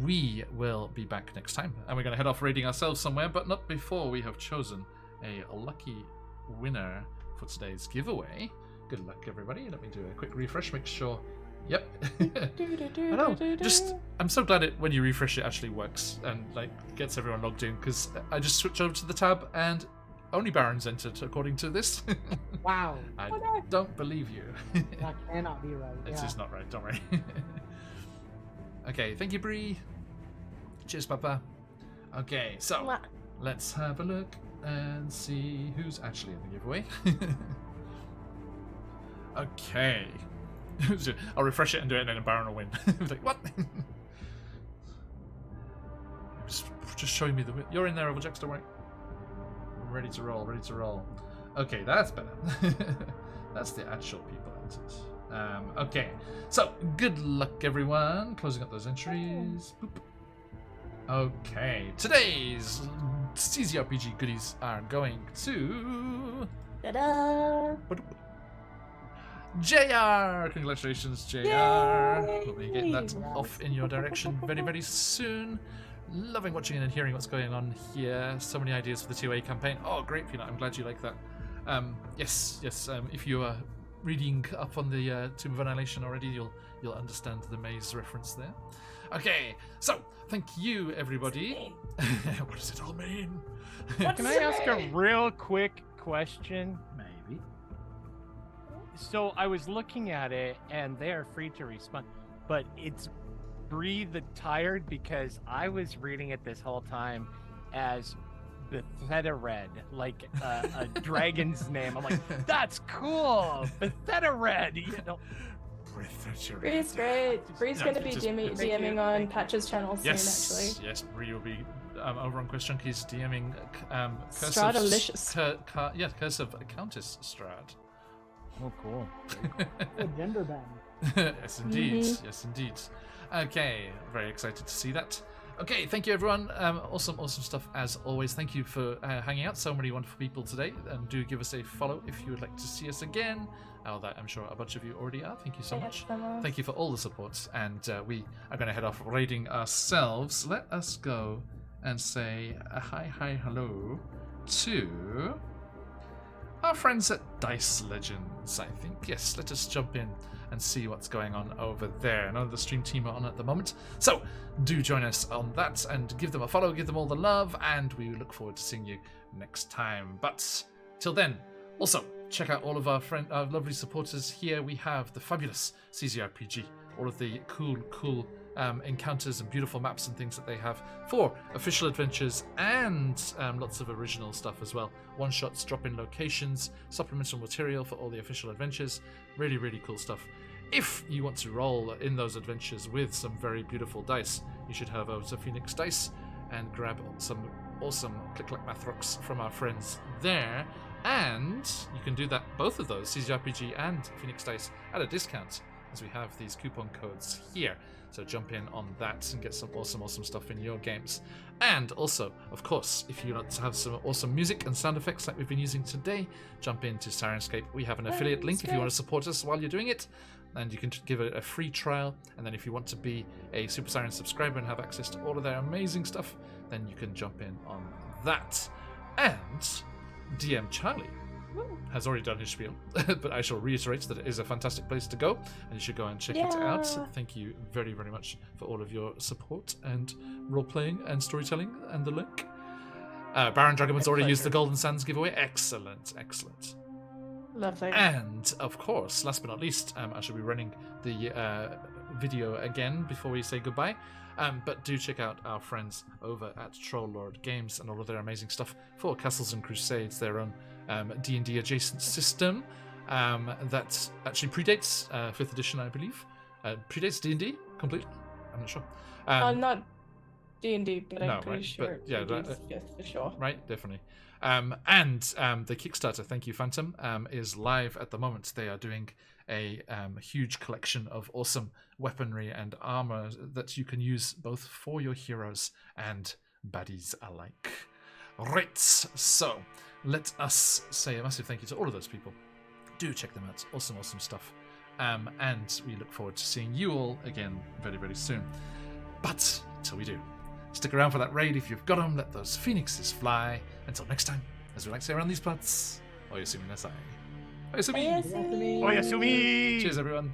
we will be back next time. And we're going to head off raiding ourselves somewhere, but not before we have chosen a lucky winner for today's giveaway. Good luck, everybody. Let me do a quick refresh, make sure. Yep. I know. I'm so glad when you refresh it actually works and like gets everyone logged in, because I just switched over to the tab and only Barons entered according to this. Wow. I don't believe you. That cannot be right. It's just not right, don't worry. Okay, thank you, Bree. Cheers, Papa. Okay, so let's have a look and see who's actually in the giveaway. Okay. I'll refresh it and do it, and then a Baron will win. Like, what? just showing me the win. You're in there, Overjax, don't worry. I'm ready to roll, Okay, that's better. That's the actual people entered. Okay, so good luck, everyone. Closing up those entries. Boop. Okay, today's CZRPG goodies are going to... Ta-da! JR! Congratulations, JR. Yay! We'll be getting that off in your direction very, very soon. Loving watching and hearing what's going on here. So many ideas for the 2A campaign. Oh, great, Peanut. I'm glad you like that. Yes. If you are reading up on the Tomb of Annihilation already, you'll understand the maze reference there. Okay, so thank you, everybody. What does it all mean? Can I ask a real quick question? Maybe. So I was looking at it, and they are free to respond, but it's Breathe the Tired because I was reading it this whole time as Bethesda Red, like a dragon's name. I'm like, that's cool, Bethesda Red. You know. Bree's great. Bree's going to be DMing on Patch's channel soon, Yes, actually. yes, Bree will be over on QuestJunkies DMing Stradalicious. Curse of Countess Strad. Oh, cool. A gender bend. Yes, indeed. Yes, indeed. Okay, very excited to see that. Okay, thank you, everyone. Awesome stuff as always. Thank you for hanging out. So many wonderful people today. Do give us a follow if you would like to see us again. That I'm sure a bunch of you already are. Thank you so much. Thank you for all the support. And we are going to head off raiding ourselves. Let us go and say a hi, hello to our friends at Dice Legends, I think. Yes, let us jump in and see what's going on over there. None of the stream team are on at the moment. So do join us on that and give them a follow, give them all the love, and we look forward to seeing you next time. But till then, also check out all of our lovely supporters here. We have the fabulous CZRPG, all of the cool encounters and beautiful maps and things that they have for official adventures and lots of original stuff as well. One-shots, drop-in locations, supplemental material for all the official adventures. Really cool stuff. If you want to roll in those adventures with some very beautiful dice, you should head over to Phoenix Dice and grab some awesome Click-Clack Math Rocks from our friends there. And you can do that, both of those, CZRPG and Phoenix Dice, at a discount, as we have these coupon codes here. So jump in on that and get some awesome stuff in your games. And also, of course, if you want to have some awesome music and sound effects like we've been using today, jump into Sirenscape. We have an affiliate link if you want to support us while you're doing it. And you can give it a free trial. And then if you want to be a Super Siren subscriber and have access to all of their amazing stuff, then you can jump in on that. And DM Charlie has already done his spiel, but I shall reiterate that it is a fantastic place to go, and you should go and check it out. Thank you very much for all of your support and role-playing and storytelling and the like. Baron Dragonman's already used the Golden Sands giveaway. Excellent. Lovely. And, of course, last but not least, I shall be running the video again before we say goodbye. But do check out our friends over at Troll Lord Games and all of their amazing stuff for Castles and Crusades, their own D&D adjacent system that actually predates 5th edition, I believe. Predates D&D completely? I'm not sure. Not D&D, but I'm pretty right, sure. But, yeah, yes, for sure. Right, definitely. And the Kickstarter, thank you, Phantom, is live at the moment. They are doing a huge collection of awesome weaponry and armor that you can use both for your heroes and baddies alike. Right, so let us say a massive thank you to all of those people. Do check them out. Awesome stuff. And we look forward to seeing you all again very soon. But until we do, stick around for that raid if you've got them. Let those phoenixes fly. Until next time, as we like to say around these parts, Oyasumi Nasai. Oyasumi! Oyasumi! Cheers, everyone.